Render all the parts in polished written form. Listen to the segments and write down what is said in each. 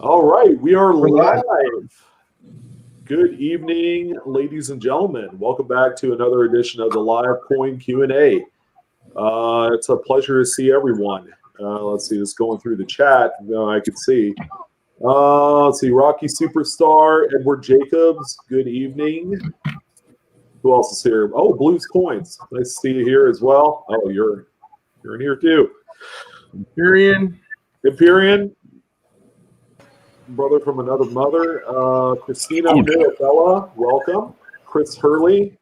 All right, we are live. Good evening, ladies and gentlemen. Welcome back to another edition of the live coin Q&A. It's a pleasure to see everyone. Let's see, just going through the chat. I can see. Let's see, Rocky Superstar, Edward Jacobs. Good evening. Who else is here? Oh, Blues Coins. Nice to see you here as well. Oh, you're in here too. Imperian. Brother from another mother. Christina Mirabella, welcome. Chris Hurley.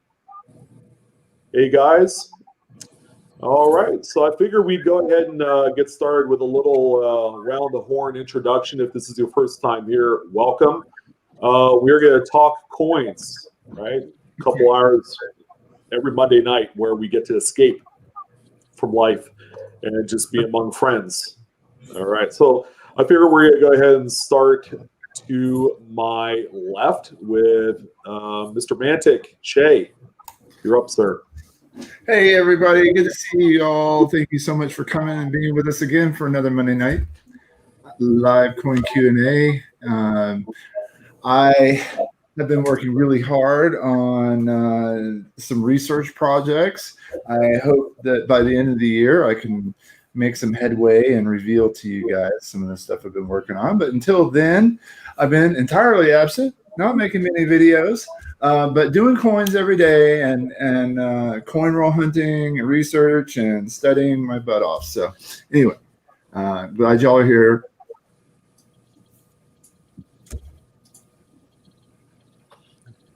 Hey, guys. All right, so I figured we'd go ahead and get started with a little round the horn introduction. If this is your first time here, welcome. We're going to talk coins, right? A couple hours every Monday night where we get to escape from life and just be among friends. All right, so I figure we're going to go ahead and start to my left with Mr. Mantic. Shay, you're up, sir. Hey, everybody. Good to see you all. Thank you so much for coming and being with us again for another Monday night live coin Q&A. I have been working really hard on some research projects. I hope that by the end of the year I can make some headway and reveal to you guys some of the stuff I've been working on. But until then, I've been entirely absent, not making many videos, but doing coins every day and coin roll hunting and research and studying my butt off. So anyway, glad y'all are here.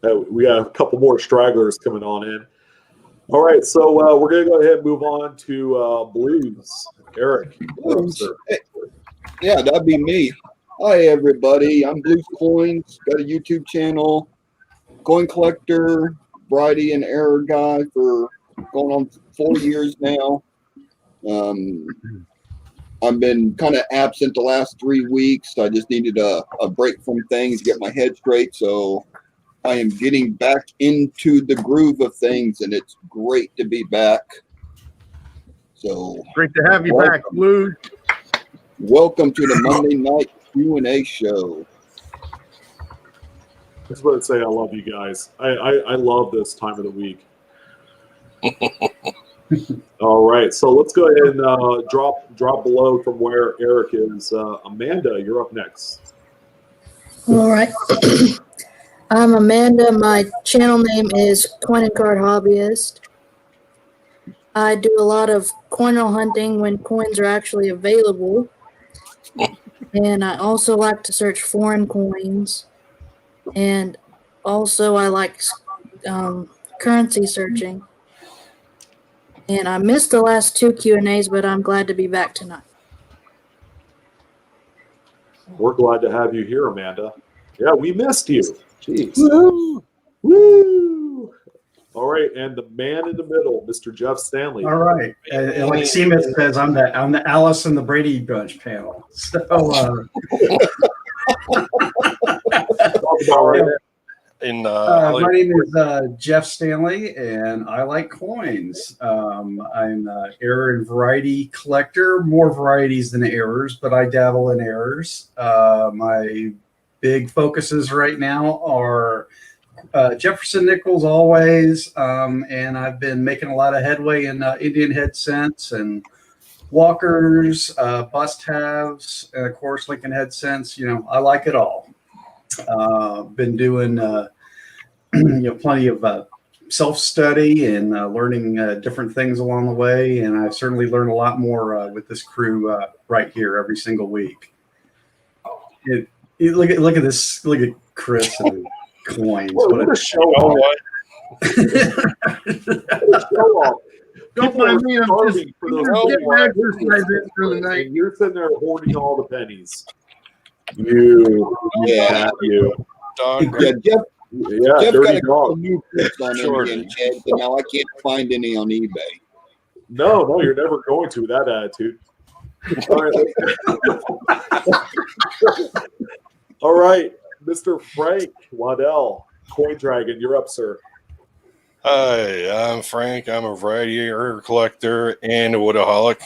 We got a couple more stragglers coming on in. All right, so we're going to go ahead and move on to Blues. Eric. Blues. Yeah, that'd be me. Hi, everybody. I'm Blues Coins. Got a YouTube channel. Coin collector, variety and error guy for going on 4 years now. I've been kind of absent the last 3 weeks. I just needed a break from things, get my head straight. So I am getting back into the groove of things, and it's great to be back. So great to have you back, Blue. Welcome to the Monday night Q&A show. I just want to say I love you guys. I love this time of the week. All right, so let's go ahead and drop below from where Eric is. Amanda, you're up next. All right. I'm Amanda. My channel name is Coin and Card Hobbyist. I do a lot of coin roll hunting when coins are actually available. And I also like to search foreign coins. And also I like currency searching. And I missed the last 2 Q&As, but I'm glad to be back tonight. We're glad to have you here, Amanda. Yeah, we missed you. Jeez. Woo! Woo! All right, and the man in the middle, Mr. Jeff Stanley. All right, like Seamus says, I'm the Alice and the Brady Bunch panel. So, my name is Jeff Stanley, and I like coins. I'm an error and variety collector, more varieties than errors, but I dabble in errors. My big focuses right now are Jefferson nickels always, and I've been making a lot of headway in Indian head cents and walkers, bust halves, and of course Lincoln head cents. You know, I like it all. Been doing plenty of self-study and learning different things along the way, and I've certainly learned a lot more with this crew right here every single week. Look at this! Look at Chris and coins. What a show off! Don't mind me. I'm just getting my exercise in for the night. You're sitting there hoarding all the pennies. You. Yeah, Jeff got a couple new clips on him, but now I can't find any on eBay. No, you're never going to with that attitude. All right. All right, Mr. Frank Waddell, Coin Dragon, you're up, sir. Hi, I'm Frank. I'm a variety error collector and a woodaholic.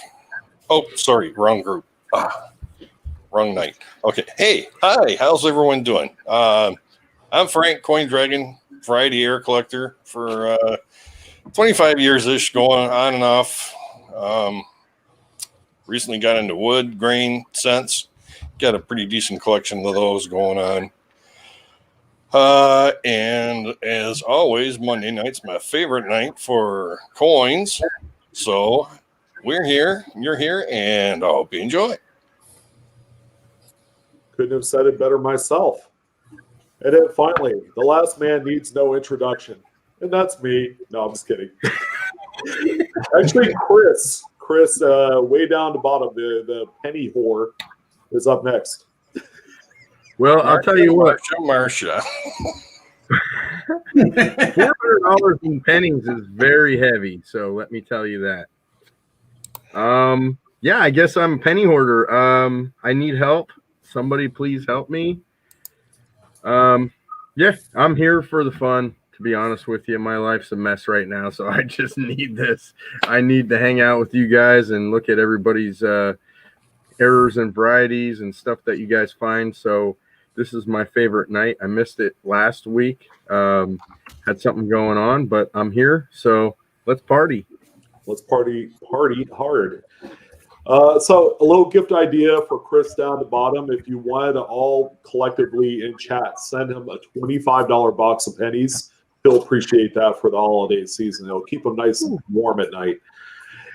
Oh, sorry, wrong group. wrong night. Okay. Hey, hi. How's everyone doing? I'm Frank, Coin Dragon, variety air collector for 25 years-ish, going on and off. Recently got into wood, grain, scents. Got a pretty decent collection of those going on. And as always, Monday night's my favorite night for coins. So we're here, you're here, and I hope you enjoy. Couldn't have said it better myself. And then finally, the last man needs no introduction. And that's me. No, I'm just kidding. Actually, Chris, way down the bottom, the penny whore, is up next. Well, I'll tell you what. Marsha. $400 in pennies is very heavy, so let me tell you that. Yeah, I guess I'm a penny hoarder. I need help. Somebody please help me. Yeah, I'm here for the fun, to be honest with you. My life's a mess right now, so I just need this. I need to hang out with you guys and look at everybody's errors and varieties and stuff that you guys find. So this is my favorite night. I missed it last week. Had something going on, but I'm here, so let's party. Let's party hard. So a little gift idea for Chris down the bottom. If you wanted to all collectively in chat, send him a $25 box of pennies. He'll appreciate that for the holiday season. It'll keep him nice and warm at night.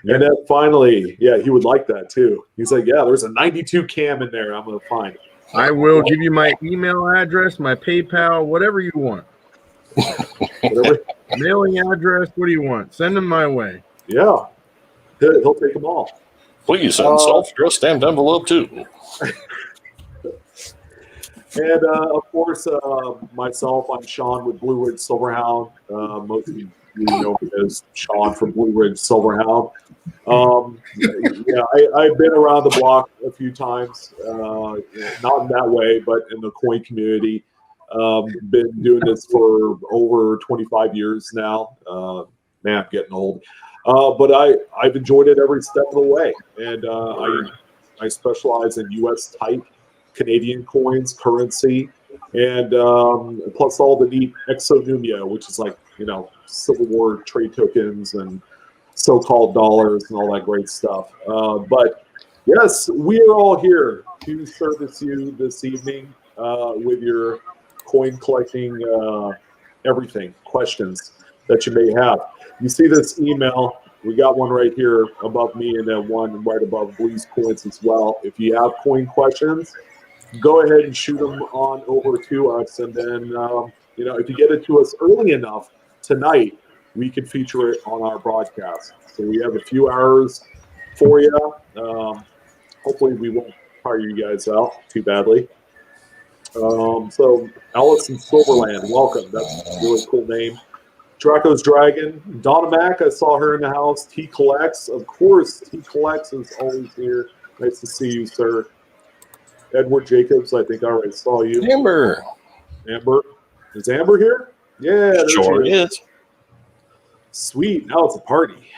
And then finally, yeah, he would like that too. He's like, yeah, there's a 92 cam in there I'm going to find. I will give you my email address, my PayPal, whatever you want. Mailing address, what do you want? Send them my way. Yeah, he'll take them all. Please send self-addressed stamped envelope too. And of course, myself, I'm Sean with Blue Ridge Silverhound. Most of you know me as Sean from Blue Ridge Silverhound. Yeah, I've been around the block a few times, not in that way, but in the coin community. Been doing this for over 25 years now. Man, I'm getting old. But I've enjoyed it every step of the way. And I specialize in U.S. type Canadian coins, currency, and plus all the neat exonumia, which is like, Civil War trade tokens and so-called dollars and all that great stuff. But yes, we are all here to service you this evening with your coin collecting everything, questions that you may have. You see this email, we got one right here above me and then one right above Blue's Coins as well. If you have coin questions, go ahead and shoot them on over to us. And then, if you get it to us early enough tonight, we can feature it on our broadcast. So we have a few hours for you. Hopefully we won't tire you guys out too badly. So Allison Silverland, welcome. That's a really cool name. Draco's Dragon. Donna Mack, I saw her in the house. T Collects. Of course, T Collects is always here. Nice to see you, sir. Edward Jacobs, I think I already saw you. Amber. Is Amber here? Yeah, Sure is. Sweet. Now it's a party.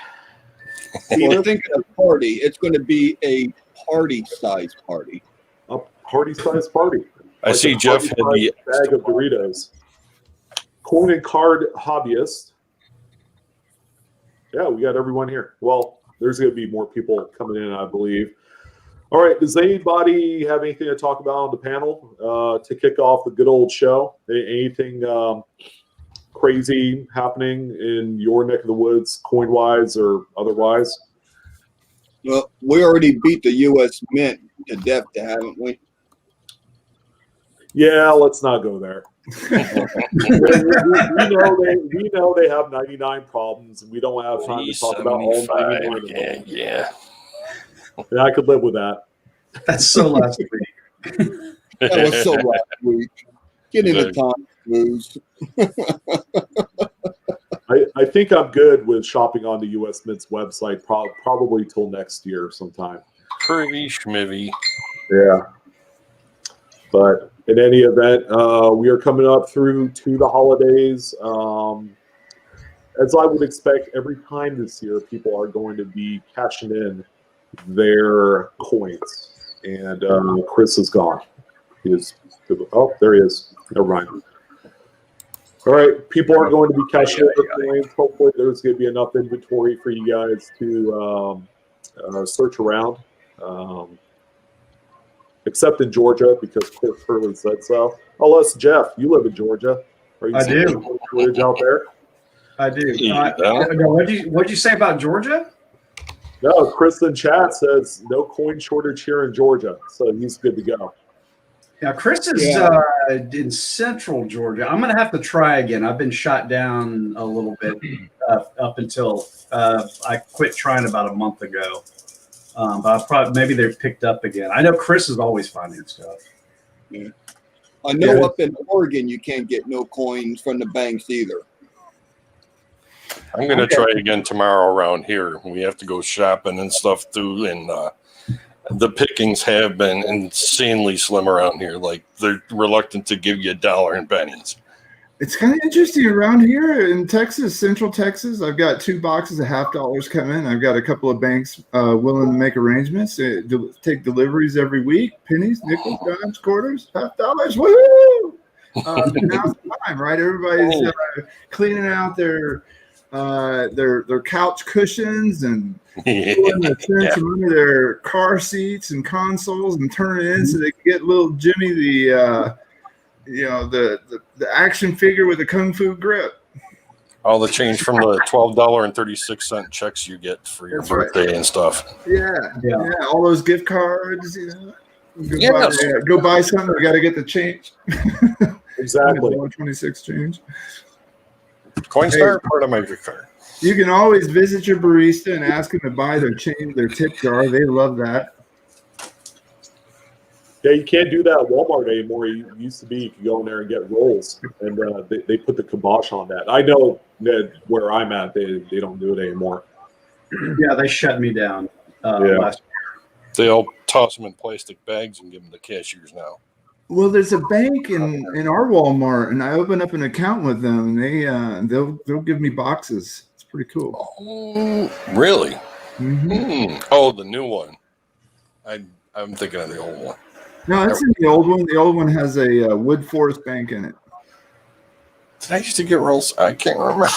Well, think of a party. It's going to be a party-size party. A party-size party. I see Jeff had the bag of Doritos. Coin and card hobbyist. Yeah, we got everyone here. Well, there's going to be more people coming in, I believe. All right, does anybody have anything to talk about on the panel to kick off the good old show? Anything crazy happening in your neck of the woods, coin-wise or otherwise? Well, we already beat the U.S. Mint to death, haven't we? Yeah, let's not go there. we know they have 99 problems, and we don't have time to talk about all 99 of them. Yeah. And I could live with that. That's so last week. That was so last week. Get into time, blues. I think I'm good with shopping on the U.S. Mint's website probably till next year sometime. Curvy schmivy. Yeah. But in any event, we are coming up through to the holidays. As I would expect, every time this year, people are going to be cashing in their coins. And Chris is gone. He is. Oh, there he is. Never mind. All right, people are going to be cashing their coins. Hopefully, there's going to be enough inventory for you guys to search around. Except in Georgia, because Chris Hurley said so. Unless, Jeff, you live in Georgia. Are you I do. Shortage out there? I do. What'd you say about Georgia? No, Chris in chat says no coin shortage here in Georgia, so he's good to go. Now, Chris is in central Georgia. I'm going to have to try again. I've been shot down a little bit up until I quit trying about a month ago. But maybe they've picked up again. I know Chris is always finding stuff. Yeah. I know up in Oregon you can't get no coins from the banks either. I'm going to try again tomorrow around here. We have to go shopping and stuff too, and the pickings have been insanely slim around here. Like, they're reluctant to give you $1 in pennies. It's kind of interesting around here in Texas, Central Texas. I've got 2 boxes of $50 coming. I've got a couple of banks willing to make arrangements to take deliveries every week. Pennies, nickels, dimes, quarters, $50. Woohoo! Now's the time, right? Everybody's cleaning out their couch cushions and pulling the fence from under their car seats and consoles and turning it in so they can get little Jimmy the action figure with the kung fu grip. All the change from the $12.36 checks you get for your birthday and stuff. Yeah, all those gift cards. Go buy something. You got to get the change. Exactly. $1.26 change. Coinstar, part of my gift card. You can always visit your barista and ask them to buy their change, their tip jar. They love that. Yeah, you can't do that at Walmart anymore. You used to be, you could go in there and get rolls, and they put the kibosh on that. I know that where I'm at, they don't do it anymore. Yeah, they shut me down last year. They'll toss them in plastic bags and give them to cashiers now. Well, there's a bank in our Walmart, and I opened up an account with them, and they'll give me boxes. It's pretty cool. Oh, really? Mm-hmm. Oh, the new one. I'm thinking of the old one. No, it's in the old one. The old one has a Wood Forest Bank in it. Did I used to get rolls? I can't remember.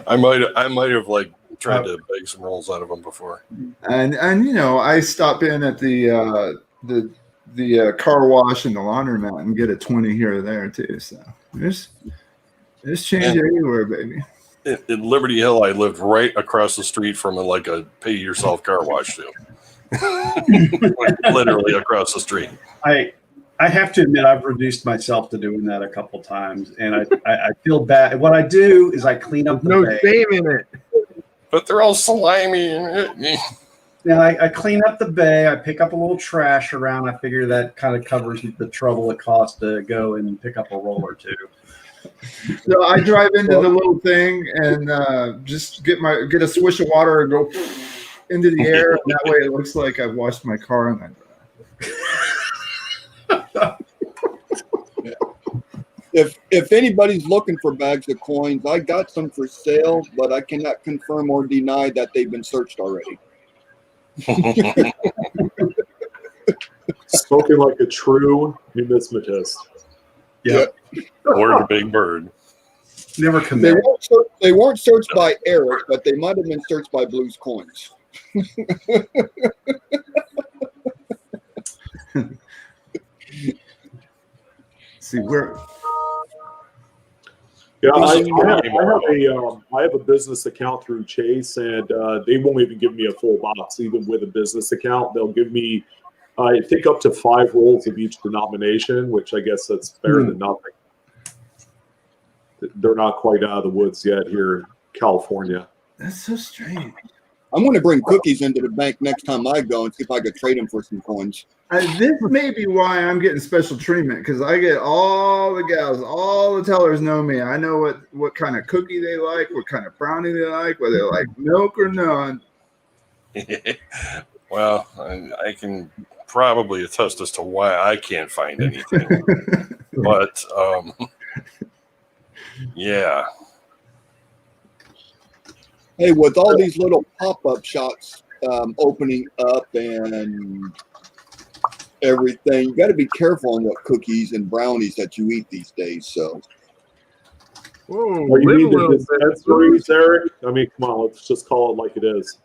I might have like tried to bake some rolls out of them before. And I stop in at the car wash and the laundromat and get a 20 here or there too. So there's change everywhere, baby. In Liberty Hill, I lived right across the street from a pay yourself car wash too. Literally across the street. I have to admit I've reduced myself to doing that a couple times, and I feel bad. What I do is I clean up the bay. Shame in it. But they're all slimy. Yeah, I clean up the bay. I pick up a little trash around. I figure that kind of covers the trouble it costs to go and pick up a roll or two. So I drive into the little thing and just get a swish of water and go into the air. And that way it looks like I've washed my car and If anybody's looking for bags of coins, I got some for sale, but I cannot confirm or deny that they've been searched already. Spoken like a true numismatist. Yep. Or the big bird. Never commit. They weren't searched by Eric, but they might have been searched by Blue's Coins. see where. Yeah, I have a business account through Chase, and they won't even give me a full box, even with a business account. They'll give me, I think, up to 5 rolls of each denomination, which I guess that's better than nothing. They're not quite out of the woods yet here in California. That's so strange. I'm going to bring cookies into the bank next time I go and see if I could trade them for some coins. This may be why I'm getting special treatment, because I get all the gals, all the tellers know me. I know what kind of cookie they like, what kind of brownie they like, whether they like milk or none. Well, I can probably attest as to why I can't find anything. But, yeah. Hey, with all these little pop-up shops opening up and everything. You got to be careful on what cookies and brownies that you eat these days. So, Whoa, Are you live a mean the little bit. dispensaries, Eric? I mean, come on, let's just call it like it is.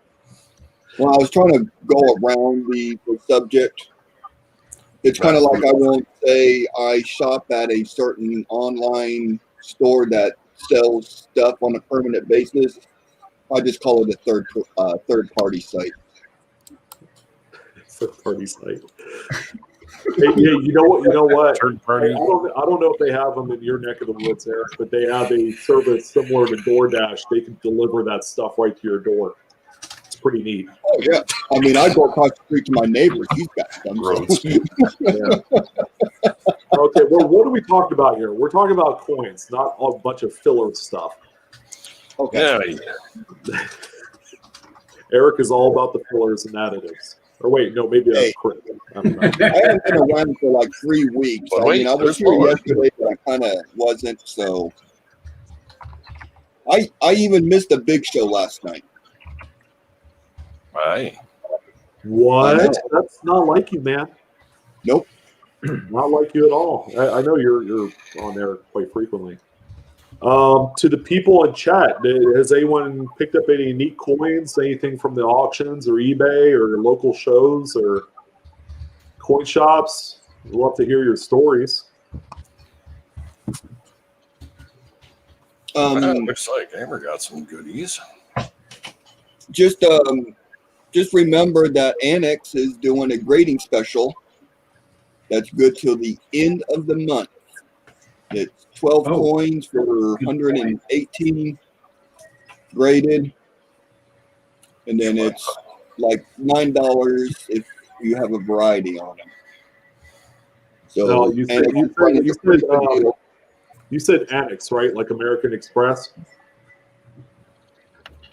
well, I was trying to go around the subject. It's kind of like I won't say I shop at a certain online store that sells stuff on a permanent basis. I just call it a third party site. Third party site. Hey, you know what? You know what? Third I party. don't know if they have them in your neck of the woods, Eric, but they have a service similar to DoorDash. They can deliver that stuff right to your door. It's pretty neat. Oh yeah, I mean I go across the street to my neighbors. He's got some. Roads. Yeah. Okay, well, what are we talking about here? We're talking about coins, not a bunch of filler stuff. Okay. Yeah. Eric is all about the fillers and additives. Or wait, no, maybe that's Chris. I don't know. I haven't been around for like 3 weeks. But I wait, mean, I was there's here more. yesterday, but I kind of wasn't. So, I even missed a big show last night. Aye. What? That's not like you, man. Nope. Not like you at all. I know you're on there quite frequently. To the people in chat, has anyone picked up any neat coins, anything from the auctions or eBay or local shows or coin shops? We'd love to hear your stories. Looks like Amber got some goodies. Just remember that Annex is doing a grading special. That's good till the end of the month. It's 12 coins for 118 graded, and then it's like $9 if you have a variety on them. So No, you said Annex, right? Like American Express.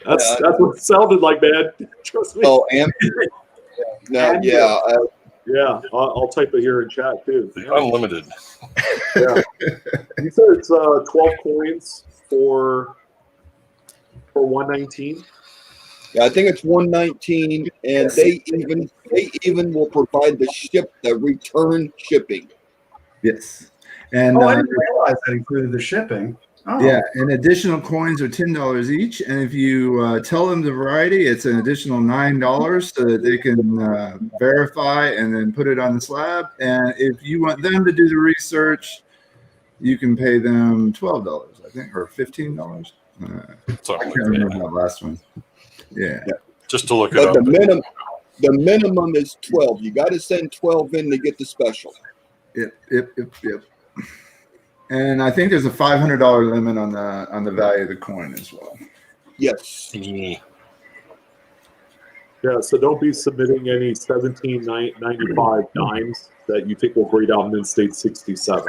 That's what it sounded like, man. Trust me. Oh, no, yeah. Yeah, I'll type it here in chat too. The unlimited. Yeah. You said it's 12 coins for 119. Yeah, I think it's 119, and they even will provide the return shipping. Yes. And I didn't realize that included the shipping. Oh. Yeah, and additional coins are $10 each, and if you tell them the variety, it's an additional $9 so that they can verify and then put it on the slab. And if you want them to do the research, you can pay them $12, I think, or $15. I can't remember that last one. Yeah, just to look it but up. The minimum is 12. You got to send 12 in to get the special. Yep. And I think there's a $500 limit on the value of the coin as well. Yes. Yeah, so don't be submitting any $17.95 dimes that you think will grade out Mint State 67.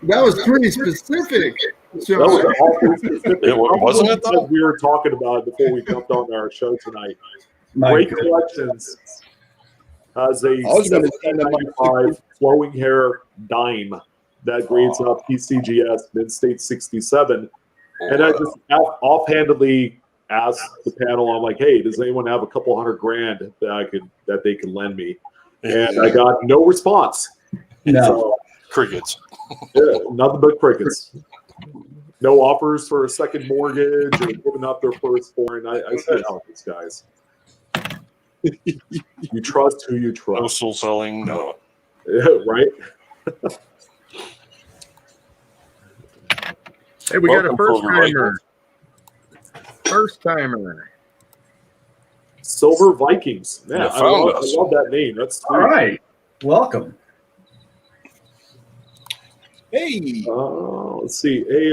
That was pretty specific. That was awfully specific. Wasn't it, though? We were talking about it before we jumped on our show tonight. Great Collections has a $17.95 flowing hair dime that grades out PCGS Mint State 67. And I just offhandedly asked the panel, I'm like, hey, does anyone have a couple $100,000 that they can lend me? And I got no response. No. So, Crickets. yeah, nothing but crickets. No offers for a second mortgage or giving up their firstborn. I see how these guys. You trust who you trust. No soul selling. No. Yeah, right? Hey, we got a Welcome, first Silver timer. First timer. Silver Vikings. Man, You I found love us. that name. That's sweet. All right. Welcome. Hey. Let's see. Hey,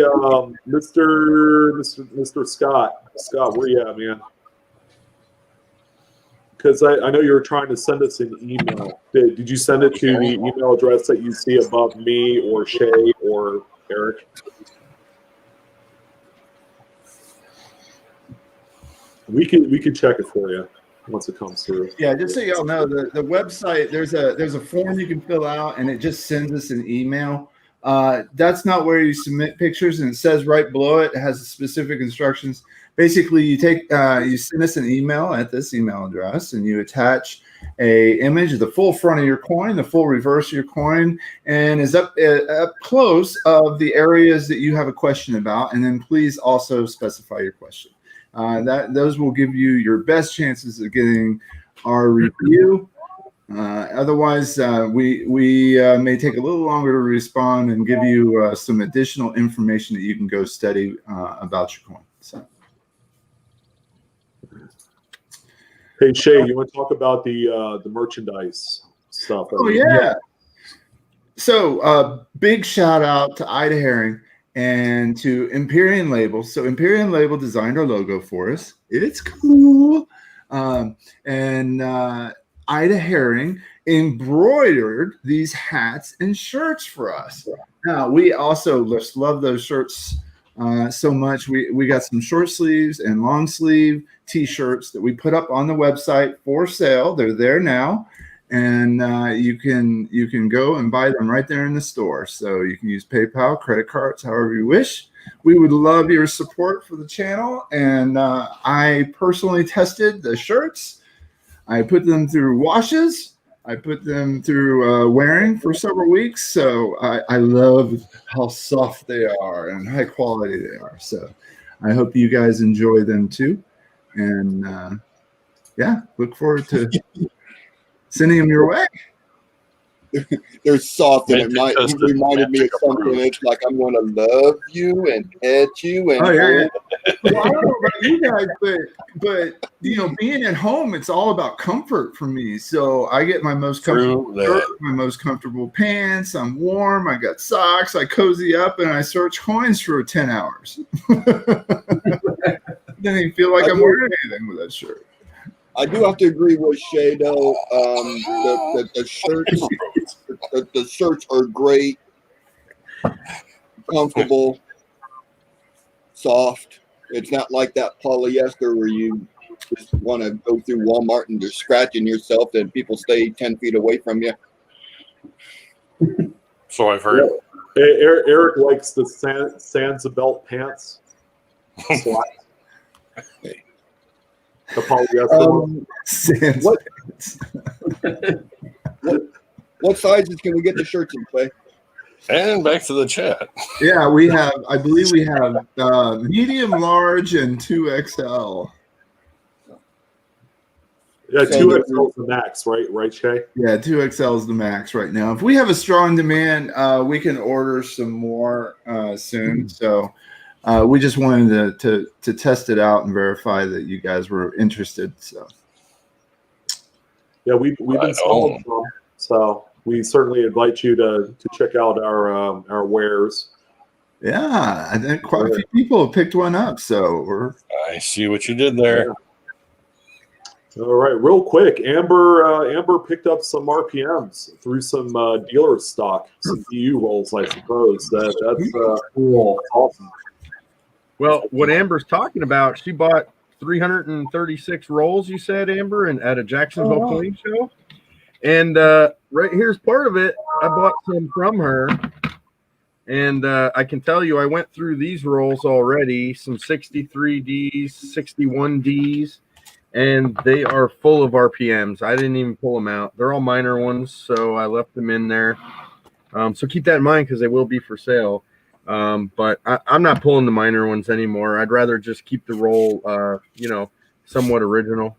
Mr. Scott. Scott, where you at, man? Because I know you were trying to send us an email. Did you send it to the email address that you see above me or Shay or Eric? We could check it for you once it comes through. Yeah, just so y'all know, the website, there's a form you can fill out, and it just sends us an email That's not where you submit pictures, and it says right below it, it has specific instructions. Basically, you send us an email at this email address, and you attach a image of the full front of your coin, the full reverse of your coin, and is up close of the areas that you have a question about, and then please also specify your question. Those will give you your best chances of getting our review. Otherwise, we may take a little longer to respond and give you some additional information that you can go study about your coin. So. Hey Shay, you want to talk about the merchandise stuff? Oh yeah. So big shout out to Ida Herring and to Empyrean Label. So Empyrean Label designed our logo for us. It's cool. And Ida Herring embroidered these hats and shirts for us. Now, we also just love those shirts so much. We got some short sleeves and long sleeve t-shirts that we put up on the website for sale. They're there now. And you can go and buy them right there in the store. So you can use PayPal, credit cards, however you wish. We would love your support for the channel. And I personally tested the shirts. I put them through washes. I put them through wearing for several weeks. So I love how soft they are and high quality they are. So I hope you guys enjoy them too. And yeah, look forward to sending them your way. They're soft, and it reminded me of something. It's like I'm going to love you and pet you. And oh yeah. Well, I don't know about you guys, but you know, being at home, it's all about comfort for me. So I get my most comfortable shirt, my most comfortable pants. I'm warm. I got socks. I cozy up, and I search coins for 10 hours. Didn't even feel like I'm wearing anything with that shirt. I do have to agree with Shay, though. The shirts are great, comfortable, soft. It's not like that polyester where you just want to go through Walmart and just scratching yourself and people stay 10 feet away from you. So I've heard. Yeah. Hey, Eric likes the Sansabelt pants. The polyester. What sizes can we get the shirts in, Clay? And back to the chat. Yeah, I believe we have medium, large, and 2XL. Yeah, 2XL is the max, right, Shay? Yeah, 2XL is the max right now. If we have a strong demand, we can order some more soon. So we just wanted to test it out and verify that you guys were interested. So yeah, we've been selling some, so we certainly invite you to check out our wares. Yeah, I think quite a few people have picked one up. So I see what you did there. Yeah. All right, real quick, Amber picked up some RPMs through some dealer stock, some EU rolls, I suppose. That's cool. That's awesome. Well, what Amber's talking about, she bought 336 rolls, you said, Amber, and at a Jacksonville coin show. And right here's part of it. I bought some from her. And I can tell you, I went through these rolls already, some 63Ds, 61Ds, and they are full of RPMs. I didn't even pull them out. They're all minor ones, so I left them in there. So keep that in mind because they will be for sale. But I'm not pulling the minor ones anymore. I'd rather just keep the roll, somewhat original.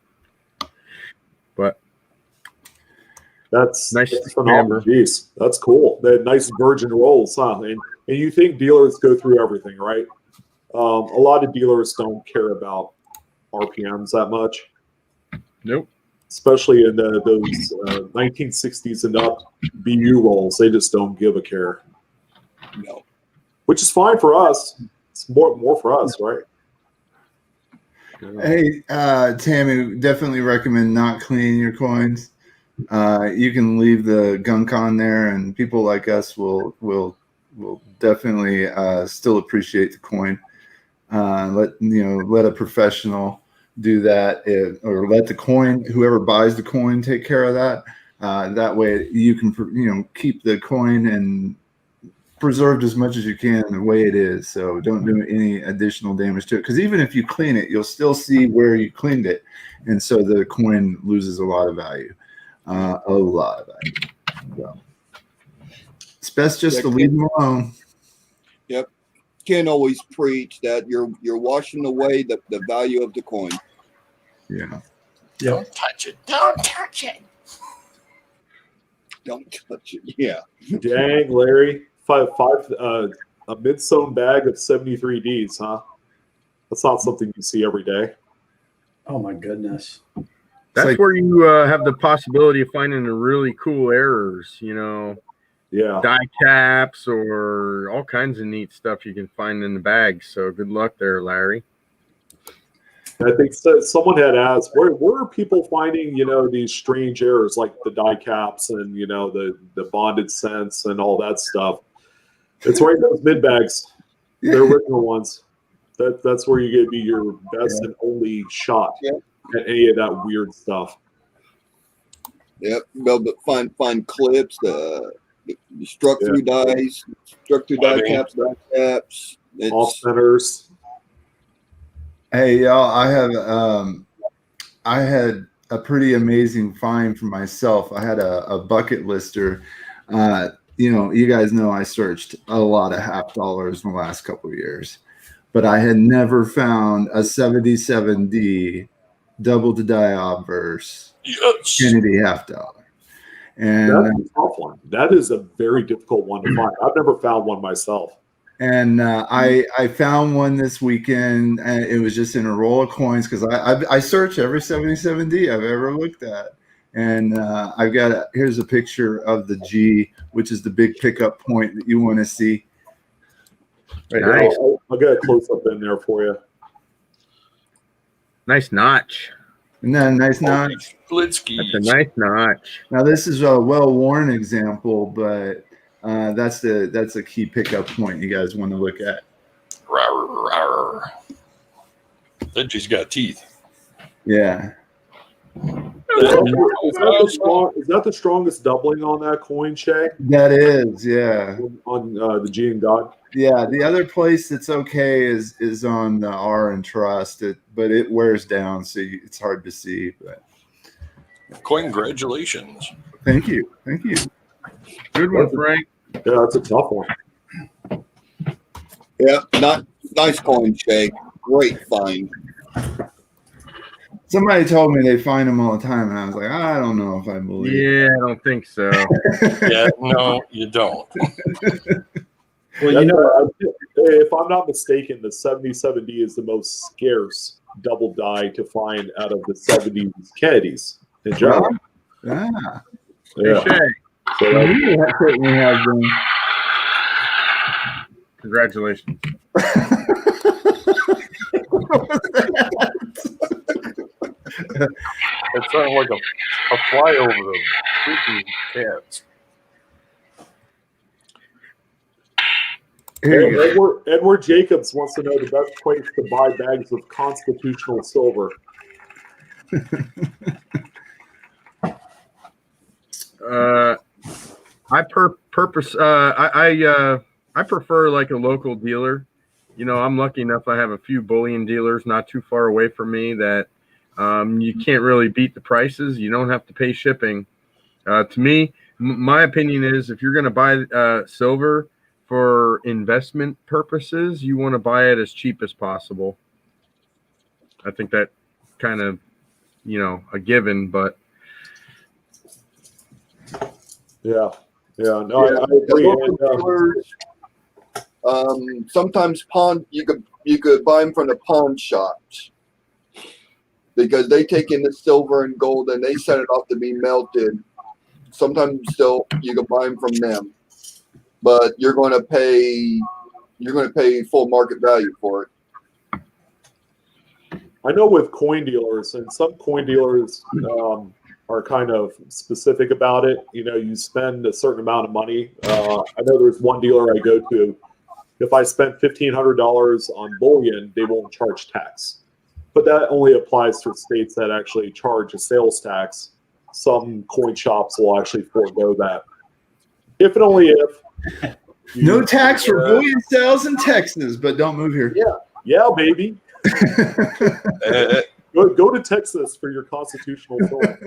But that's nice. That's phenomenal. Jeez, that's cool. They had nice virgin rolls, huh? And you think dealers go through everything, right? A lot of dealers don't care about RPMs that much. Nope. Especially in those 1960s and up BU rolls, they just don't give a care. No. Which is fine for us. It's more for us, right? Hey, Tammy, definitely recommend not cleaning your coins. You can leave the gunk on there, and people like us will definitely still appreciate the coin. Let a professional do that, or let the coin, whoever buys the coin, take care of that. That way, you can keep the coin and preserved as much as you can the way it is. So don't do any additional damage to it. Because even if you clean it, you'll still see where you cleaned it. And so the coin loses a lot of value. A lot of value. So it's best just to leave them alone. Yep. Can't always preach that you're washing away the value of the coin. Yeah. Don't touch it. Don't touch it. Don't touch it. Yeah. Dang, Larry. A mid-sewn bag of 73 Ds, huh? That's not something you see every day. Oh my goodness. That's like, where you have the possibility of finding the really cool errors, Yeah. die caps or all kinds of neat stuff you can find in the bag. So good luck there, Larry. And I think someone had asked, where are people finding, these strange errors like the die caps and, the bonded scents and all that stuff? It's right in those mid bags, the original ones. That's where you get to be your best and only shot at any of that weird stuff. Yep. Well, but find clips, the struck through dies, struck through die caps, Off centers. Hey, y'all, I had a pretty amazing find for myself. I had a bucket lister. You guys know I searched a lot of $half in the last couple of years, but I had never found a 77D double to die obverse Kennedy $half. And that's a tough one. That is a very difficult one to find. I've never found one myself. And I found one this weekend, and it was just in a roll of coins because I search every 77D I've ever looked at. And I've got here's a picture of the G, which is the big pickup point that you want to see. Right. Nice. I'll get a close up in there for you. Nice notch. Isn't that a nice notch? Blitzky. That's a nice notch. Now this is a well-worn example, but that's a key pickup point you guys want to look at. Rawr, rawr. That G's got teeth. Yeah. Is that the strongest doubling on that coin, Shay? That is, yeah. On the G and God? Yeah, the other place that's okay is on the R and Trust, but it wears down, so it's hard to see. But congratulations! Thank you. Good one, Frank. Yeah, that's a tough one. Yeah, nice coin, Shay. Great find. Somebody told me they find them all the time, and I was like, I don't know if I believe. Yeah, I don't think so. Yeah, no, you don't. Well, if I'm not mistaken, the 77D is the most scarce double die to find out of the 70s Kennedys in general. Yeah. Yeah. Hey, Shay. So that certainly has been. Congratulations. It sounded like a flyover of freaking cats. Hey, Edward Jacobs wants to know the best place to buy bags of constitutional silver. I prefer like a local dealer. I'm lucky enough I have a few bullion dealers not too far away from me that you can't really beat the prices. You don't have to pay shipping. To me, my opinion is if you're going to buy silver for investment purposes, you want to buy it as cheap as possible. I think that kind of, a given, but yeah, no, I agree. Sometimes you could buy them from the pawn shops because they take in the silver and gold and they set it off to be melted. Sometimes still you can buy them from them, but you're going to pay full market value for it. I know with coin dealers, and some coin dealers are kind of specific about it. You spend a certain amount of money. I know there's one dealer I go to. If I spent $1,500 on bullion, they won't charge tax. But that only applies to states that actually charge a sales tax. Some coin shops will actually forego that. If and only if No tax for bullion sales in Texas, but don't move here. Yeah, baby. Go to Texas for your constitutional film.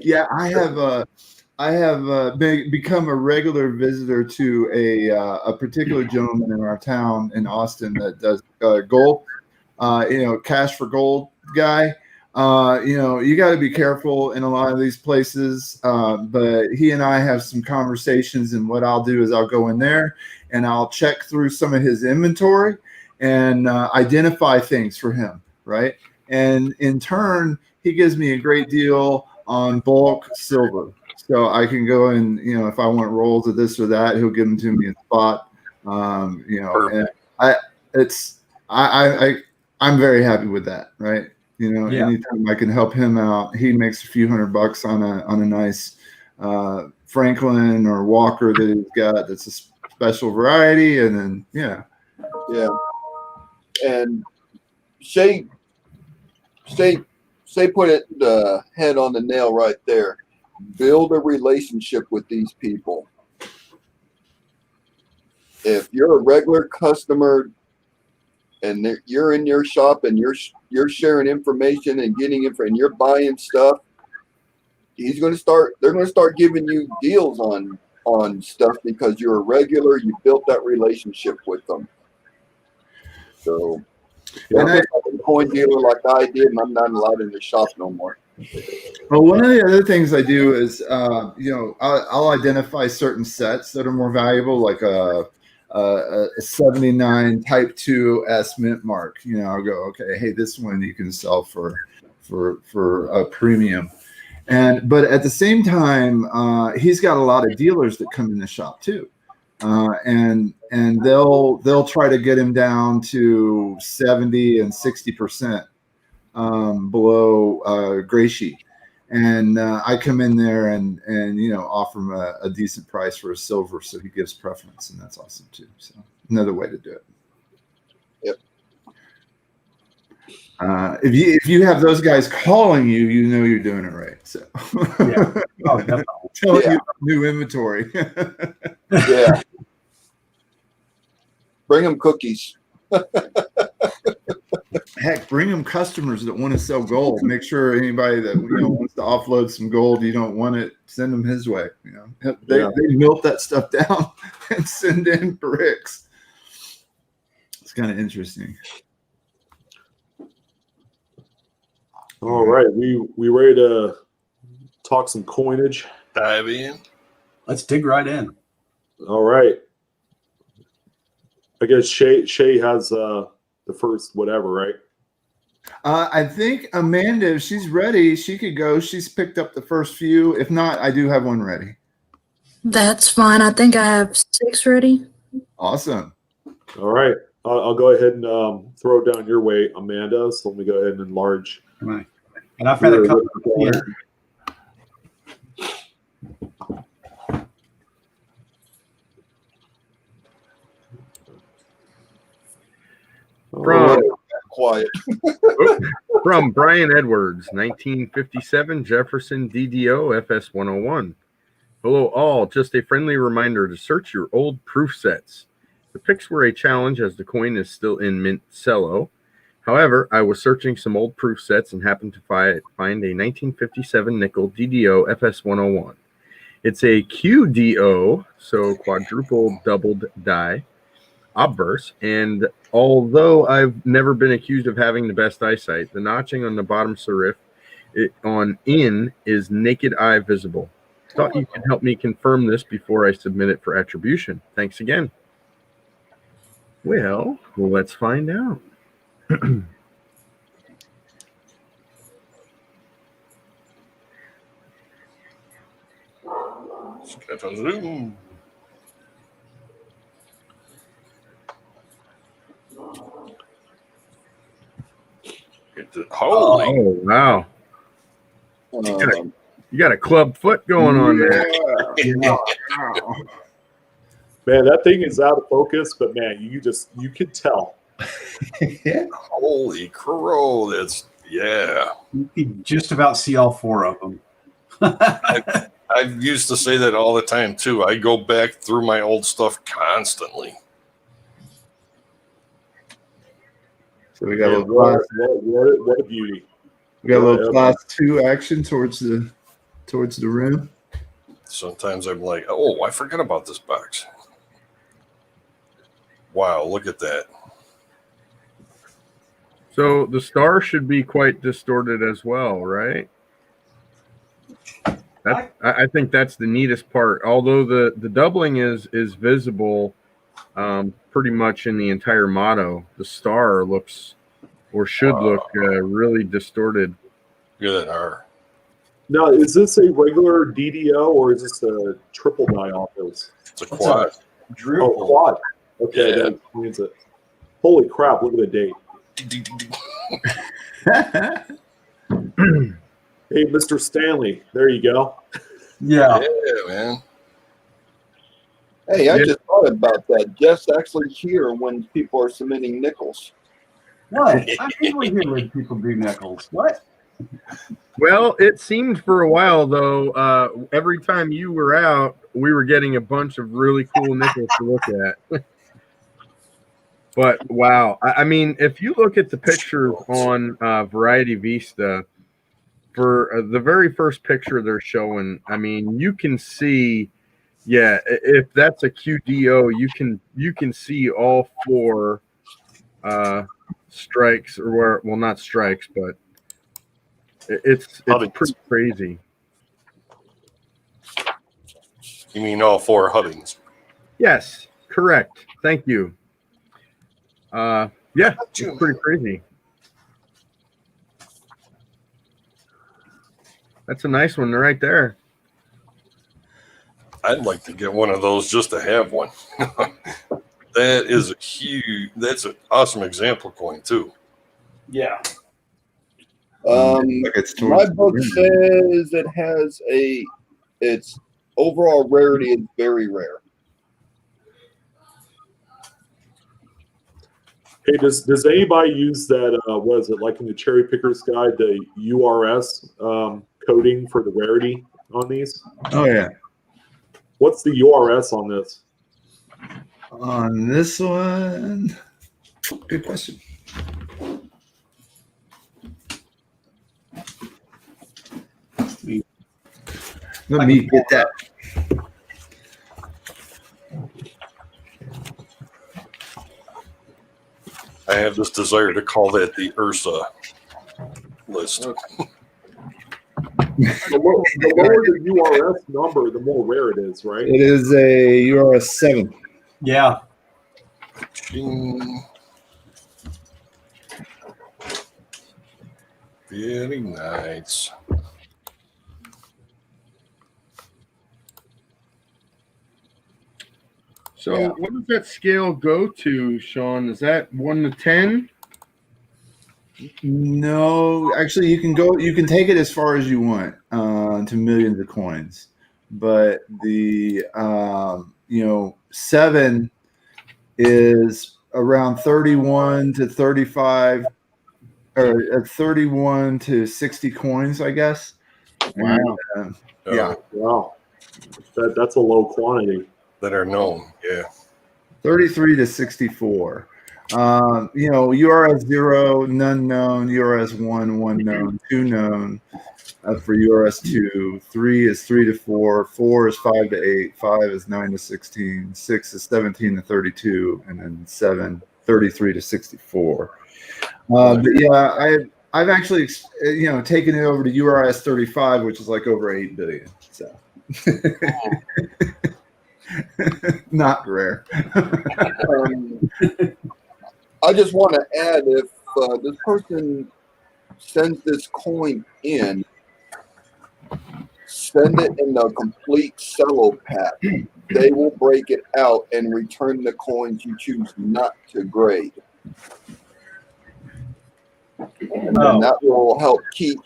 Yeah, I have become a regular visitor to a particular gentleman in our town in Austin that does gold, cash for gold guy. You got to be careful in a lot of these places, but he and I have some conversations, and what I'll do is I'll go in there and I'll check through some of his inventory and identify things for him, right? And in turn, he gives me a great deal on bulk silver. So I can go and, if I want rolls of this or that, he'll give them to me in spot. And I'm very happy with that, right? Anytime I can help him out, he makes a few $100 on a nice Franklin or Walker that he's got. That's a special variety, and then yeah. And Shay put it the head on the nail right there. Build a relationship with these people. If you're a regular customer and you're in your shop and you're sharing information and getting it, and you're buying stuff, they're going to start giving you deals on stuff because you're a regular. You built that relationship with them. So don't get like a coin dealer like I did, and I'm not allowed in the shop no more. Well, one of the other things I do is, I'll identify certain sets that are more valuable, like a 79 Type 2 S mint mark. I'll go, okay, hey, this one you can sell for a premium. But at the same time, he's got a lot of dealers that come in the shop too. And they'll try to get him down to 70 and 60% below gray sheet, and I come in there and offer him a decent price for a silver, so he gives preference, and that's awesome too. So another way to do it. Yep. If you have those guys calling you, you're doing it right. So telling you new inventory. Yeah. Bring them cookies. Heck, bring them customers that want to sell gold. Make sure anybody that wants to offload some gold, you don't want it, send them his way. They melt that stuff down and send in bricks. It's kind of interesting. All right, we ready to talk some coinage? Dive in. Let's dig right in. All right. I guess Shay has the first whatever, right? I think Amanda, if she's ready, she could go. She's picked up the first few. If not, I do have one ready. That's fine. I think I have 6 ready. Awesome. All right. I'll go ahead and throw it down your way, Amanda. So let me go ahead and enlarge. Right. And I've got a couple here. From Brian Edwards, 1957 Jefferson DDO FS 101. Hello all, just a friendly reminder to search your old proof sets. The pics were a challenge as the coin is still in mint cello. However, I was searching some old proof sets and happened to find a 1957 nickel DDO FS 101. It's a QDO, so quadruple doubled die, obverse, and although I've never been accused of having the best eyesight, the notching on the bottom serif is naked eye visible. Thought you could help me confirm this before I submit it for attribution. Thanks again. Well, let's find out. Holy! Oh wow! You got a club foot going on there. Man, that thing is out of focus, but man, you could tell. Holy crow! You can just about see all 4 of them. I used to say that all the time too. I go back through my old stuff constantly. So we got a Yeah, little class, what a beauty. we got a little class 2 action towards the rim. Sometimes I'm like, oh, I forgot about this box. Wow, look at that. So the star should be quite distorted as well, right? I think that's the neatest part. Although the doubling is visible pretty much in the entire motto, the star looks or should look really distorted. Look at that R. Now, is this a regular DDO or is this a triple diopters? It's a quad. Oh, quad. Okay, Yeah. that explains it. Holy crap, look at the date. Hey, Mr. Stanley, there you go. Yeah. Yeah, man. Hey, I just thought about that. Jeff's actually here when people are submitting nickels. What? I'm usually here when people do nickels. What? Well, it seemed for a while though. Every time you were out, we were getting a bunch of really cool nickels to look at. But wow, I mean, if you look at the picture on Variety Vista, for the very first picture they're showing, I mean, you can see, yeah, if that's a QDO, you can see all 4 strikes, or well, not strikes, but it's pretty crazy. You mean all 4 Huddings? Yes, correct. Thank you. Yeah, it's pretty crazy. That's a nice one right there. I'd like to get one of those just to have one. That is a huge. That's an awesome example coin too. Yeah. My book says it has its overall rarity is very rare. Hey, does anybody use that, what is it, like in the Cherry Picker's Guide, the URS coding for the rarity on these? Oh, yeah. What's the URS on this? On this one, good question. Let me get that. I have this desire to call that the Ursa list. The lower the URS number, the more rare it is, right? It is a URS 7. Yeah. Very nice. So what does that scale go to, Sean? Is that 1 to 10? No, actually, you can take it as far as you want to millions of coins, but the 7 is around 31 to 35 or 31 to 60 coins, I guess. Wow. And, yeah. Wow. That's a low quantity. That are known, yeah. 33 to 64. URS 0, none known. URS 1, 1 known. 2 known. For URS 2, 3 is 3 to 4. 4 is 5 to 8. 5 is 9 to 16. 6 is 17 to 32, and then 7, 33 to 64. But yeah, I've actually taken it over to URS 35, which is like over 8 billion. So. Not rare. I just want to add, if this person sends this coin in, send it in a complete cello pack. They will break it out and return the coins you choose not to grade. And then that will help keep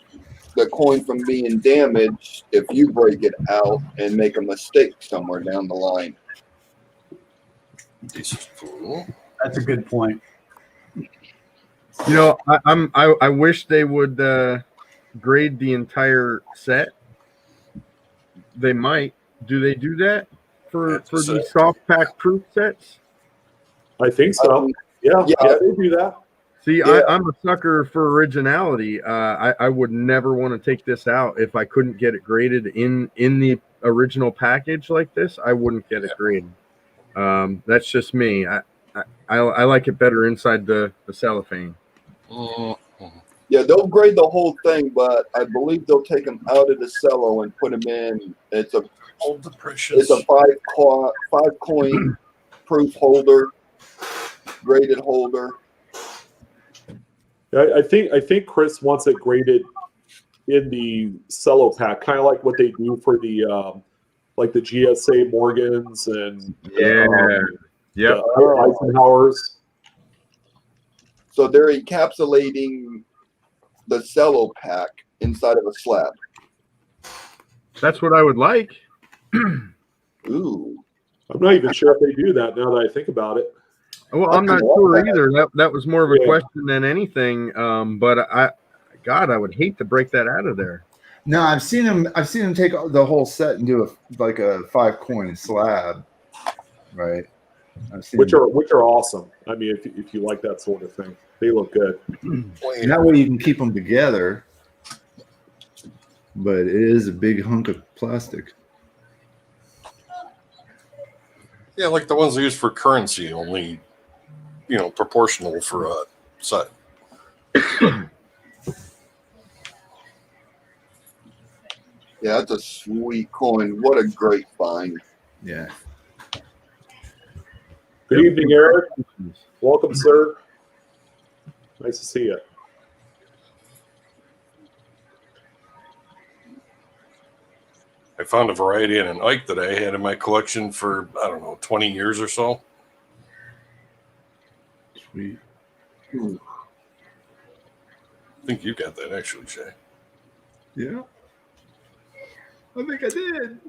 the coin from being damaged if you break it out and make a mistake somewhere down the line. This is cool. That's a good point. I wish they would grade the entire set. They might. Do they do that for That's the it. soft pack proof sets? I think so. Yeah, they do that. See, Yeah. I'm a sucker for originality. I would never want to take this out if I couldn't get it graded in the original package like this. I wouldn't get it graded. That's just me. I like it better inside the cellophane. Yeah, they'll grade the whole thing, but I believe they'll take them out of the cello and put them in. It's a five coin proof holder, graded holder. I think Chris wants it graded in the cello pack, kind of like what they do for the like the GSA Morgans and the Eisenhowers. So they're encapsulating the cello pack inside of a slab. That's what I would like. Ooh. I'm not even sure if they do that now that I think about it. Well, I'm not sure either. That was more of a question than anything. But I would hate to break that out of there. No, I've seen him take the whole set and do a 5-coin slab, right? Which are awesome. I mean, if you like that sort of thing, they look good. And that way you can keep them together. But it is a big hunk of plastic. Yeah, like the ones they use for currency, only proportional for a set. Yeah, that's a sweet coin. What a great find. Yeah. Good evening, Eric. Welcome, sir. Nice to see you. I found a variety in an Ike that I had in my collection for, 20 years or so. Sweet. I think you got that actually, Shay. Yeah. I think I did.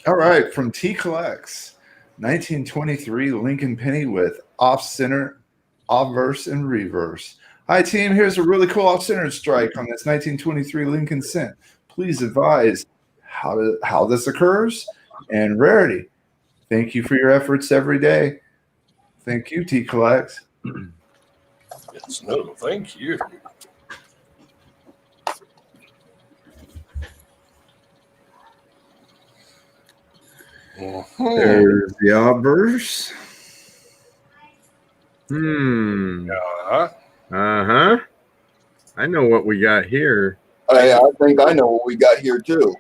All right, from T Collects, 1923 Lincoln Penny with off-center, obverse, and reverse. Hi, team. Here's a really cool off-center strike on this 1923 Lincoln cent. Please advise how this occurs and rarity. Thank you for your efforts every day. Thank you, T Collects. Yes, no, thank you. There's the obverse. Uh-huh. I know what we got here. I think I know what we got here too.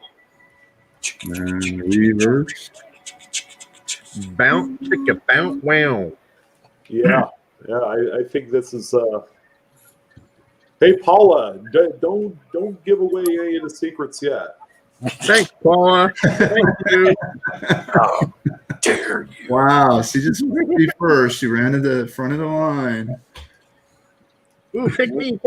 And reverse. Bounce, chicka, bounce, wow. Yeah, I think this is. Hey, Paula, don't give away any of the secrets yet. Thanks, Paula. Thank you. How dare you? Wow, she just picked me first. She ran to the front of the line. Ooh, pick me.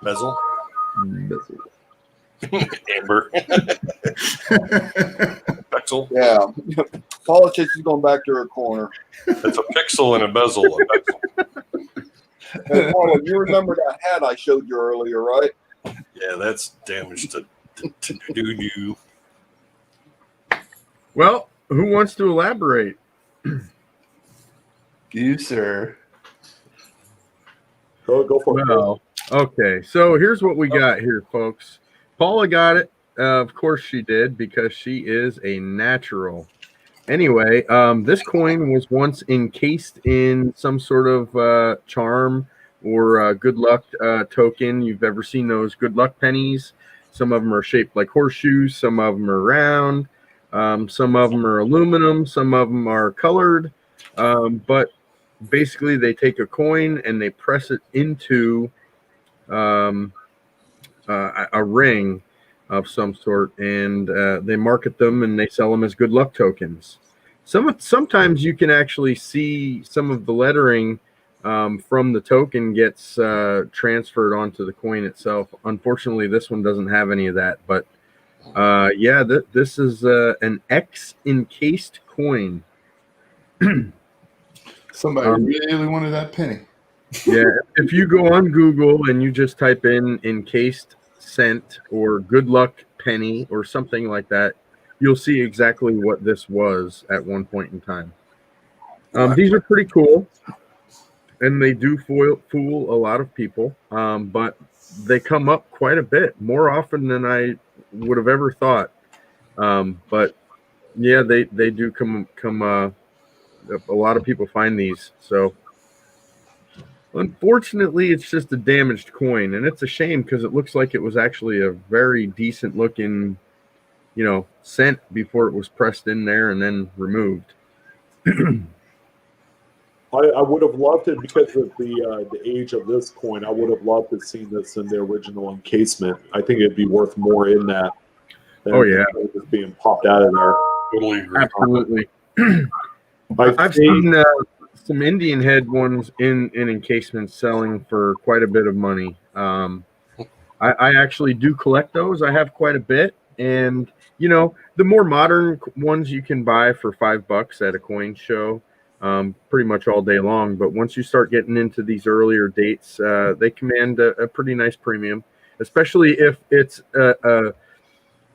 Bezel. Amber. Pixel. Yeah. Politics is going back to her corner. It's a pixel and a bezel. Hey, Paula, you remember that hat I showed you earlier, right? Yeah, that's damage to do. Well, who wants to elaborate? You, sir. Go for it. Well, okay, so here's what we got here, folks. Paula got it. Of course she did, because she is a natural. Anyway, this coin was once encased in some sort of charm or good luck token. You've ever seen those good luck pennies? Some of them are shaped like horseshoes. Some of them are round. Some of them are aluminum. Some of them are colored. But basically, they take a coin and they press it into a ring of some sort, and they market them and they sell them as good luck tokens. Sometimes you can actually see some of the lettering from the token gets transferred onto the coin itself. Unfortunately, this one doesn't have any of that, but Yeah, this is an encased coin. Somebody really wanted that penny. Yeah, if you go on Google and you just type in encased cent or good luck penny or something like that, you'll see exactly what this was at one point in time. These are pretty cool, and they do fool a lot of people, but they come up quite a bit, more often than I would have ever thought. But yeah, they do come. A lot of people find these, so unfortunately, it's just a damaged coin, and it's a shame because it looks like it was actually a very decent looking, cent before it was pressed in there and then removed. I would have loved it because of the age of this coin. I would have loved to have seen this in the original encasement. I think it'd be worth more in that than just being popped out of there. Totally agree. Absolutely. I've seen some Indian head ones in encasements selling for quite a bit of money. I actually do collect those. I have quite a bit, and the more modern ones you can buy for $5 at a coin show, pretty much all day long. But once you start getting into these earlier dates, they command a pretty nice premium, especially if it's the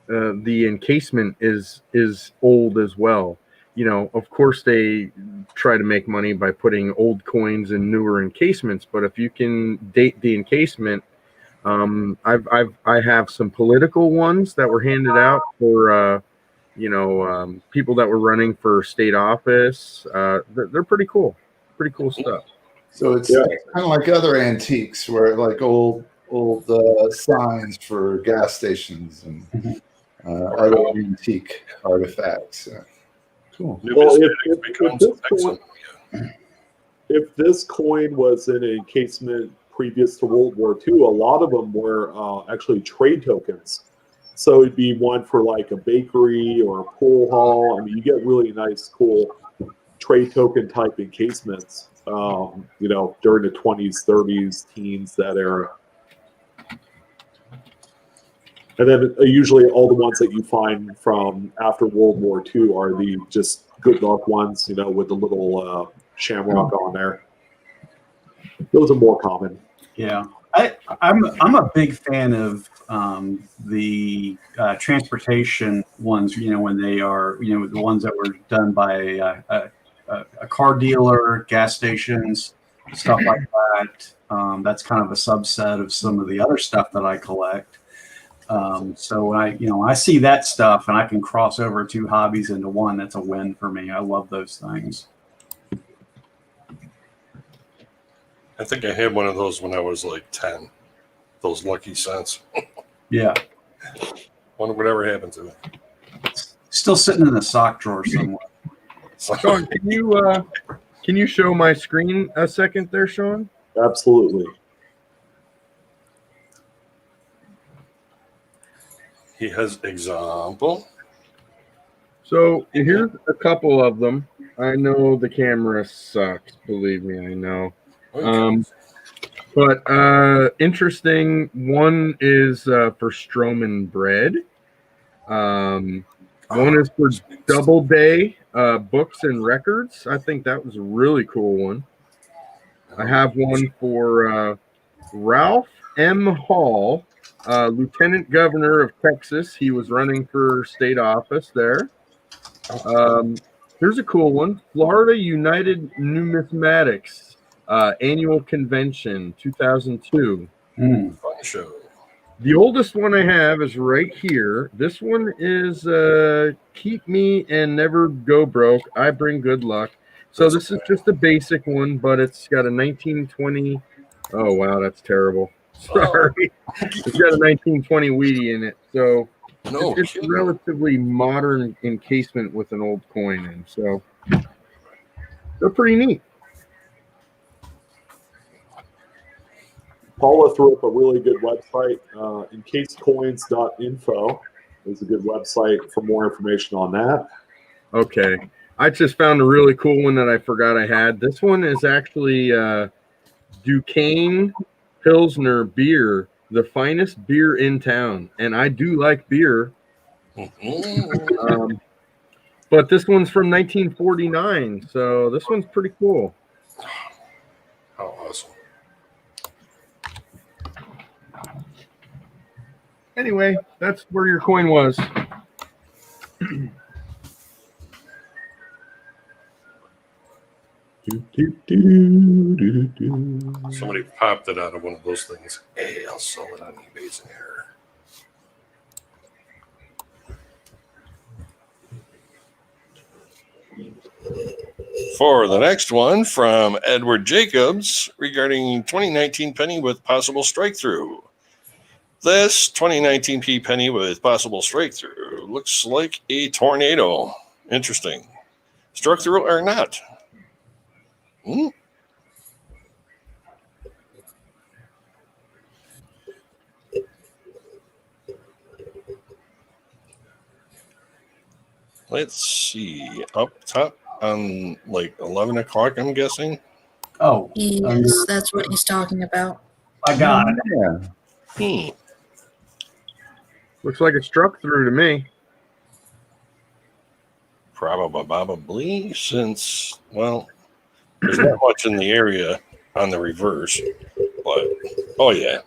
encasement is old as well. Of course they try to make money by putting old coins in newer encasements, but if you can date the encasement, I have some political ones that were handed out for people that were running for state office. They're pretty cool stuff. So it's kind of like other antiques, where like old signs for gas stations and other antique artifacts. Cool. Well, if this coin was in an encasement previous to World War II, a lot of them were actually trade tokens. So it'd be one for like a bakery or a pool hall. I mean, you get really nice, cool trade token type encasements, during the 20s, 30s, teens, that era. And then usually all the ones that you find from after World War II are the just good luck ones, with the little shamrock on there. Those are more common. Yeah, I'm a big fan of the transportation ones. When they are, the ones that were done by a car dealer, gas stations, stuff like that. That's kind of a subset of some of the other stuff that I collect. So when I see that stuff and I can cross over two hobbies into one, that's a win for me. I love those things. I think I had one of those when I was like 10. Those lucky cents. Yeah. Wonder whatever happened to it. Still sitting in the sock drawer somewhere. Sean, can you show my screen a second there, Sean? Absolutely. He has example. So here's a couple of them. I know the camera sucks. Believe me, I know. But interesting. One is for Stroman bread. One is for Doubleday books and records. I think that was a really cool one. I have one for Ralph M. Hall, Lieutenant Governor of Texas. He was running for state office there. Here's a cool one. Florida United Numismatics Annual Convention 2002. Fun show. The oldest one I have is right here. This one is Keep Me and Never Go Broke. I Bring Good Luck. So this is just a basic one, but it's got a 1920. Oh, wow, that's terrible. Sorry. It's got a 1920 Wheatie in it. So it's a relatively modern encasement with an old coin in. So they're pretty neat. Paula threw up a really good website. Encasedcoins.info is a good website for more information on that. Okay. I just found a really cool one that I forgot I had. This one is actually Duquesne Pilsner beer, the finest beer in town. And I do like beer. But this one's from 1949, so this one's pretty cool. How awesome. Anyway, that's where your coin was. Somebody popped it out of one of those things. Hey, I'll sell it on eBay's in here. For the next one from Edward Jacobs regarding 2019 penny with possible strike through. This 2019 P penny with possible strike through looks like a tornado. Interesting. Struck through or not? Let's see. Up top on like 11 o'clock, I'm guessing. Oh, Yes, that's what he's talking about. I got it. Yeah. Looks like it struck through to me. Probably, since, well, there's not much in the area on the reverse. But, oh, yeah.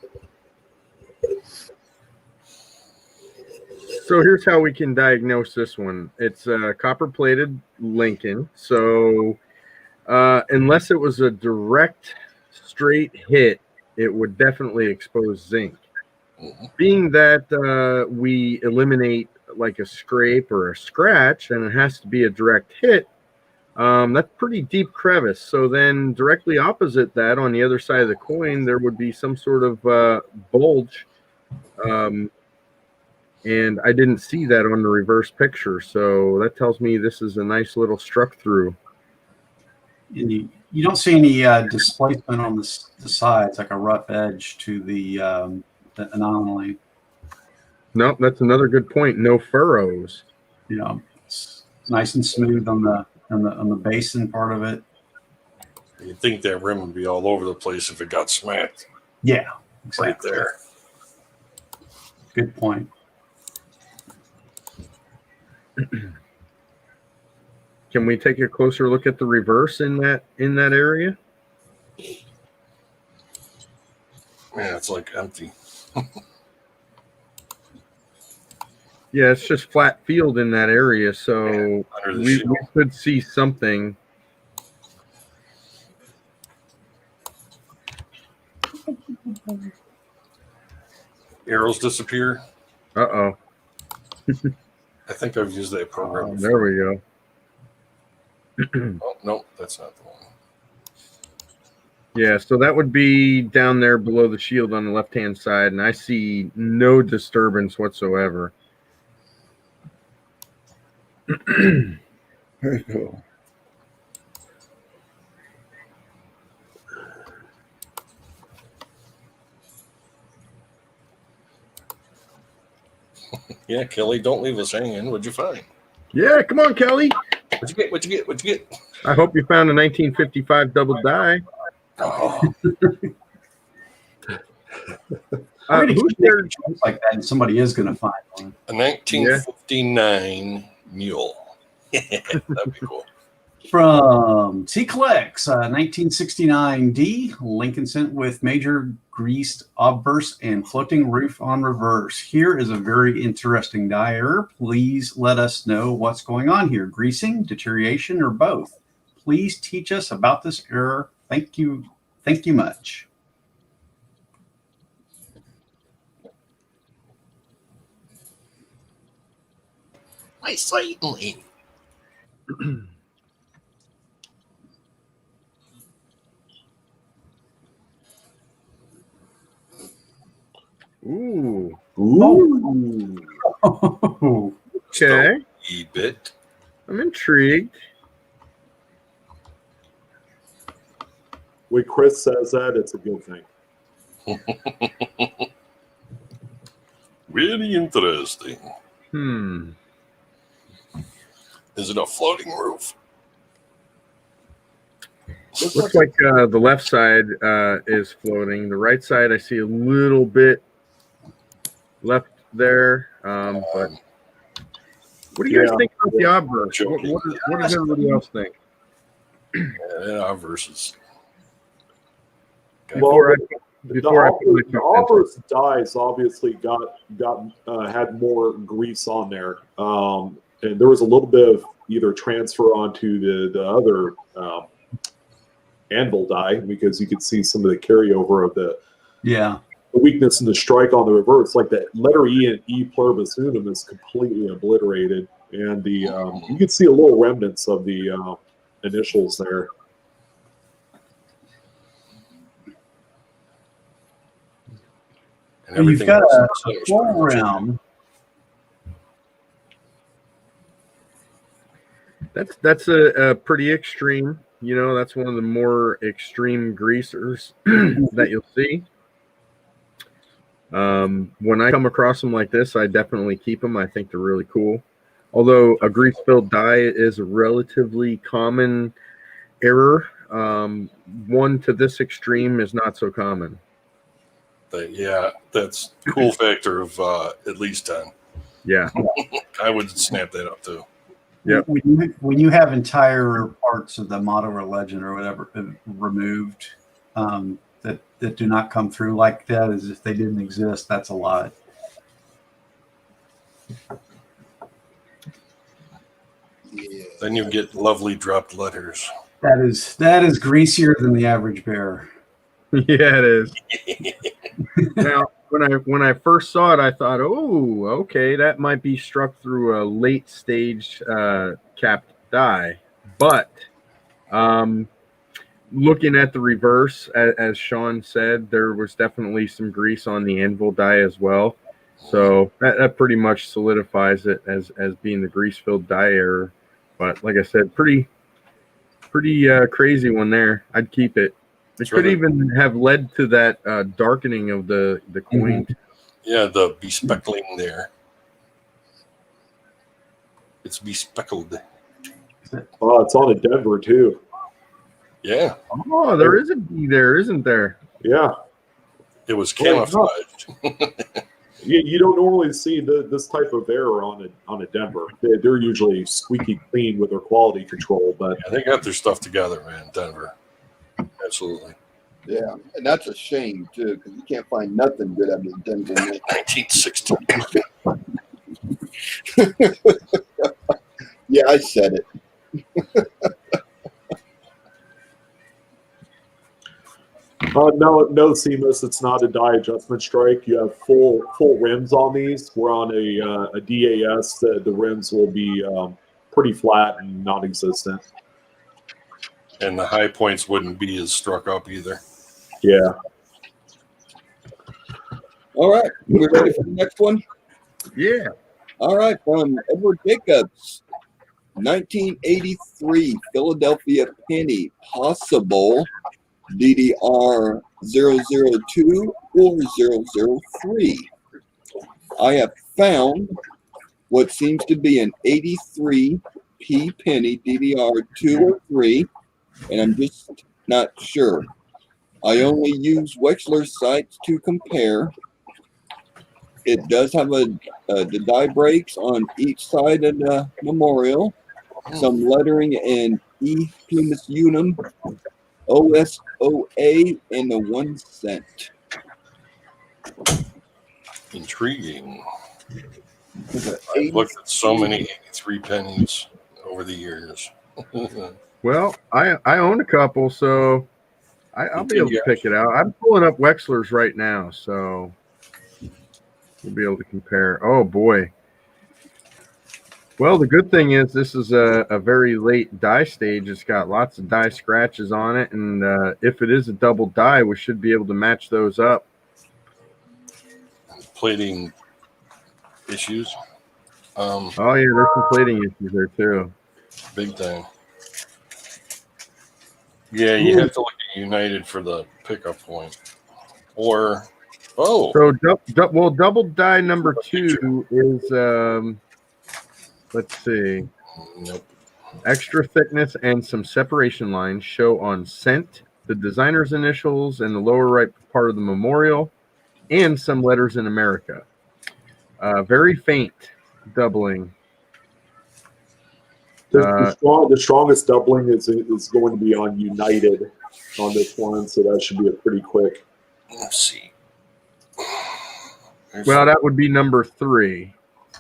So here's how we can diagnose this one. It's a copper-plated Lincoln. So unless it was a direct straight hit, it would definitely expose zinc. Being that we eliminate like a scrape or a scratch, and it has to be a direct hit, that's pretty deep crevice. So then directly opposite that, on the other side of the coin, there would be some sort of bulge. And I didn't see that on the reverse picture. So that tells me this is a nice little struck through. And you don't see any displacement on the sides, like a rough edge to the anomaly. No, that's another good point. No furrows. You know, it's nice and smooth on the basin part of it. You'd think that rim would be all over the place if it got smacked. Yeah, exactly. Right there. Good point. Can we take a closer look at the reverse in that area? Yeah, it's like empty. Yeah, it's just flat field in that area, so Under the we shield. could see something. Arrows disappear. Uh-oh. I think I've used that program before. There we go. Oh, no, that's not the one. Yeah, so that would be down there below the shield on the left-hand side, and I see no disturbance whatsoever. Very cool. Yeah, Kelly, don't leave us hanging. What'd you find? Yeah, come on, Kelly. What'd you get? What'd you get? What'd you get? I hope you found a 1955 double die. Oh, Who's there? Like that, and somebody is going to find one. a 1959 mule. That'd be cool. From T Collects, 1969D, Lincoln Cent with major greased obverse and floating roof on reverse. Here is a very interesting die error. Please let us know what's going on here. Greasing, deterioration, or both. Please teach us about this error. Thank you. Thank you much. Why, certainly. Ooh. Ooh. Oh, Okay. E bit. I'm intrigued. When Chris says that, it's a good thing. Really interesting. Is it a floating roof? Looks like the left side is floating. The right side, I see a little bit left there, but What do you guys Yeah. think about the obverse? Joking. What does everybody else think? What does everybody else think? Yeah, versus. Before the put my obverse dies obviously had more grease on there, and there was a little bit of either transfer onto the other anvil die, because you could see some of the carryover of the weakness in the strike on the reverse. Like the letter E and E pluribus unum is completely obliterated, and the you could see a little remnants of the initials there. And You've got a full pretty much round. That's a pretty extreme. You know, that's one of the more extreme greasers that you'll see. When I come across them like this, I definitely keep them. I think they're really cool. Although a grease-filled die is a relatively common error, one to this extreme is not so common. But yeah, that's cool factor of at least 10. Yeah. I would snap that up too. Yeah. When you have entire parts of the motto or legend or whatever removed that do not come through like that, as if they didn't exist, that's a lot. Yeah. Then you get lovely dropped letters. That is greasier than the average bear. Yeah, it is. Now, when I first saw it, I thought, oh, okay, that might be struck through a late stage capped die. But looking at the reverse, as Sean said, there was definitely some grease on the anvil die as well. So that pretty much solidifies it as being the grease-filled die error. But like I said, pretty crazy one there. I'd keep it. It could even have led to that darkening of the coin. Yeah, the bespeckling there. It's bespeckled. Oh, it's on a Denver too. Yeah. Oh, there is a B there, isn't there? Yeah. It was camouflaged. You don't normally see this type of error on a Denver. They're usually squeaky clean with their quality control, but yeah, they got their stuff together, man. Denver, absolutely. Yeah, and that's a shame too, because you can't find nothing good out of Denver. 1960. Yeah, I said it. No, CMOS, it's not a die adjustment strike. You have full rims on these. We're on a DAS. The rims will be pretty flat and non-existent. And the high points wouldn't be as struck up either. Yeah. All right, we ready for the next one? Yeah. All right, from Edward Jacobs, 1983 Philadelphia penny, possible DDR 002 or 003. I have found what seems to be an 83 P penny DDR 2 or 3, and I'm just not sure. I only use Wechsler sites to compare. It does have the die breaks on each side of the memorial, some lettering in E Plumus Unum, OSOA, and the 1 cent. Intriguing. I've looked at so many 83 pennies over the years. Well, I own a couple, so I'll be able to pick it out. I'm pulling up Wechsler's right now, so we'll be able to compare. Oh, boy. Well, the good thing is this is a very late die stage. It's got lots of die scratches on it, and if it is a double die, we should be able to match those up. Plating issues. Oh, yeah, there's some plating issues there, too. Big thing. Yeah, you have to look at United for the pickup point. Or, So, double die number 2 is, let's see. Nope. Extra thickness and some separation lines show on cent, the designer's initials, and the lower right part of the memorial, and some letters in America. Very faint doubling. The strongest doubling is going to be on United on this one, so that should be a pretty quick. Let's see. Well, that would be number 3.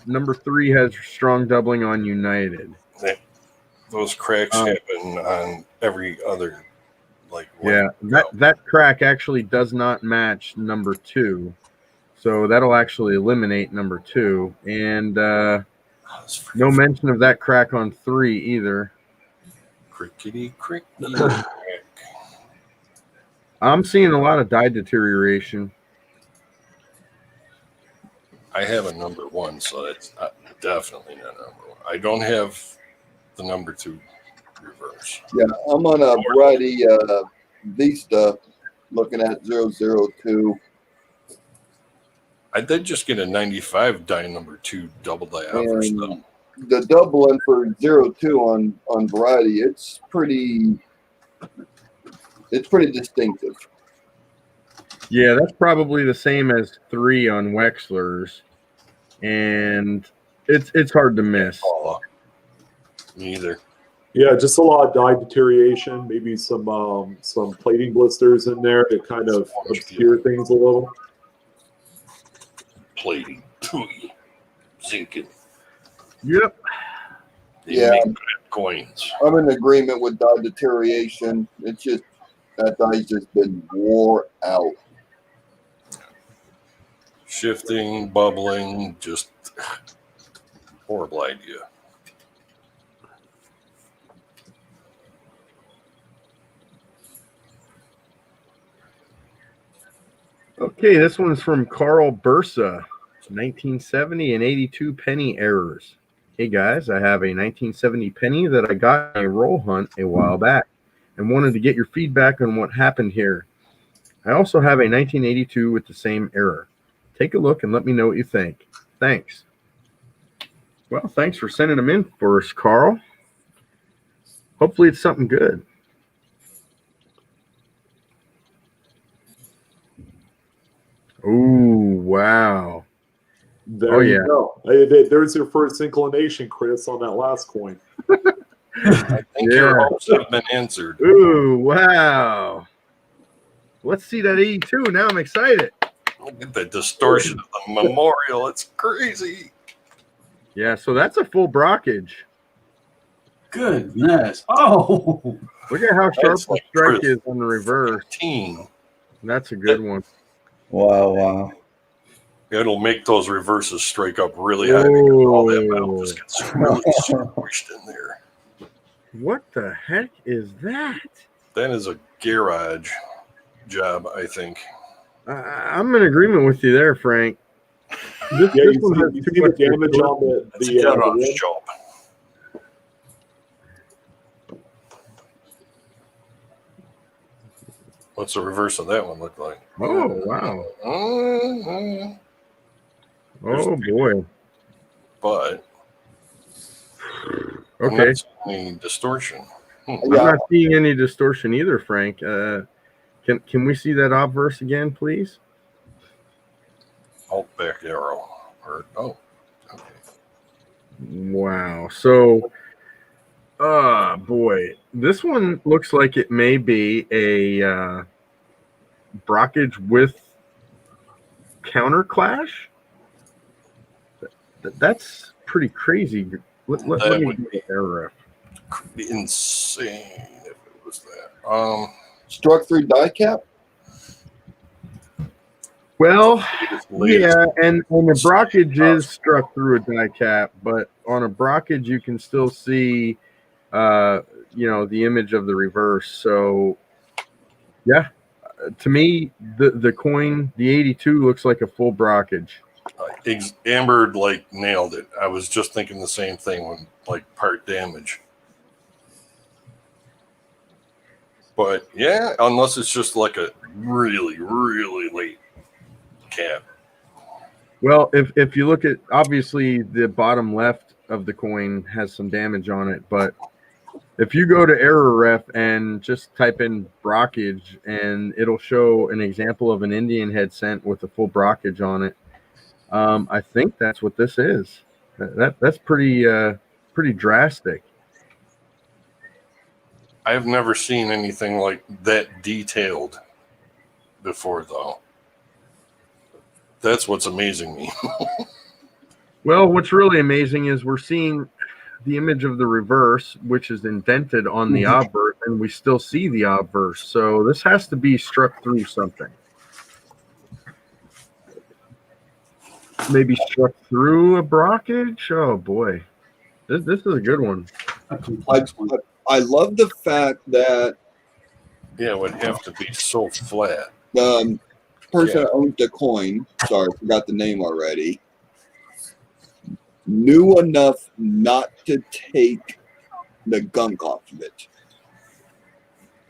Number 3 has strong doubling on United. Those cracks happen on every other, like. Yeah, that crack actually does not match number 2, so that'll actually eliminate number 2, and no mention of that crack on 3 either. Crickety crick. I'm seeing a lot of dye deterioration. I have a number 1, so it's definitely not number 1. I don't have the number 2 reverse. Yeah, I'm on a variety Vista looking at 002. I did just get a 95 dye number 2 double diopter stuff. The doubling for 02 on variety, it's pretty distinctive. Yeah, that's probably the same as 3 on Wexler's, and it's hard to miss. Neither. Yeah, just a lot of dye deterioration, maybe some plating blisters in there to kind of obscure things a little. Plating, zinking. Yep. Yeah. Coins. I'm in agreement with dye deterioration. It's just that dye's just been wore out. Shifting, bubbling, just horrible idea. Okay, this one's from Carl Bursa, 1970 and 82 penny errors. Hey guys, I have a 1970 penny that I got in a roll hunt a while back and wanted to get your feedback on what happened here. I also have a 1982 with the same error. Take a look and let me know what you think. Thanks. Well, thanks for sending them in for us, Carl. Hopefully it's something good. Oh, wow. There you go. There's your first inclination, Chris, on that last coin. I think your hopes have been answered. Ooh, wow. Let's see that 82. Now I'm excited. Look at the distortion of the memorial. It's crazy. Yeah, so that's a full brockage. Goodness. Oh. Look at how sharp the like strike Chris is on the reverse. 15. That's a good one. Wow. It'll make those reverses strike up really high because all that metal just gets really squished in there. What the heck is that? That is a garage job, I think. I'm in agreement with you there, Frank. You see the damage on the garage job. What's the reverse of that one look like? Oh, wow. Oh, boy. But okay. I'm not seeing any distortion. I'm not seeing any distortion either, Frank. Can we see that obverse again, please? Alt back arrow. Okay. Wow. So, boy, this one looks like it may be a brockage with counterclash. That's pretty crazy. Let me do the error. Could be insane if it was that. Struck through die cap? Well, yeah, and the brockage is struck through a die cap, but on a brockage you can still see, the image of the reverse. So, yeah, to me, the coin, the 82, looks like a full brockage. Amber nailed it. I was just thinking the same thing when part damage. But yeah, unless it's just like a really, really late cap. Well, if you look at, obviously the bottom left of the coin has some damage on it, but if you go to error ref and just type in brockage, and it'll show an example of an Indian head cent with a full brockage on it. I think that's what this is. That's pretty drastic. I've never seen anything like that detailed before, though. That's what's amazing me. Well, what's really amazing is we're seeing the image of the reverse, which is indented on the obverse, and we still see the obverse. So this has to be struck through something. Maybe struck through a brockage. Oh boy, this is a good one. A complex one. I love the fact that Yeah, it would have to be so flat. the person that owns the coin, sorry, I forgot the name already, knew enough not to take the gunk off of it.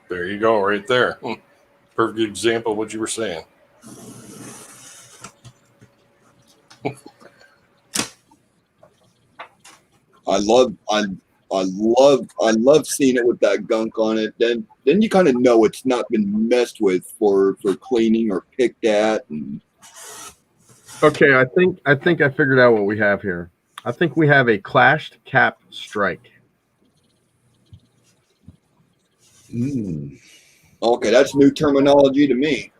There you go, right there. Perfect example of what you were saying. I love seeing it with that gunk on it. Then you kind of know it's not been messed with for cleaning or picked at. And Okay, I think I figured out what we have here. I think we have a clashed cap strike. okay, that's new terminology to me.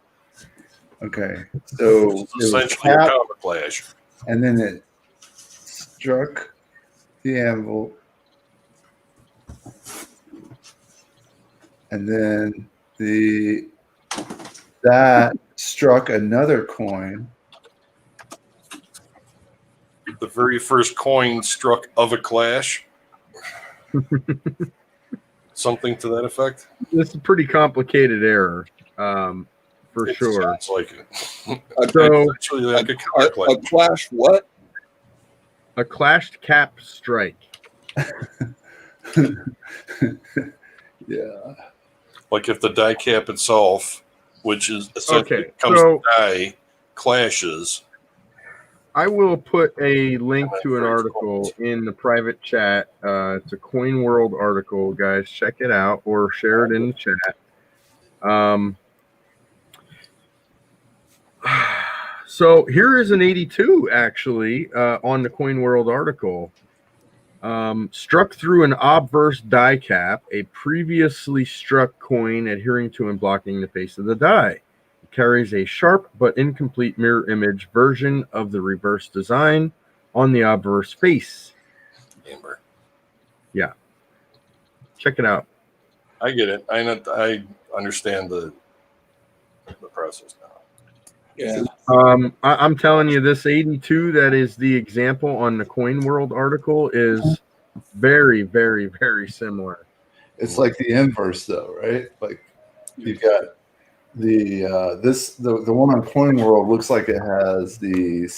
Okay, so It's essentially a cover clash. and then it struck the anvil, and then that struck another coin. The very first coin struck of a clash. Something to that effect. This is a pretty complicated error, for sure. Sounds like it. So Actually, like a cover clash. A clash what? a clashed cap strike. Yeah. Like if the die cap itself, which is essentially Okay, comes so- die, clashes. I will put a link to an article in the private chat. It's a Coin World article, guys. Check it out or share it in the chat. So here is an 82 actually on the Coin World article. Struck through an obverse die cap, a previously struck coin adhering to and blocking the face of the die. It carries a sharp but incomplete mirror image version of the reverse design on the obverse face. Amber. Yeah. Check it out. I get it. I understand the process now. Yeah. I'm telling you, this 82 that is the example on the Coin World article is very, very, very similar. It's like the inverse, though, right? Like you've got the one on Coin World looks like it has the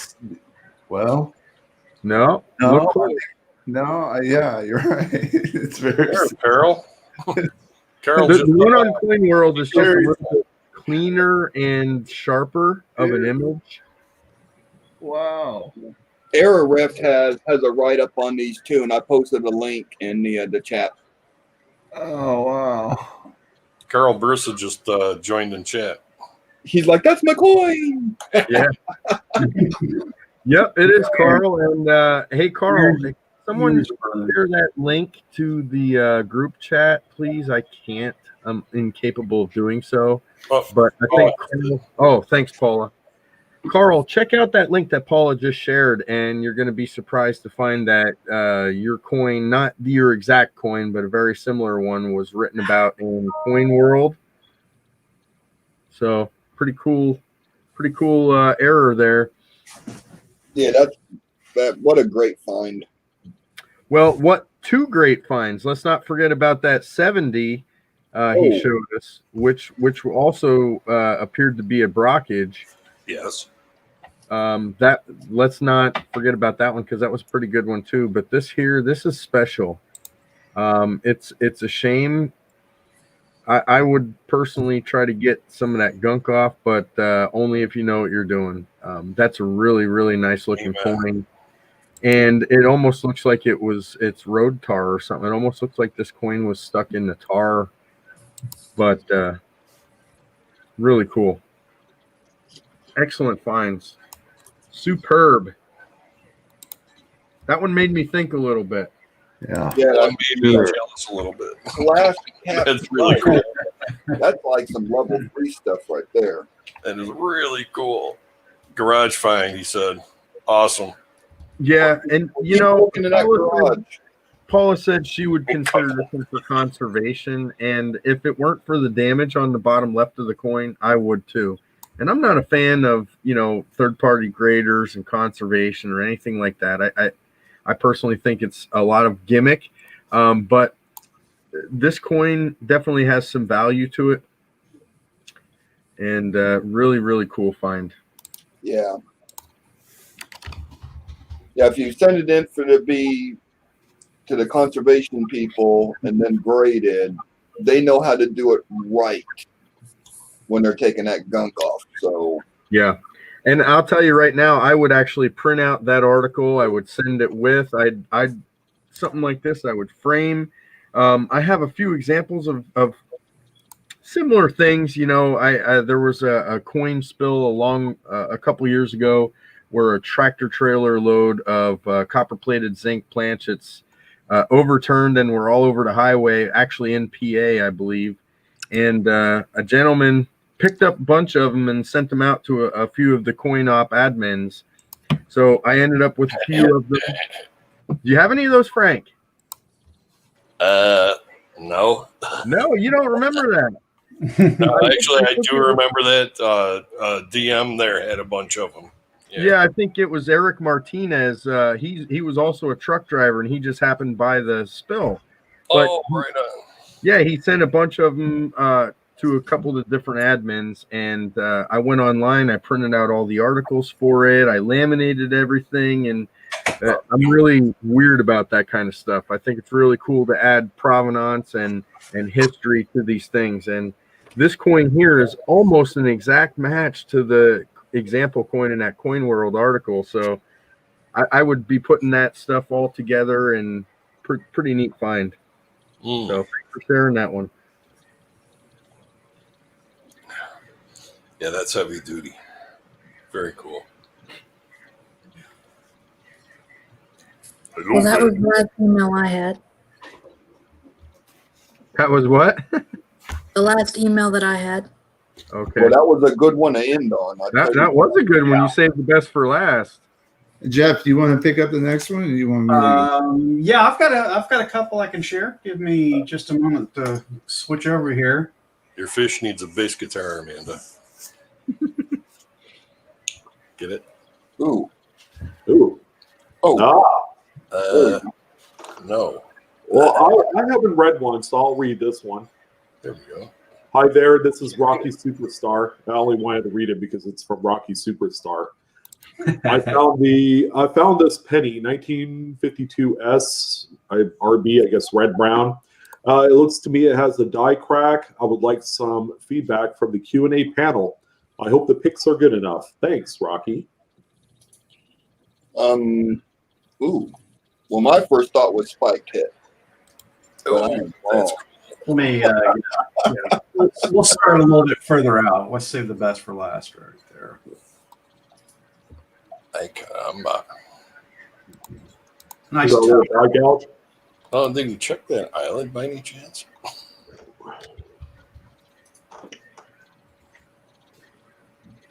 No, no, look close. yeah, you're right. It's very There, Carol. Carol The just one on Coin World is just a little bit cleaner and sharper of an image. wow. Error Rift has a write up on these too, and I posted a link in the chat. Oh wow. Carol Bursa just joined in chat. He's like, "That's my coin." Yeah. Yep, it is Carl. And hey, Carl, someone share that link to the group chat, please. I can't. I'm incapable of doing so. But I think. Oh, thanks, Paula. Carl, check out that link that Paula just shared, and you're going to be surprised to find that your coin, not your exact coin, but a very similar one, was written about in Coin World. So pretty cool error there. Yeah, that. What a great find. Well, what two great finds? Let's not forget about that 70 he showed us, which also appeared to be a brockage. Yes. That let's not forget about that one because that was a pretty good one too. But this is special. It's a shame. I would personally try to get some of that gunk off, but only if you know what you're doing. That's a really, really nice looking coin. And it almost looks like it's road tar or something. It almost looks like this coin was stuck in the tar, but really cool. Excellent finds. Superb. That one made me think a little bit. Yeah. Yeah, That made me sure. jealous a little bit. Glass cap. That's really cool. That's like some level 3 stuff right there. That is really cool. Garage find, he said. Awesome. Yeah, and you Keep know, looking in that garage. Paula said she would consider this one for conservation, and if it weren't for the damage on the bottom left of the coin, I would too. And I'm not a fan of, you know, third-party graders and conservation or anything like that. I personally think it's a lot of gimmick, but this coin definitely has some value to it, and really, really cool find. Yeah. Yeah, if you send it in for to the conservation people and then graded, they know how to do it right when they're taking that gunk off. So yeah. And I'll tell you right now, I would actually print out that article. I would send it with, I'd something like this, I would frame. I have a few examples of similar things. You know, there was a coin spill along a couple years ago where a tractor trailer load of copper-plated zinc planchets overturned and were all over the highway, actually in PA, I believe. And a gentleman picked up a bunch of them and sent them out to a few of the coin op admins. So I ended up with a few of them. Do you have any of those, Frank? No. No, you don't remember that. Actually, I do remember that. DM there had a bunch of them. Yeah, I think it was Eric Martinez. He was also a truck driver, and he just happened by the spill. But, right on. Yeah, he sent a bunch of them to a couple of different admins, and I went online. I printed out all the articles for it. I laminated everything, and I'm really weird about that kind of stuff. I think it's really cool to add provenance and history to these things. And this coin here is almost an exact match to the example coin in that Coin World article. So I would be putting that stuff all together, and pretty neat find. So thanks for sharing that one. Yeah, that's heavy duty. Very cool. Well, that was the last email I had. That was what? The last email that I had. Okay. Well, that was a good one to end on. That was a good one. You saved the best for last. Jeff, do you want to pick up the next one, or do you want me to? Yeah, I've got a couple I can share. Give me just a moment to switch over here. Your fish needs a bass guitar, Amanda. Get it? Ooh. Oh. No. Well, I haven't read one, so I'll read this one. There we go. Hi there, this is Rocky Superstar. I only wanted to read it because it's from Rocky Superstar. I found this penny, 1952 S RB, I guess red brown. It looks to me it has a die crack. I would like some feedback from the Q&A panel. I hope the picks are good enough. Thanks, Rocky. Ooh. Well, my first thought was spiked hit. Oh, that's cool. Let me. We'll start a little bit further out. Let's save the best for last, right there. Nice. Oh, did you check that eyelid by any chance?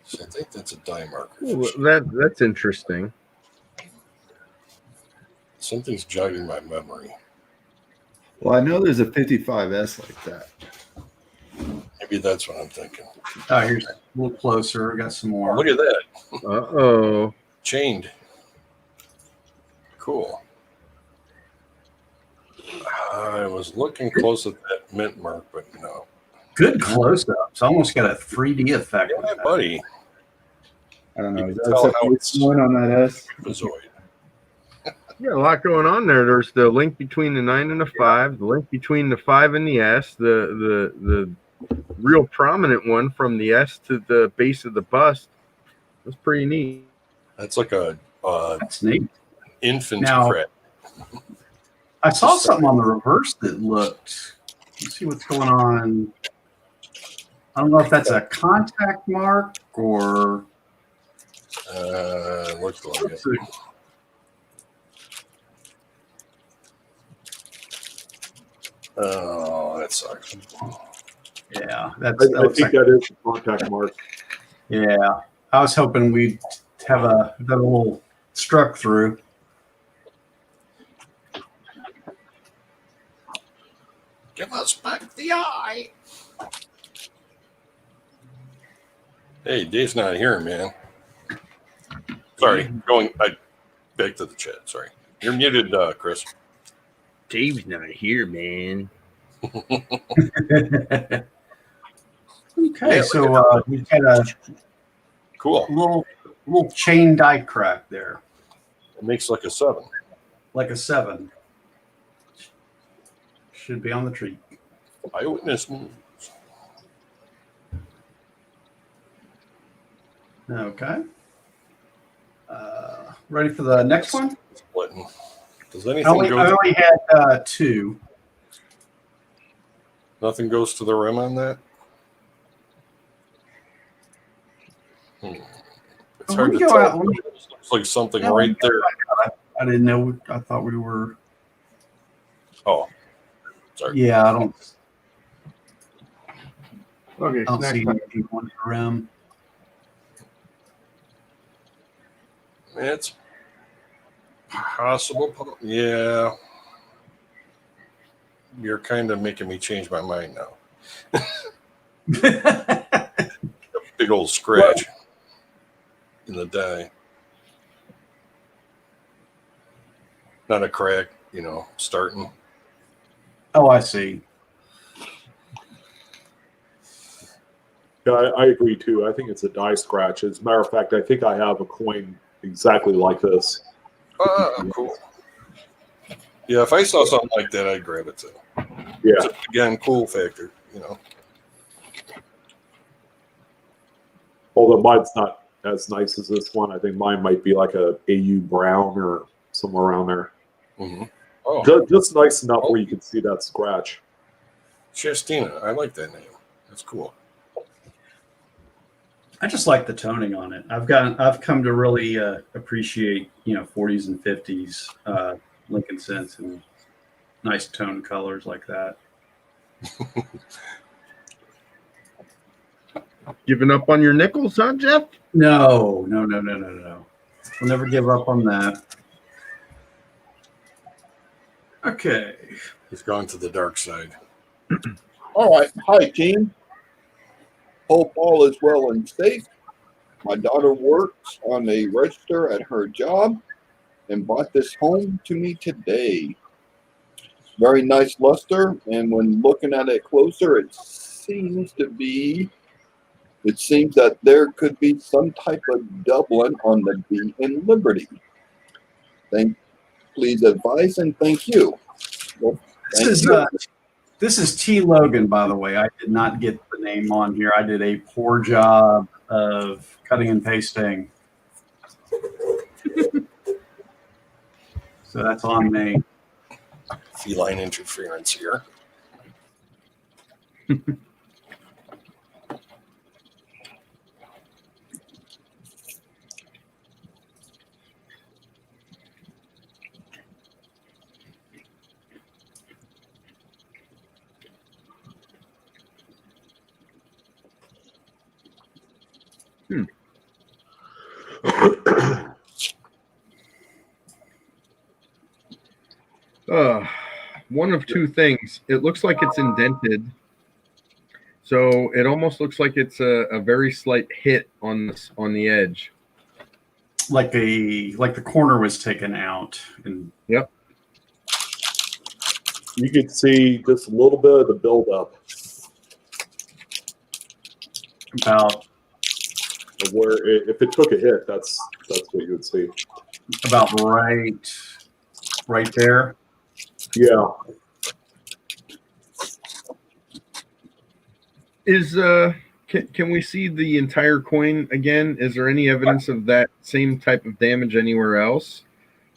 So I think that's a die marker. Ooh, that's interesting. Something's jogging my memory. Well, I know there's a 55S like that. Maybe that's what I'm thinking. Oh, here's a little closer. I got some more. Look at that. Uh-oh. Chained. Cool. I was looking close at that mint mark, but no. Good close up. It's almost got a 3D effect. Yeah, buddy. I don't know. You Is can that tell how it's one on that S? trapezoid. Yeah, a lot going on there. There's the link between the 9 and the 5, the link between the 5 and the S, the real prominent one from the S to the base of the bust. That's pretty neat. That's like a That's neat. infant's Now- crab. I saw something on the reverse that looked. Let's see what's going on. I don't know if that's a contact mark or. Looks like it. Oh, that sucks. Yeah, I think that is the contact mark. Yeah, I was hoping we'd have a little struck through. Give us back the eye. Hey, Dave's not here, man. Sorry, back to the chat. Sorry, you're muted, Chris. Dave's not here, man. Okay, so we've got a cool little chain die crack there. It makes like a 7. Like a 7. Should be on the tree. Eyewitness moves. Okay. Ready for the next one? Does anything I only had 2. Nothing goes to the rim on that? It's hard to tell. It looks like something right there. I didn't know. I thought we were. Oh, sorry. Yeah, I don't. Okay, I don't see anything on the rim. It's possible. Yeah. You're kind of making me change my mind now. Big old scratch in the die. Not a crack, starting. Oh, I see. Yeah, I agree too. I think it's a die scratch. As a matter of fact, I think I have a coin exactly like this. Cool. Yeah, if I saw something like that, I'd grab it too. Yeah. So, again, cool factor, Although mine's not as nice as this one. I think mine might be like a AU brown or somewhere around there. Mm-hmm. Oh. Just nice enough where you can see that scratch. Shastina, I like that name. That's cool. I just like the toning on it. I've come to really appreciate 40s and 50s Lincoln Cents and nice tone colors like that. Giving up on your nickels, huh, Jeff? No. We'll never give up on that. Okay. He's gone to the dark side. All right. Hi, team. Hope all is well and safe. My daughter works on a register at her job and brought this home to me today. Very nice luster, and when looking at it closer, it seems that there could be some type of doubling on the B in Liberty. Please advise and thank you. Well, This is T. Logan, by the way. I did not get the name on here. I did a poor job of cutting and pasting. So that's on me. Feline interference here. One of two things. It looks like it's indented, so it almost looks like it's a very slight hit on the edge, like the corner was taken out. And yep, you could see just a little bit of the buildup about where if it took a hit, that's what you would see. About right there. Yeah. Can we see the entire coin again? Is there any evidence of that same type of damage anywhere else?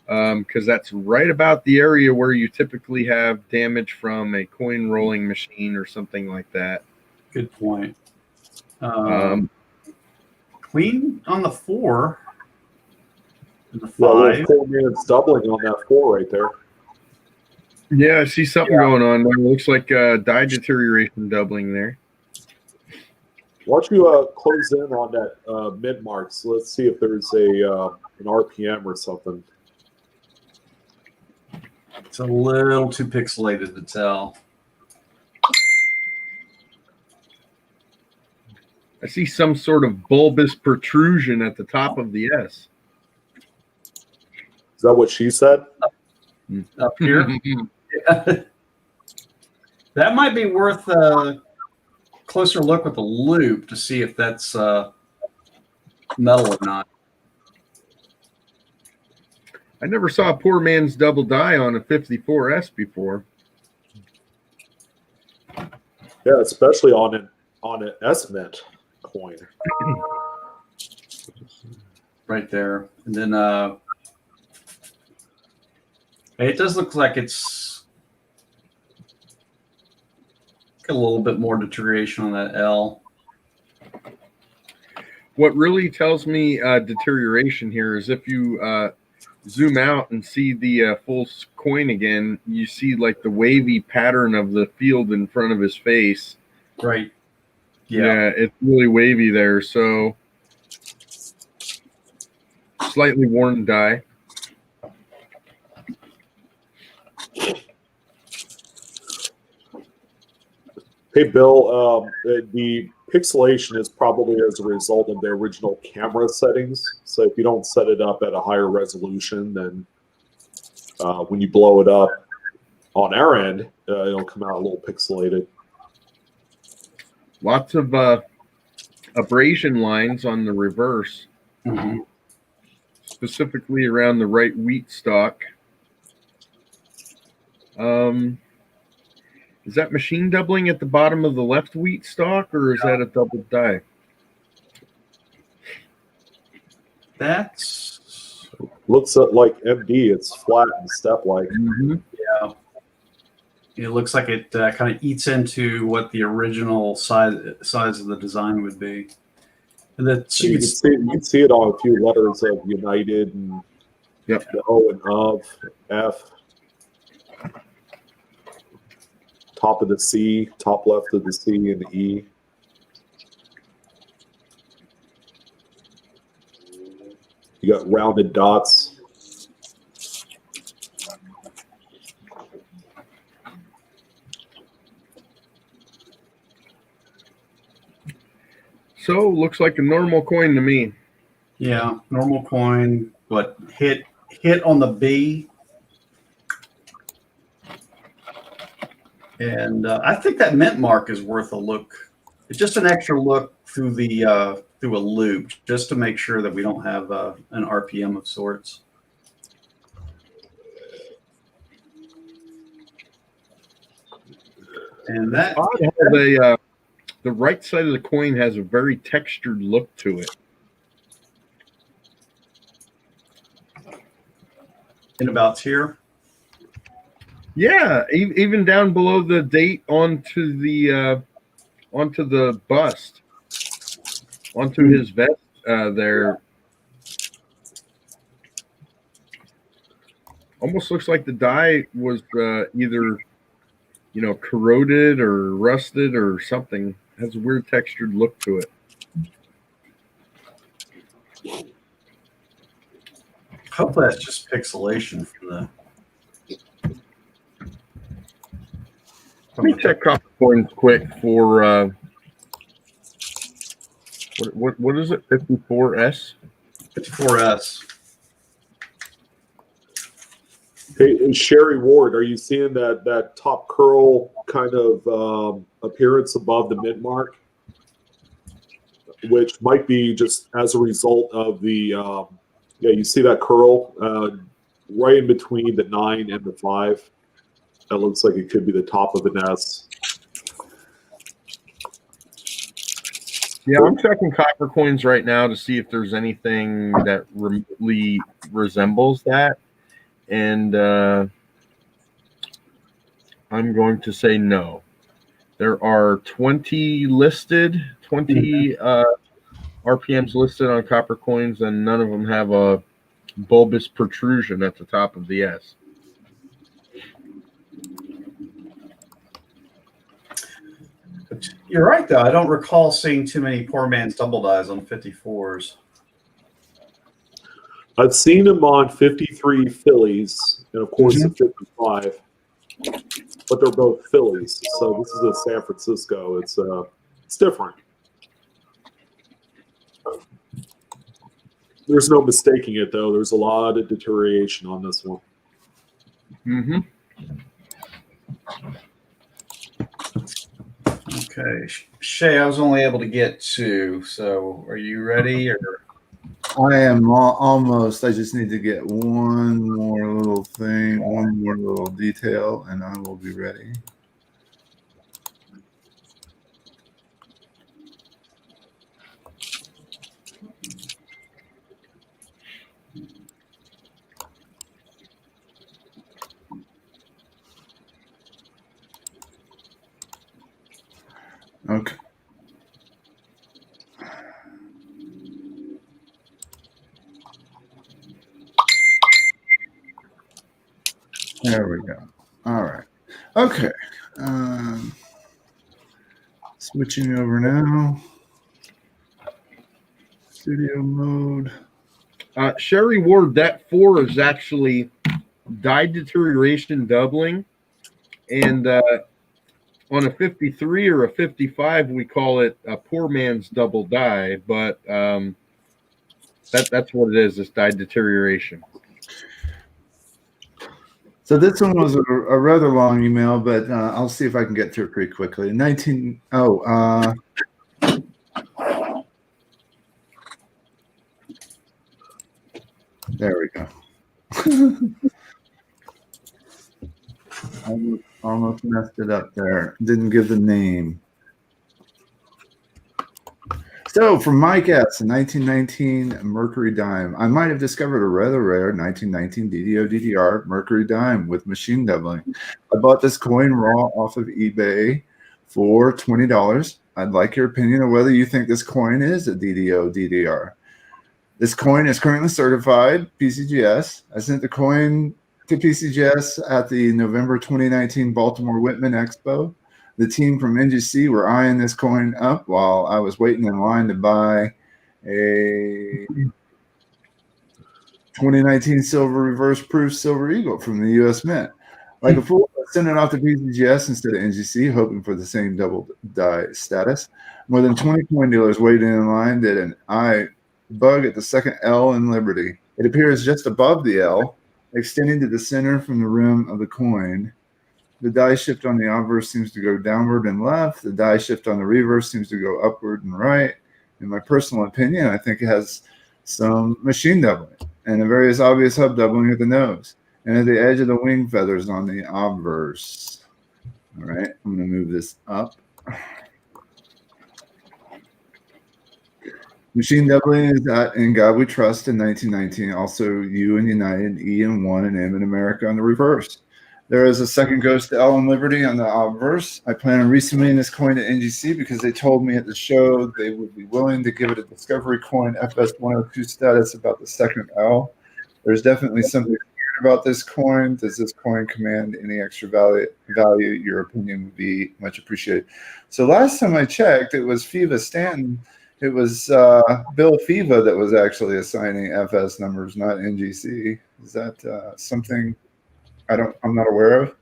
Because that's right about the area where you typically have damage from a coin rolling machine or something like that. Good point. Clean on the 4. And the 5. Well, 4 minutes doubling on that 4 right there. Yeah, I see something going on there. Looks like dye deterioration doubling there. Why don't you close in on that mid mark? So let's see if there's an RPM or something. It's a little too pixelated to tell. I see some sort of bulbous protrusion at the top of the S. Is that what she said? Up here? That might be worth a closer look with a loop to see if that's metal or not. I never saw a poor man's double dye on a 54S before. Yeah, especially on an S-Mint coin. Right there. And then it does look like it's got a little bit more deterioration on that L. What really tells me deterioration here is if you zoom out and see the full coin again, you see like the wavy pattern of the field in front of his face. Right. Yeah, it's really wavy there. So slightly worn dye. Hey, Bill, the pixelation is probably as a result of the original camera settings. So if you don't set it up at a higher resolution, then when you blow it up on our end, it'll come out a little pixelated. Lots of abrasion lines on the reverse, specifically around the right wheat stalk. Is that machine doubling at the bottom of the left wheat stalk, or is that a double dye? That's Looks like MD. It's flat and step-like. Yeah. It looks like it kind of eats into what the original size of the design would be. And that You can see it on a few letters of United and the O and of, F. Top of the C, top left of the C and the E. You got rounded dots. So looks like a normal coin to me. Yeah, normal coin, but hit on the B. And I think that mint mark is worth a look. It's just an extra look through the through a loop, just to make sure that we don't have an RPM of sorts. And that the right side of the coin has a very textured look to it. In about here. Yeah, even down below the date onto the bust, onto his vest there. Almost looks like the dye was either, corroded or rusted or something. It has a weird textured look to it. Hopefully that's just pixelation from the. Let me check copper coins quick for what is it? 54S? 54S. Hey, Sherry Ward, are you seeing that top curl kind of appearance above the mid mark? Which might be just as a result of the, you see that curl right in between the 9 and the 5. That looks like it could be the top of an S. Yeah, I'm checking copper coins right now to see if there's anything that remotely resembles that. And I'm going to say no. There are 20 listed, 20 RPMs listed on copper coins, and none of them have a bulbous protrusion at the top of the S. You're right, though. I don't recall seeing too many poor man's double dies on 54s. I've seen them on 53 Phillies and, of course, the 55. But they're both Phillies. So this is a San Francisco. It's different. There's no mistaking it, though. There's a lot of deterioration on this one. Mm-hmm. Okay. Shay, I was only able to get 2. So are you ready? Or I am almost. I just need to get one more little thing, one more little detail, and I will be ready. Okay. There we go. All right. Okay. Switching over now. Studio mode. Sherry Ward, that 4 is actually die deterioration doubling. And on a 53 or a 55, we call it a poor man's double die. But that's what it is. It's die deterioration. So this one was a rather long email, but I'll see if I can get through it pretty quickly. There we go. Almost messed it up there. Didn't give the name. So from Mike S., a 1919 Mercury dime. I might have discovered a rather rare 1919 DDO DDR Mercury dime with machine doubling. I bought this coin raw off of eBay for $20. I'd like your opinion of whether you think this coin is a DDO DDR. This coin is currently certified PCGS. I sent the coin to PCGS at the November 2019 Baltimore Whitman Expo. The team from NGC were eyeing this coin up while I was waiting in line to buy a 2019 silver reverse proof silver eagle from the U.S. Mint. Like a fool, I sent it off to PCGS instead of NGC, hoping for the same double die status. More than 20 coin dealers waiting in line did an eye bug at the second L in Liberty. It appears just above the L, extending to the center from the rim of the coin. The die shift on the obverse seems to go downward and left. The die shift on the reverse seems to go upward and right. In my personal opinion, I think it has some machine doubling and a very obvious hub doubling at the nose and at the edge of the wing feathers on the obverse. All right, I'm going to move this up. Machine doubling is at In God We Trust in 1919. Also, U in United, E in One, and M in America on the reverse. There is a second Ghost L in Liberty on the obverse. I plan on resubmitting this coin to NGC because they told me at the show they would be willing to give it a Discovery Coin FS102 status about the second L. There's definitely something weird about this coin. Does this coin command any extra value? Your opinion would be much appreciated. So last time I checked, it was Fiva Stanton. It was Bill Fiva that was actually assigning FS numbers, not NGC. Is that something I'm not aware of?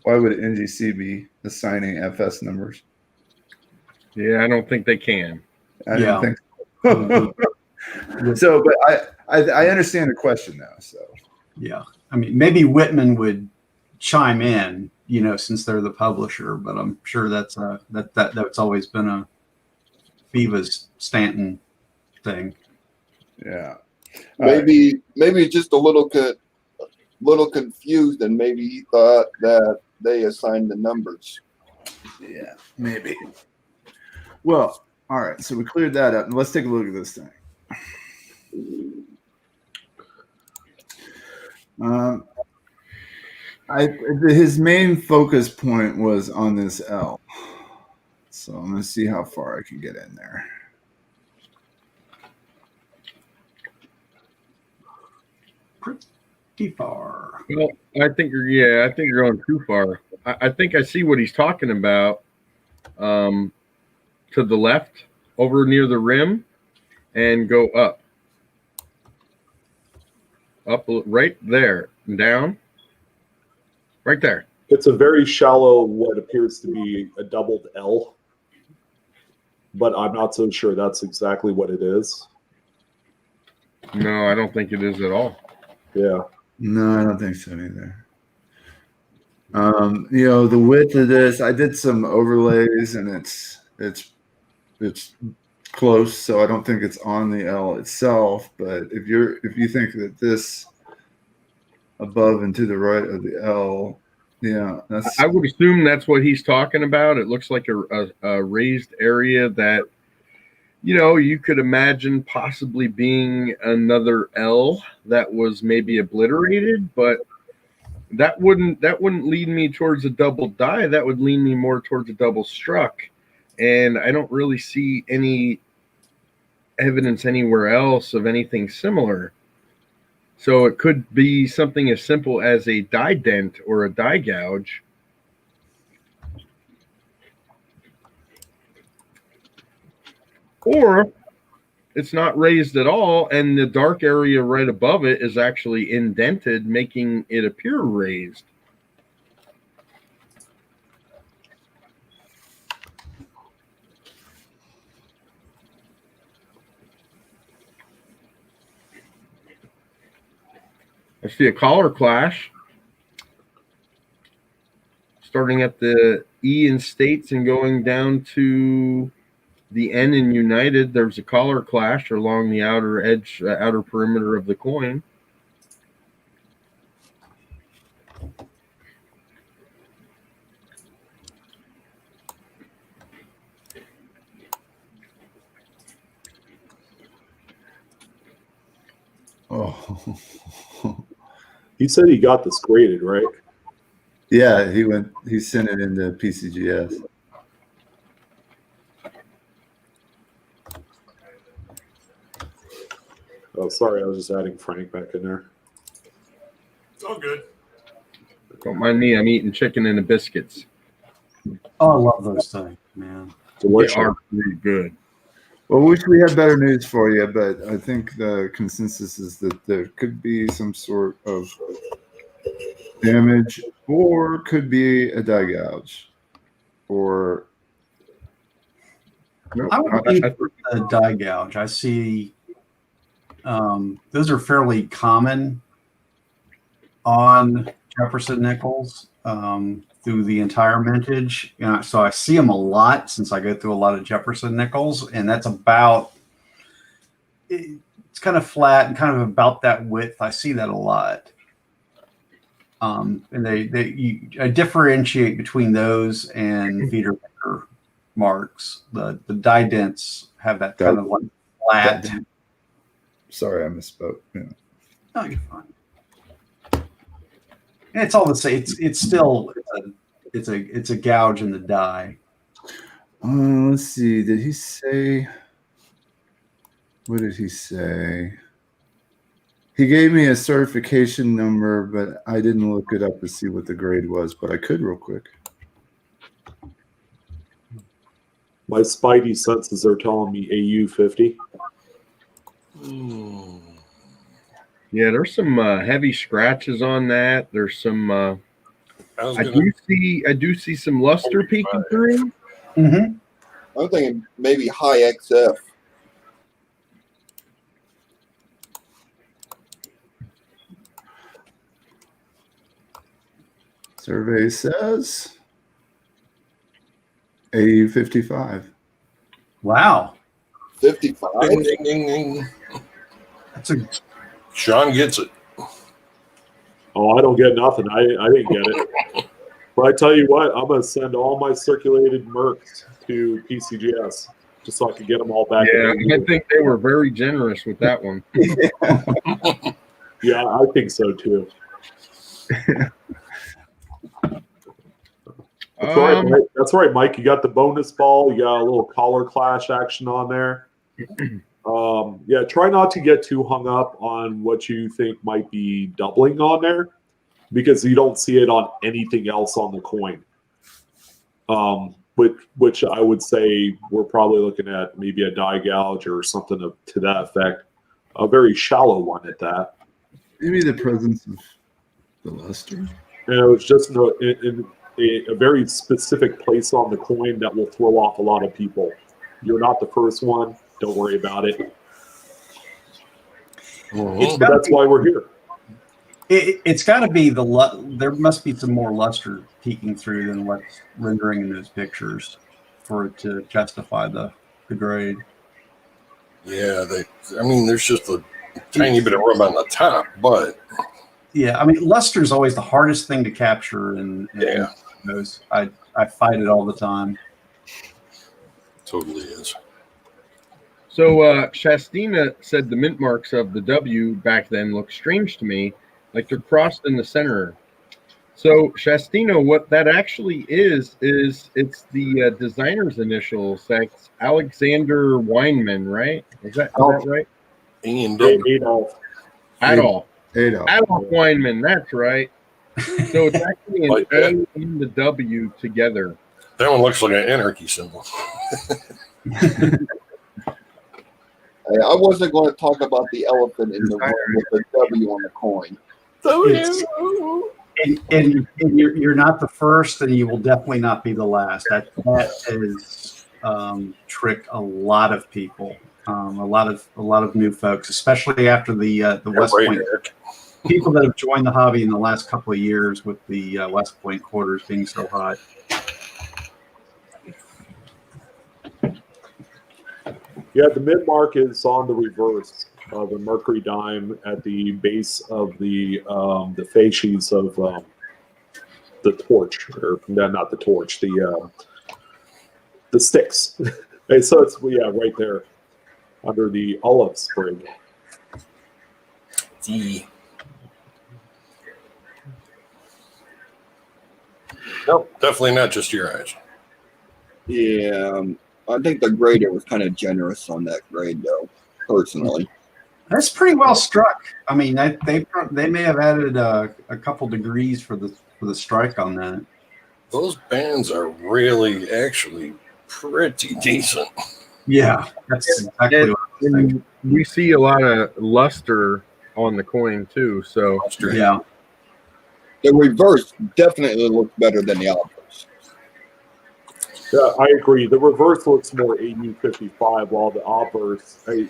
Why would NGC be assigning FS numbers? Yeah, I don't think they can. I don't think so. So, but I understand the question now. So yeah, I mean, maybe Whitman would chime in, since they're the publisher, but I'm sure that's always been a Viva's Stanton thing. Yeah, maybe just a little confused, and maybe he thought that they assigned the numbers. Yeah, maybe. Well, all right. So we cleared that up. Let's take a look at this thing. His main focus point was on this L. So I'm going to see how far I can get in there. pretty far. Well, I think you're going too far. I think I see what he's talking about. To the left, over near the rim, and go up. Up right there, down, right there. It's a very shallow, what appears to be a doubled L, but I'm not so sure that's exactly what it is. No, I don't think it is at all. Yeah. No, I don't think so either. The width of this, I did some overlays, and it's close, so I don't think it's on the L itself. But if you think that this above and to the right of the L, yeah, I would assume that's what he's talking about. It looks like a raised area that, you could imagine possibly being another L that was maybe obliterated, but that wouldn't lead me towards a double die. That would lean me more towards a double struck. And I don't really see any evidence anywhere else of anything similar. So it could be something as simple as a die dent or a die gouge. Or it's not raised at all, and the dark area right above it is actually indented, making it appear raised. I see a collar clash starting at the E in States and going down to the N in United. There's a collar clash along the outer edge, outer perimeter of the coin. Oh. He said he got this graded, right? Yeah, he sent it into PCGS. Oh, sorry, I was just adding Frank back in there. It's all good. Don't mind me, I'm eating chicken and the biscuits. Oh, I love those things, man. Delicious. They are pretty good. Well, wish we had better news for you, but I think the consensus is that there could be some sort of damage, or could be a die gouge, or I would leave a die gouge. I see those are fairly common on Jefferson nickels through the entire mintage. So I see them a lot since I go through a lot of Jefferson nickels, and that's about it's kind of flat and kind of about that width. I see that a lot. And I differentiate between those and feeder picker marks. The die dents have that kind of like flat. Sorry, I misspoke. Yeah. No, you're fine. And it's all the same. It's still it's a gouge in the die. Let's see. Did he say? What did he say? He gave me a certification number, but I didn't look it up to see what the grade was. But I could real quick. My spidey senses are telling me AU 50. Yeah, there's some heavy scratches on that. There's some. I do see some luster peeking through. I'm thinking maybe high XF. Survey says AU 55. Wow, 55. Ding, ding, ding, ding. that's a Sean gets it. Oh, I don't get nothing. I didn't get it. But I tell you what, I'm going to send all my circulated Mercs to PCGS just so I can get them all back. Yeah, I think they were very generous with that one. Yeah, I think so too. That's right, Mike. You got the bonus ball. You got a little collar clash action on there. Yeah, try not to get too hung up on what you think might be doubling on there, because you don't see it on anything else on the coin. Which I would say we're probably looking at maybe a die gouge or something to that effect. A very shallow one at that. Maybe the presence of the luster. And it was just in a very specific place on the coin that will throw off a lot of people. You're not the first one. Don't worry about it. But that's why we're here. It's got to be there must be some more luster peeking through than what's rendering in those pictures for it to justify the grade. Yeah, there's just a tiny bit of rub on the top, but yeah, I mean, luster is always the hardest thing to capture, and those I fight it all the time. Totally is. So Shastina said the mint marks of the W back then look strange to me, like they're crossed in the center. So Shastina, what that actually is it's the designer's initials. That's Alexander Weinman, right? Is that right? Adolf Weinman, that's right. So it's actually an A and the W together. That one looks like an anarchy symbol. I wasn't going to talk about the elephant in the room with the W on the coin. And you're not the first, and you will definitely not be the last. That has tricked a lot of people, a lot of new folks, especially after the West Point people that have joined the hobby in the last couple of years with the West Point quarters being so hot. Yeah, the mid mark is on the reverse of the Mercury dime at the base of the facies of the torch, or no, not the torch, the sticks. And so it's right there under the olive sprig. Nope, definitely not just your eyes. Yeah, I think the grader was kind of generous on that grade, though, personally. That's pretty well struck. I mean, they may have added a couple degrees for the strike on that. Those bands are really actually pretty decent. Yeah, that's exactly what I was thinking. We see a lot of luster on the coin too. So yeah, the reverse definitely looks better than the obverse. Yeah, I agree. The reverse looks more AU55, while the obverse, the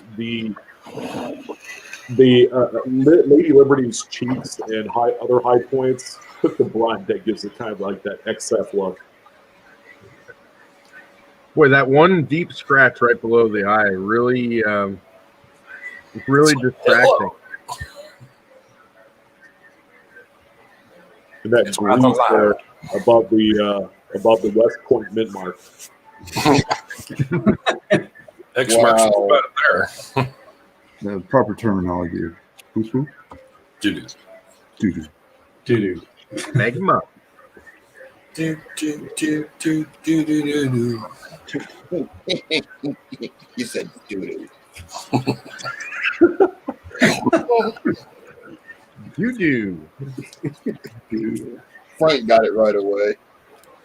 Lady Liberty's cheeks and other high points took the brunt. That gives it kind of like that XF look. Boy, that one deep scratch right below the eye really distracting. And that green there above the West Point mid mark. X marks about it there. The proper terminology. Doo-doo. Doo-doo. Make them up. You said doo-doo. You do. Frank got it right away.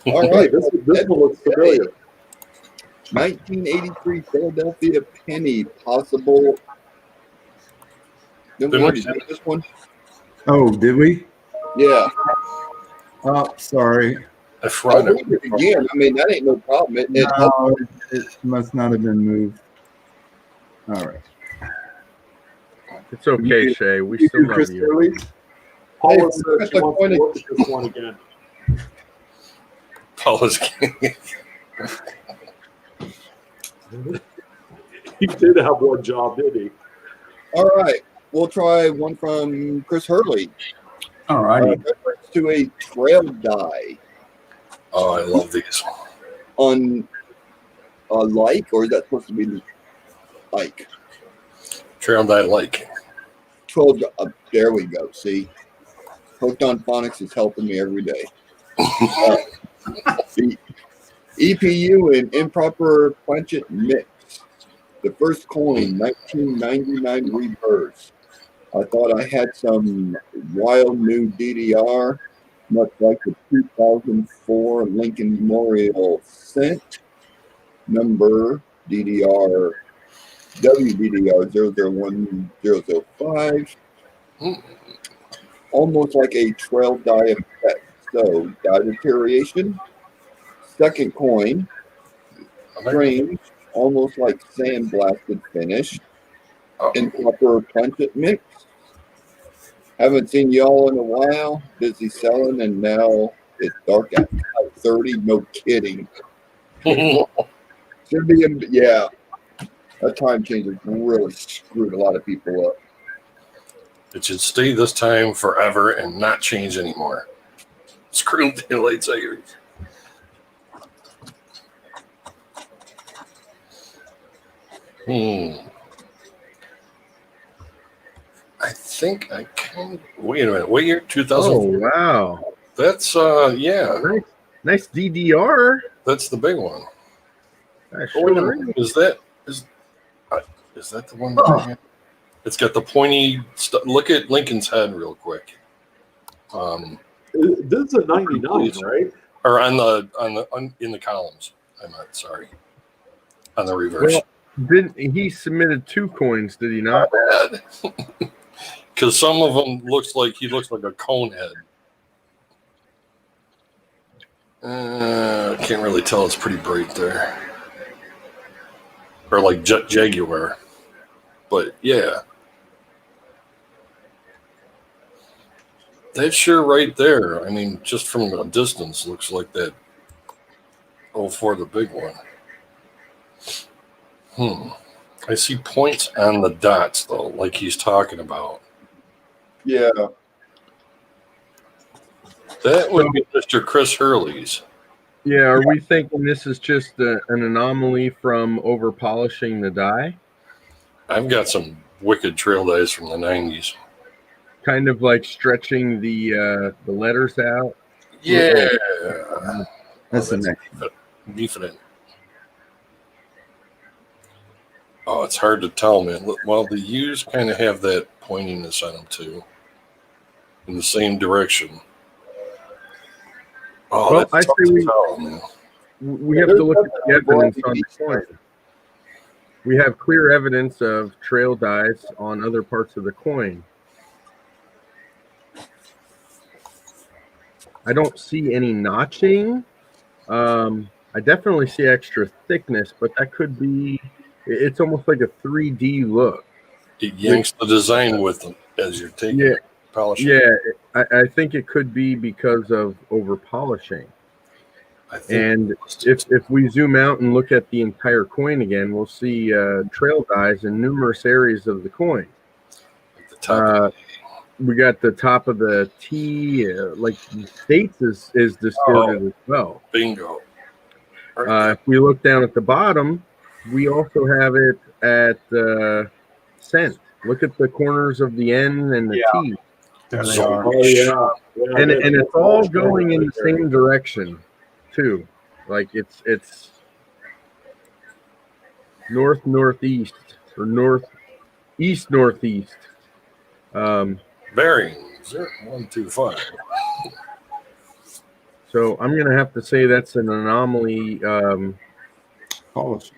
All right, this one looks familiar. 1983 Philadelphia penny, possible. Did we already do this one? Oh, did we? Yeah. Oh, sorry. I'll read it again. I mean, that ain't no problem. It must not have been moved. All right. It's okay, Shay. We still love you. Paula said she wants to look at this one again. Paula's kidding. He did have one job, did he? All right. We'll try one from Chris Hurley. All right. Reference to a trail die. Oh, I love these. On a like, or is that supposed to be like? Trail die like. 12. There we go. See, Hooked on Phonics is helping me every day. The EPU and improper planchet mix. The first coin, 1999 reverse. I thought I had some wild new DDR, much like the 2004 Lincoln Memorial cent number DDR WDDR 001005. Almost like a trail die effect. So die deterioration. Second coin, strange, almost like sandblasted finish. And copper punch-it mix. Haven't seen y'all in a while. Busy selling, and now it's dark at 5:30. No kidding. Should be in, yeah. That time change has really screwed a lot of people up. It should stay this time forever and not change anymore. Screw daylight savings. I think I can. Wait a minute. What year? 2000. Oh wow. That's yeah. Nice DDR. That's the big one. Sure Is that the one? That it's got the pointy stuff. Look at Lincoln's head real quick. This is a 99, right? Or in the columns. I'm not sorry. On the reverse. Well, he submitted 2 coins? Did he not? Not bad. Because some of them looks like a cone head. I can't really tell. It's pretty bright there. Or like Jaguar. But yeah. That's sure right there. I mean, just from a distance, looks like that 04, the big one. I see points on the dots, though, like he's talking about. Yeah. That would be Mr. Chris Hurley's. Yeah, are we thinking this is just an anomaly from over polishing the die? I've got some wicked trail dies from the 90s. Kind of like stretching the letters out. Yeah. That's the next. Beefing it. Oh, it's hard to tell, man. Well, the U's kind of have that pointiness on them, too. In the same direction. Oh, Well, I that's tough say to tell, man. we have to look at the evidence on the coin. We have clear evidence of trail dies on other parts of the coin. I don't see any notching. I definitely see extra thickness, but that could be, it's almost like a 3D look. It yanks the design with them as you're taking polishing. Yeah, I think it could be because of over polishing. And if we zoom out and look at the entire coin again, we'll see trail dies in numerous areas of the coin. Like the top we got the top of the T, like the States is distorted as well. Bingo. If we look down at the bottom, we also have it at cent. Look at the corners of the N and the T. There they are. Oh, yeah. And it's all going in the same direction, too. Like it's north-northeast or northeast-northeast. Bearing 125. So I'm going to have to say that's an anomaly Polish.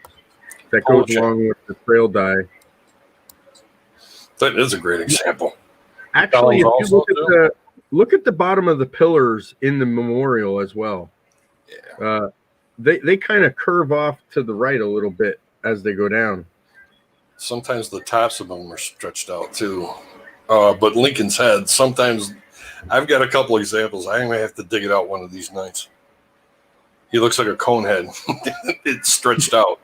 that goes along with the trail die. That is a great example. Actually, if you look at the bottom of the pillars in the memorial as well. Yeah. They kind of curve off to the right a little bit as they go down. Sometimes the tops of them are stretched out too. But Lincoln's head, sometimes I've got a couple examples. I may have to dig it out one of these nights. He looks like a cone head. It's stretched out.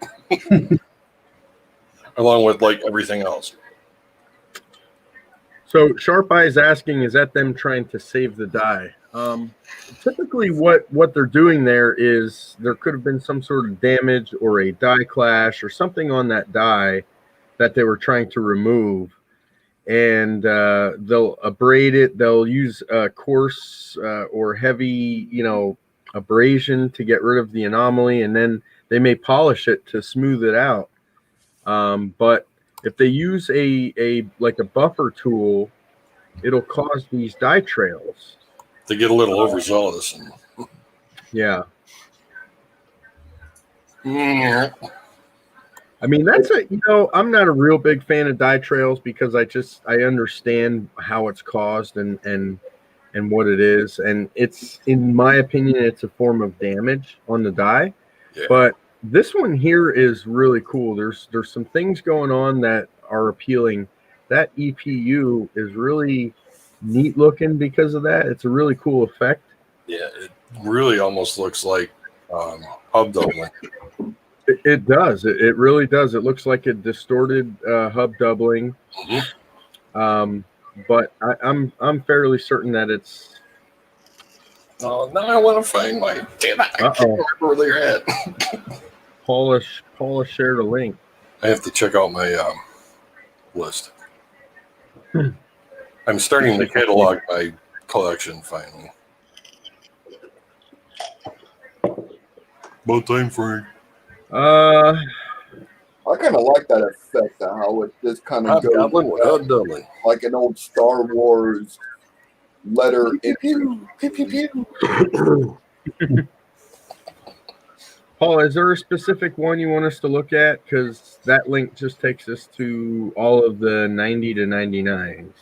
Along with like everything else. So Sharp Eye is asking, is that them trying to save the die? Typically what they're doing there is there could have been some sort of damage or a die clash or something on that die that they were trying to remove. And they'll abrade it. They'll use coarse or heavy, abrasion to get rid of the anomaly, and then they may polish it to smooth it out. But if they use a buffer tool, it'll cause these dye trails. They get a little overzealous. Yeah. Yeah. I mean, I'm not a real big fan of dye trails because I understand how it's caused and what it is. And it's, in my opinion, it's a form of damage on the dye. Yeah. But this one here is really cool. There's some things going on that are appealing. That EPU is really neat looking because of that. It's a really cool effect. Yeah, it really almost looks like hub doubling. It does. It really does. It looks like a distorted hub doubling. Mm-hmm. But I'm fairly certain that it's. Oh, now I want to find my. Damn it! I can't remember where they're at. Paula shared a link. I have to check out my list. I'm starting to catalog my collection finally. About time, Frank. I kind of like that effect, how it just kind of goes doubling. like an old Star Wars letter. Paul, is there a specific one you want us to look at? Because that link just takes us to all of the 90 to 99s.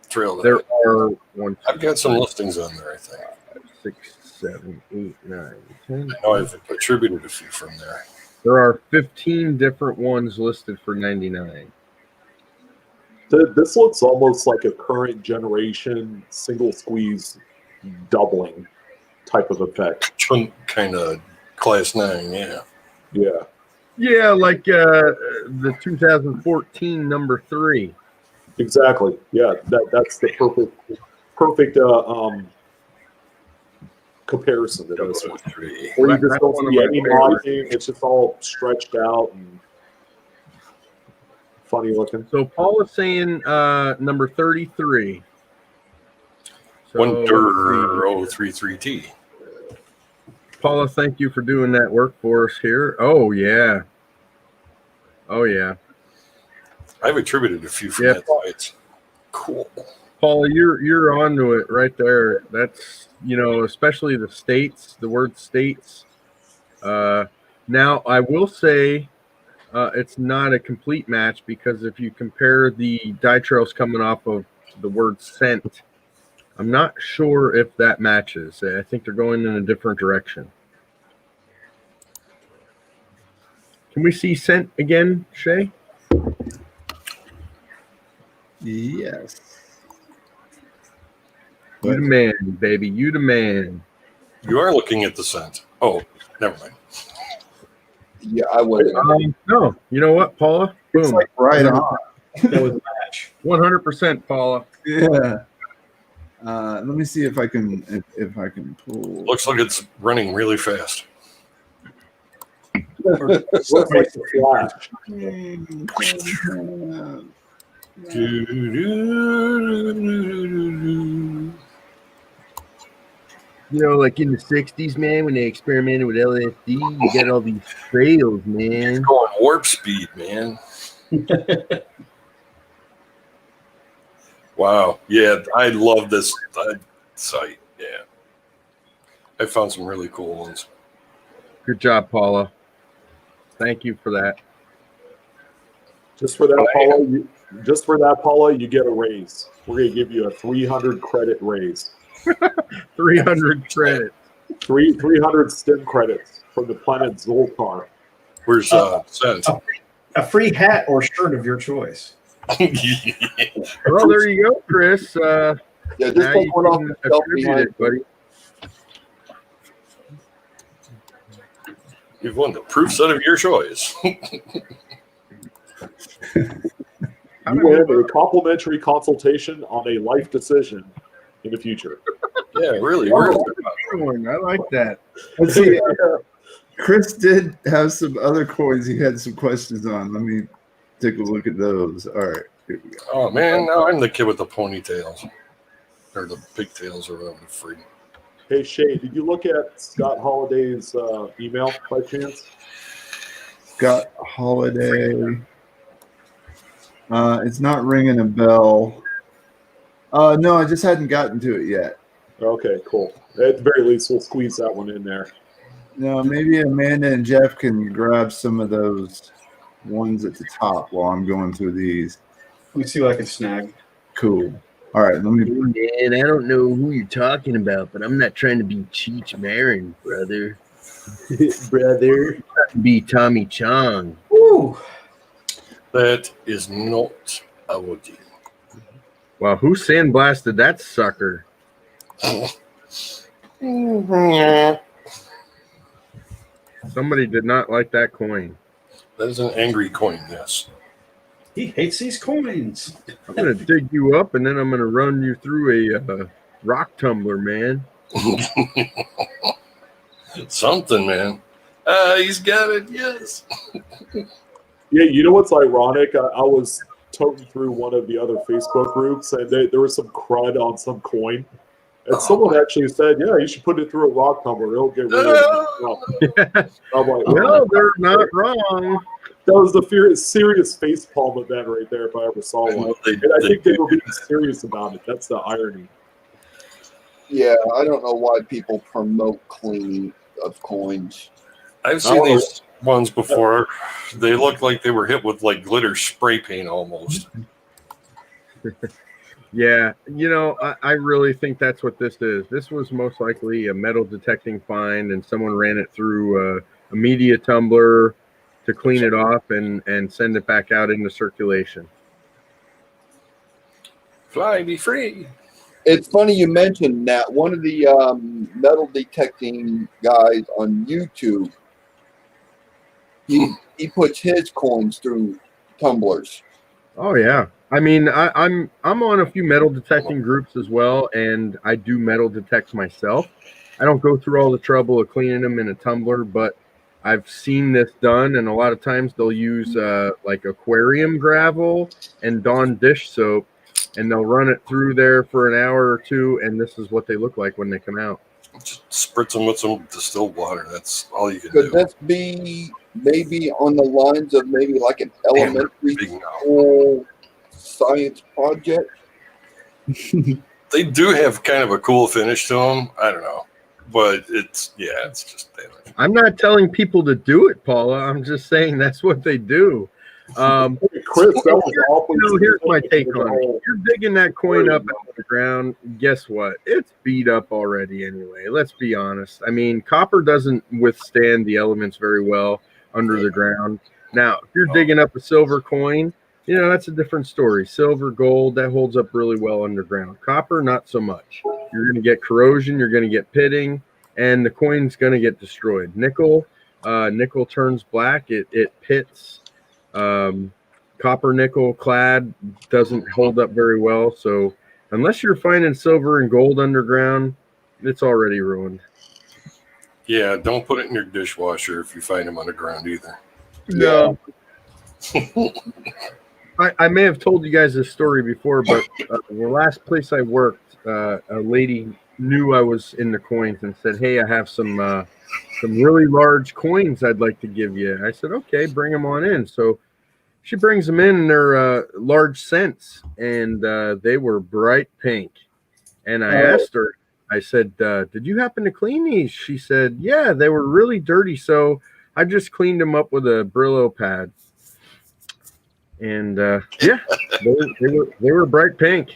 Trail. There are one. I've got some listings on there, I think. 5, 6, 7, 8, 9, 10. I know I've attributed a few from there. There are 15 different ones listed for 99. This looks almost like a current generation single squeeze doubling type of effect. Kind of class 9, yeah. Yeah. Yeah, like the 2014 number 3. Exactly. Yeah, that's the perfect comparison to this one. Where you just don't see any modding, it's just all stretched out and funny looking. So Paul is saying number 33. So, 1.033T. Paula, thank you for doing that work for us here. Oh yeah. I've attributed a few from that site. Cool. Paula, you're onto it right there. That's, especially the states, the word states. Now I will say it's not a complete match, because if you compare the dye trails coming off of the word scent, I'm not sure if that matches. I think they're going in a different direction. Can we see scent again, Shay? Yes. You the man, baby. You the man. You are looking at the scent. Oh, never mind. Yeah, I wasn't. No, you know what, Paula? Boom. It's like right on. That was a match. 100%, Paula. Yeah. Let me see if I can pull. Looks like it's running really fast. Looks like the Flash. Like in the 60s, man, when they experimented with LSD, you get all these trails, man. It's going warp speed, man. Wow. Yeah, I love this site. Yeah. I found some really cool ones. Good job, Paula. Thank you for that. Just for that, Paula, you get a raise. We're going to give you a 300 credit raise. 300 credit. 300 STEM credits from the planet Zoltar. Where's Scent? A free hat or shirt of your choice. Well, there you go, Chris. Yeah, just now take you one off can the shelf attribute behind it, buddy. You've won the proof set of your choice. You will have a complimentary consultation on a life decision in the future. Yeah, really. I like that. Let's see. Chris did have some other coins he had some questions on. Let me take a look at those. All right. Here we go. Oh, man. Now I'm the kid with the ponytails. Or the pigtails or whatever. Free. Hey, Shay, did you look at Scott Holliday's email by chance? Scott Holiday. It's not ringing a bell. No, I just hadn't gotten to it yet. Okay, cool. At the very least, we'll squeeze that one in there. No, maybe Amanda and Jeff can grab some of those ones at the top while I'm going through these. Let me see what I can snag. Cool. All right, let me. Man, I don't know who you're talking about, but I'm not trying to be Cheech Marin, brother. Brother. I'm trying to be Tommy Chong. Ooh. That is not our deal. Wow, who sandblasted that sucker? Somebody did not like that coin. That is an angry coin, yes. He hates these coins. I'm going to dig you up, and then I'm going to run you through a rock tumbler, man. Something, man. He's got it, yes. Yeah, you know what's ironic? I was toting through one of the other Facebook groups, and there was some crud on some coin. And someone actually said, yeah, you should put it through a rock tumbler. It'll get rid of it. I'm like, Well, they're not wrong. That was the serious facepalm event right there if I ever saw one. And I think they were being serious about it. That's the irony. Yeah, I don't know why people promote cleaning of coins. I've seen these ones before. They look like they were hit with like glitter spray paint almost. Yeah, you know, I really think that's what this is. This was most likely a metal detecting find, and someone ran it through a media tumbler to clean it off and send it back out into circulation. Fly, be free. It's funny you mentioned that. One of the metal detecting guys on YouTube, he puts his coins through tumblers. Oh yeah, I mean, I'm on a few metal detecting groups as well, and I do metal detect myself. I don't go through all the trouble of cleaning them in a tumbler, but I've seen this done, and a lot of times they'll use like aquarium gravel and Dawn dish soap, and they'll run it through there for an hour or two, and this is what they look like when they come out. Just spritz them with some distilled water. That's all you can Could do. this be maybe on the lines of maybe like an elementary Big mouth. school science project? They do have kind of a cool finish to them. I don't know. But it's just damage. I'm not telling people to do it, Paula. I'm just saying that's what they do. Chris, that was awful. Here's my take on it. You're digging that coin up out of the ground. Guess what? It's beat up already anyway. Let's be honest. I mean, copper doesn't withstand the elements very well under the ground. Now, if you're digging up a silver coin, you know, that's a different story. Silver, gold, that holds up really well underground. Copper, not so much. You're going to get corrosion. You're going to get pitting, and the coin's going to get destroyed. Nickel turns black. It pits. Copper nickel clad doesn't hold up very well. So unless you're finding silver and gold underground, it's already ruined. Yeah, don't put it in your dishwasher if you find them underground either. No. I may have told you guys this story before, but the last place I worked, a lady knew I was in the coins and said, "Hey, I have some really large coins I'd like to give you." I said, "Okay, bring them on in." So she brings them in, and they're large cents, and they were bright pink. And I asked her, I said, "Did you happen to clean these?" She said, "Yeah, they were really dirty, so I just cleaned them up with a Brillo pad." And yeah, they were bright pink.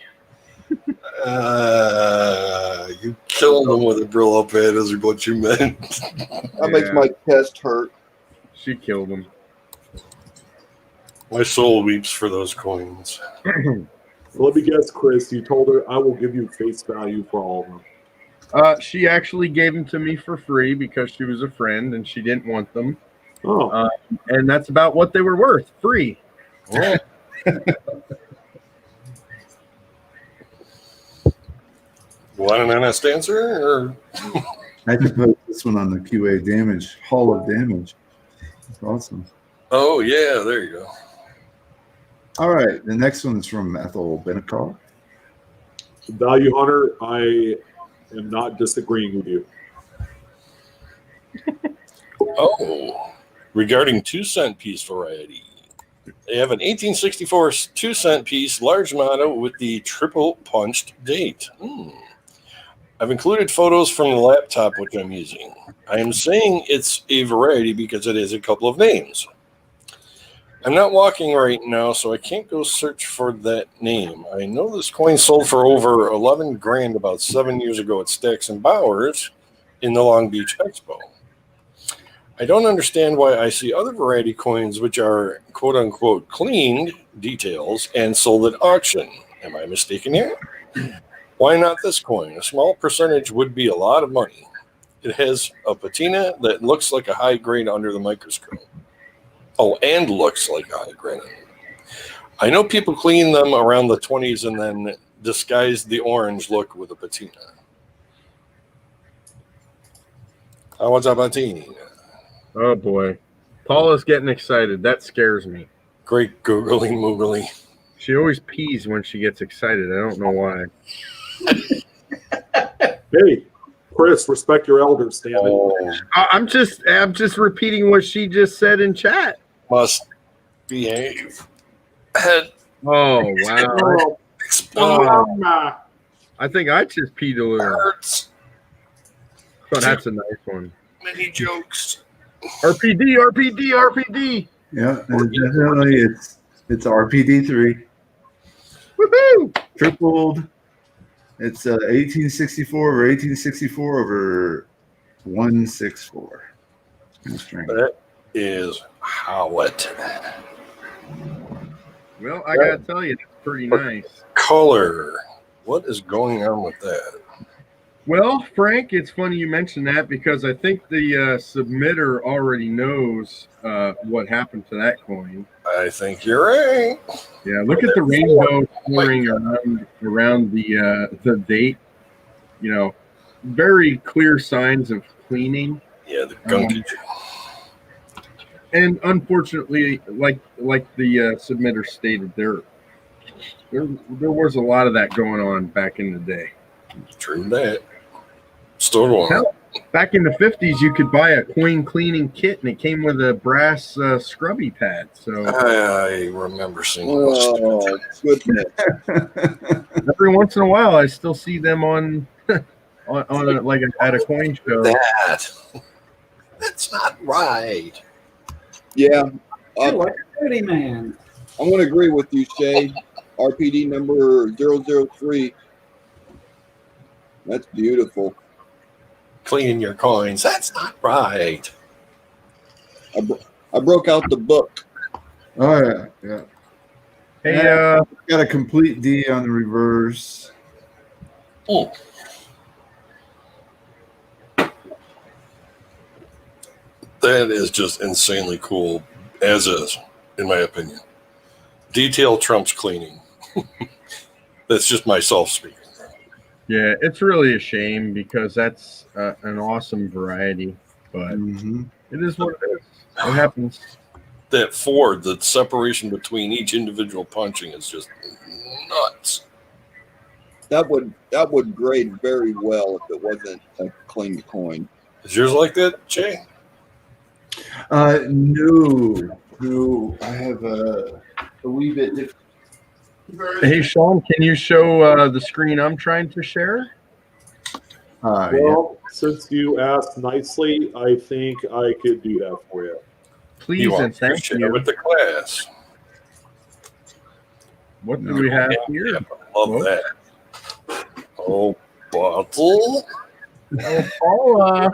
You killed them with a Brillo pad, is what you meant. That makes my chest hurt. She killed them. My soul weeps for those coins. Let me guess, Chris. You told her I will give you face value for all of them. She actually gave them to me for free because she was a friend and she didn't want them. Oh, and that's about what they were worth, free. Yeah. Want an honest answer? Or? I can put this one on the QA damage, Hall of Damage. That's awesome. Oh, yeah, there you go. All right, the next one is from Ethel Benicall. Value Hunter, I am not disagreeing with you. Oh, regarding 2-cent piece variety. They have an 1864 2-cent piece, large motto with the triple punched date. I've included photos from the laptop which I'm using. I am saying it's a variety because it has a couple of names. I'm not walking right now, so I can't go search for that name. I know this coin sold for over 11 grand about 7 years ago at Stacks and Bowers in the Long Beach Expo. I don't understand why I see other variety coins which are quote-unquote cleaned details and sold at auction. Am I mistaken here? Why not this coin? A small percentage would be a lot of money. It has a patina that looks like a high grade under the microscope. Oh, and looks like a high grade. I know people clean them around the 20s and then disguise the orange look with a patina. What's a patina? Oh boy. Paula's getting excited. That scares me. Great googly moogly. She always pees when she gets excited. I don't know why. Hey, Chris, respect your elders, damn it. Oh, I'm just repeating what she just said in chat. must behave. Oh wow. Explode. I think I just peed a little. Hurts. Oh, that's a nice one. Many jokes. RPD. Yeah, and definitely it's RPD3. Woohoo! Tripled. It's 1864 over 1864 over 164. That is how it. Well, I gotta tell you, it's pretty nice. Color. What is going on with that? Well, Frank, it's funny you mentioned that because I think the submitter already knows what happened to that coin. I think you're right. Yeah, look at the rainbow pouring around the date. You know, very clear signs of cleaning. Yeah, the gunky. And unfortunately, like the submitter stated, there was a lot of that going on back in the day. True that. Still going. Hell, back in the 50s, you could buy a coin cleaning kit, and it came with a brass scrubby pad. So I remember seeing. Oh, goodness. every once in a while, I still see them on at a coin show. That's not right. Yeah. You're like a pretty man. I'm going to agree with you, Shay. RPD number 003. That's beautiful. Cleaning your coins. That's not right. I broke out the book. Oh yeah. Hey, Got a complete D on the reverse. Oh. That is just insanely cool, as is, in my opinion. Detail trumps cleaning. That's just myself speaking. yeah, it's really a shame because that's an awesome variety, but it is what it is. It happens. That Ford, the separation between each individual punching is just nuts. That would grade very well if it wasn't a clean coin. Is yours like that, Jay? No. I have a wee bit different. Hey, Sean, can you show the screen I'm trying to share? Well, since you asked nicely, I think I could do that for you. Please and thank Share you. with the class. What do we have here? Yeah, love that. Oh, bottle. Oh, Paula.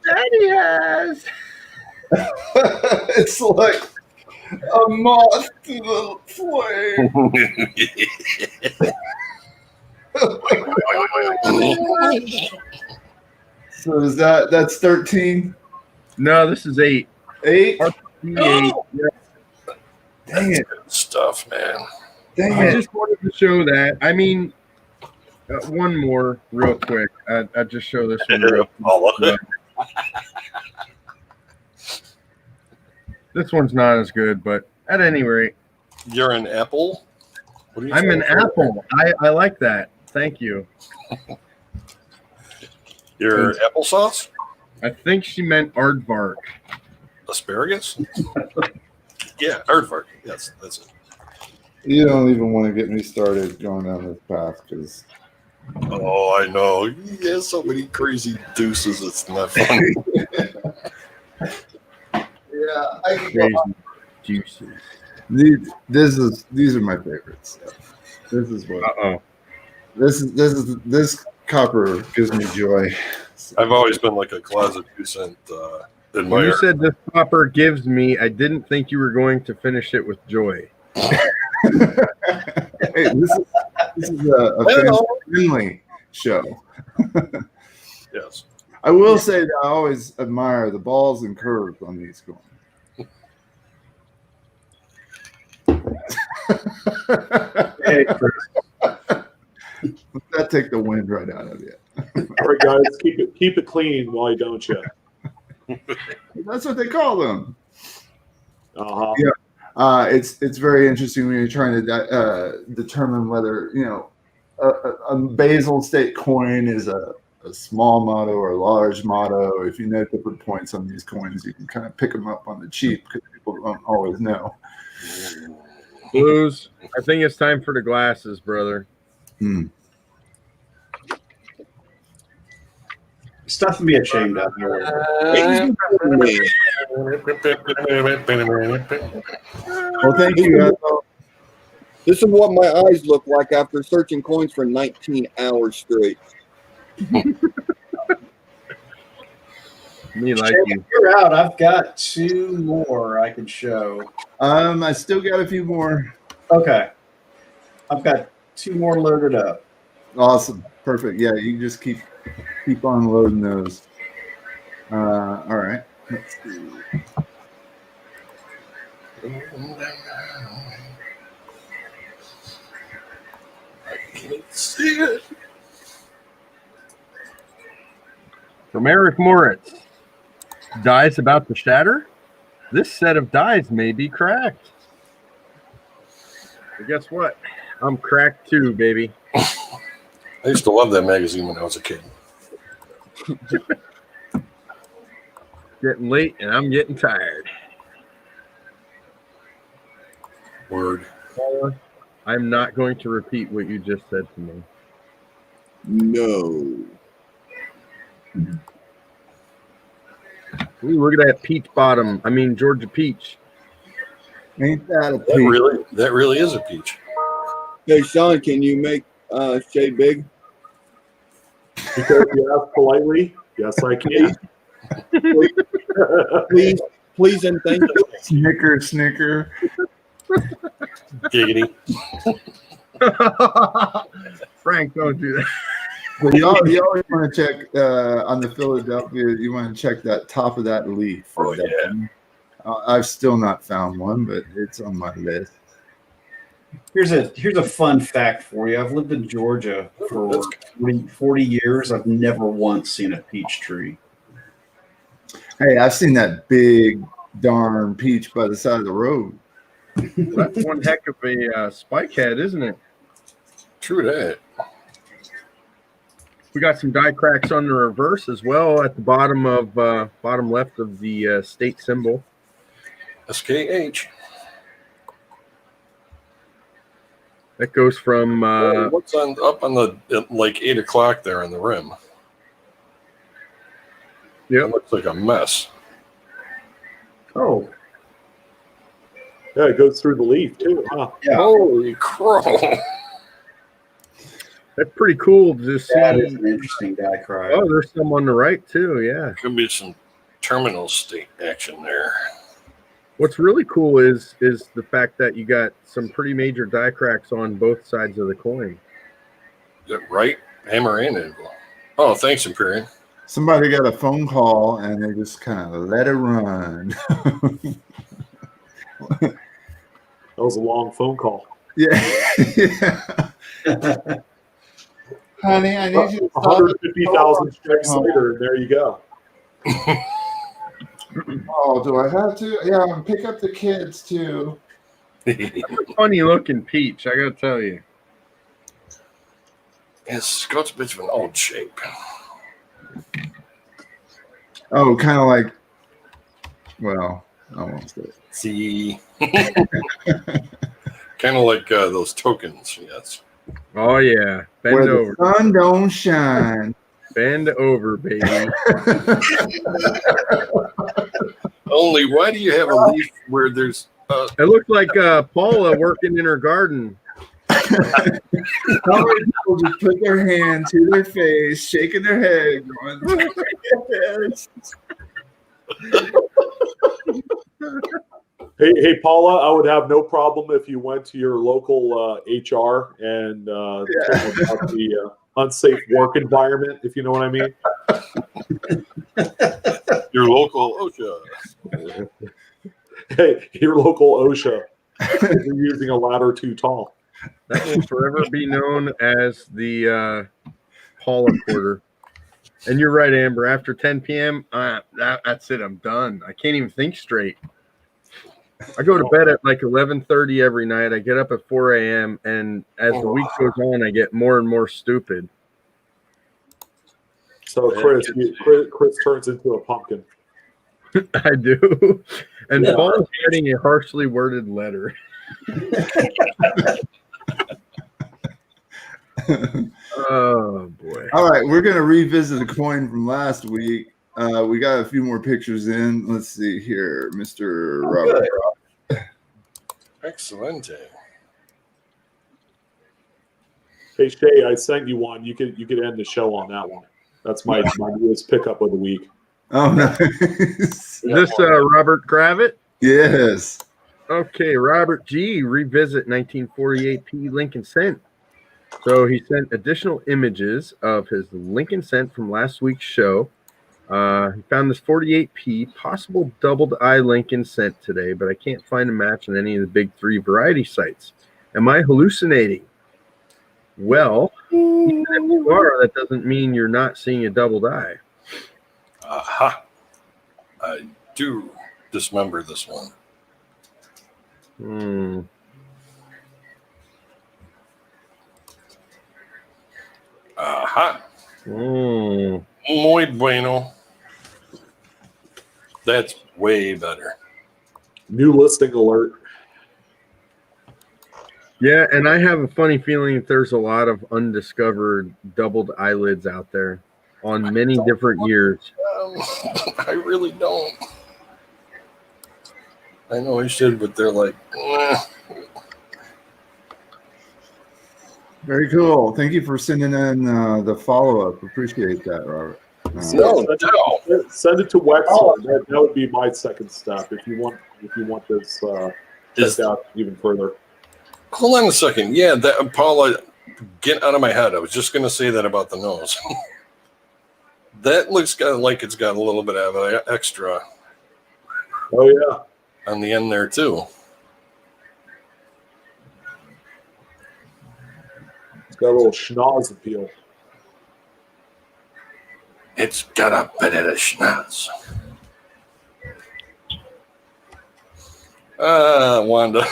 Daddy has. It's like a moth to the flame. So is that's 13? No, this is 8. 8? RP8. Yeah. Dang it. Good stuff, man. Dang I it. just wanted to show that. I mean, one more real quick. I'll just show this one real quick. This one's not as good, but at any rate. You're an apple? What are you I'm an saying? apple. I like that. Thank you. You're applesauce? I think she meant aardvark. Asparagus? Yeah, aardvark. Yes, that's it. You don't even want to get me started going down this path because. Oh, I know. He has so many crazy deuces. It's not funny. Yeah, I Crazy juices. These are my favorites. This is what. Uh-oh. This copper gives me joy. I've always been like a closet 2-cent When admirer. you said this copper gives me, I didn't think you were going to finish it with joy. Hey, this is a family show. Yes. I will say that I always admire the balls and curves on these coins. Hey, Chris. That take the wind right out of you. All right, guys, keep it clean, why don't you? That's what they call them. Uh-huh. Yeah. It's very interesting when you're trying to determine whether a basal state coin is a small motto or a large motto. If you know different points on these coins, you can kind of pick them up on the cheap because people don't always know. Blues, I think it's time for the glasses, brother. Stuff to be ashamed of. Well, thank you. This is what my eyes look like after searching coins for 19 hours straight. Me like you. You're out. I've got 2 more I can show. I still got a few more. Okay. I've got 2 more loaded up. Awesome. Perfect. Yeah, you can just keep on loading those. All right. Let's see. I can't see it. From Eric Moritz. Dies about to shatter? This set of dies may be cracked. But guess what? I'm cracked too, baby. I used to love that magazine when I was a kid. Getting late and I'm getting tired. Word. I'm not going to repeat what you just said to me. No. Ooh, look at that peach bottom. I mean, Georgia peach. Ain't that a That really is a peach. Hey, Sean, can you make Shay big? Because you asked politely, yes, I can. Please, and thank you. Snicker. Giggity. Frank, don't do that. But you always want to check on the Philadelphia. You want to check that top of that leaf. Oh, yeah. I've still not found one, but it's on my list. Here's a fun fact for you. I've lived in Georgia for 40 years. I've never once seen a peach tree. Hey, I've seen that big darn peach by the side of the road. That's one heck of a spike head, isn't it? True that. We got some die cracks on the reverse as well at the bottom left of the state symbol. SKH. That goes from what's up on the like 8 o'clock there on the rim? Yeah, it looks like a mess. Oh, yeah, it goes through the leaf too. Huh? Yeah. Holy crow! That's pretty cool to see. That is an interesting die crack. Oh, there's some on the right too. Yeah, Could be some terminal state action there. what's really cool is the fact that you got some pretty major die cracks on both sides of the coin. Is that right? Hammer and anvil. Oh, thanks, Imperium. Somebody got a phone call and they just kind of let it run. That was a long phone call. Yeah. Honey, I need you to stop. 150,000 strikes later, and there you go. Oh, do I have to? Yeah, pick up the kids too. Funny looking peach, I gotta tell you. It's got a bit of an odd shape. Oh, kind of like Well, I won't say it. See, kind of like those tokens. Yes. Oh yeah, Where bend the over, sun don't shine. bend over, baby. Only why do you have a leaf where there's? It looked like Paula working in her garden. How many people just put their hand to their face, shaking their head, going, yes. Hey, Paula, I would have no problem if you went to your local HR and told them about the unsafe work environment, if you know what I mean. Your local OSHA. Hey, your local OSHA. You're using a ladder too tall. That will forever be known as the Paula Quarter. And you're right, Amber. After 10 p.m., that's it. I'm done. I can't even think straight. I go to bed at like 11:30 every night. I get up at 4 a.m. And as the week goes on, I get more and more stupid. So Chris turns into a pumpkin. I do. And Paul's writing a harshly worded letter. Oh boy. All right, we're gonna revisit a coin from last week. We got a few more pictures in. Let's see here, Mr. Robert. Excellent. Hey Shay, I sent you one. You could end the show on that one. That's my newest pickup of the week. Oh, nice. Is this Robert Kravitz? Yes. Okay, Robert G. Revisit 1948 P. Lincoln Cent. So he sent additional images of his Lincoln Cent from last week's show. He found this 48P possible doubled eye Lincoln Cent today, but I can't find a match on any of the big three variety sites. Am I hallucinating? Well, even if you are, that doesn't mean you're not seeing a doubled eye. Aha. I do dismember this one. Aha. Muy bueno. That's way better. New listing alert. Yeah, and I have a funny feeling that there's a lot of undiscovered doubled eyelids out there on many different years. I really don't. I know I should, but they're like, Very cool. Thank you for sending in the follow-up. Appreciate that, Robert. Send it to Wexler. That would be my second step if you want this checked out even further. Hold on a second. Yeah, that Paula, get out of my head. I was just going to say that about the nose. That looks like it's got a little bit of an extra. Oh yeah, on the end there too. It's got a little schnoz appeal. It's got a bit of the schnoz. Wanda.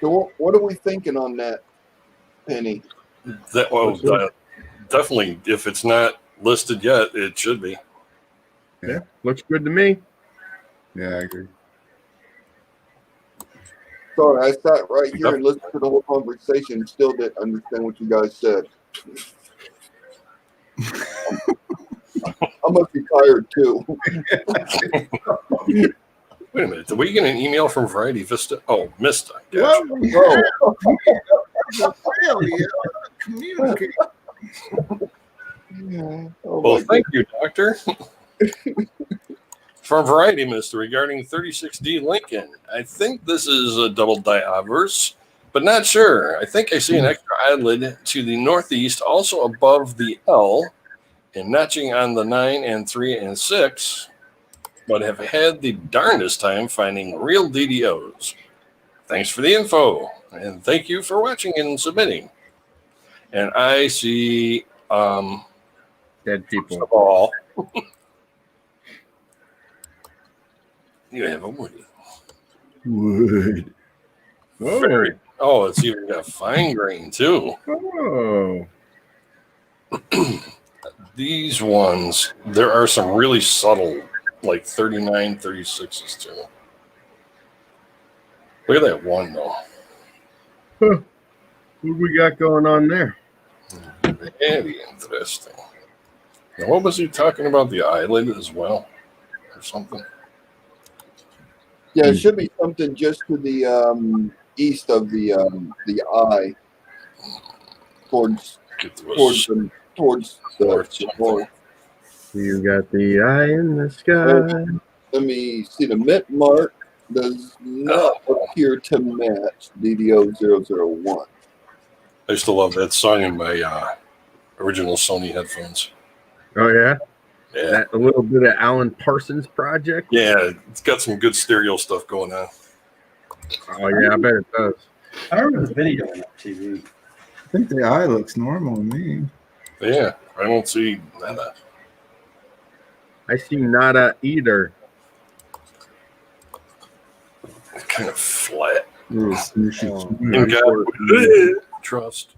So what are we thinking on that, Penny? Definitely, if it's not listed yet, it should be. Yeah, looks good to me. Yeah, I agree. Sorry, I sat right here and listened to the whole conversation and still didn't understand what you guys said. I must be tired too. Wait a minute. Did we get an email from Variety Vista? Oh, Mista. Communicate. Well, thank you, Doctor. From Variety Mista regarding 36D Lincoln. I think this is a double diaverse, but not sure. I think I see an extra eyelid to the northeast, also above the L, and notching on the 9 and 3 and 6, but have had the darndest time finding real DDOs. Thanks for the info, and thank you for watching and submitting. And I see dead people. First of all, you have a wood. Wood. Very Oh, it's even got fine grain too. Oh, These ones, there are some really subtle, like 39, 36s too. Look at that one though. what we got going on there? Very interesting. Now, what was he talking about? The eyelid as well, or something? Yeah, it should be something just to the east of the eye, towards Get to towards the north. You got the eye in the sky. Let me see. The mint mark does not appear to match DDO001. I used to love that song in my original Sony headphones. Oh yeah, Yeah, that a little bit of Alan Parsons Project. yeah, it's got some good stereo stuff going on. Oh yeah, I bet it does. I remember the video on TV. I think the eye looks normal to me. Yeah, I don't see nada. I see nada either. Kind of flat. Little smooshy. Oh, In God we trust.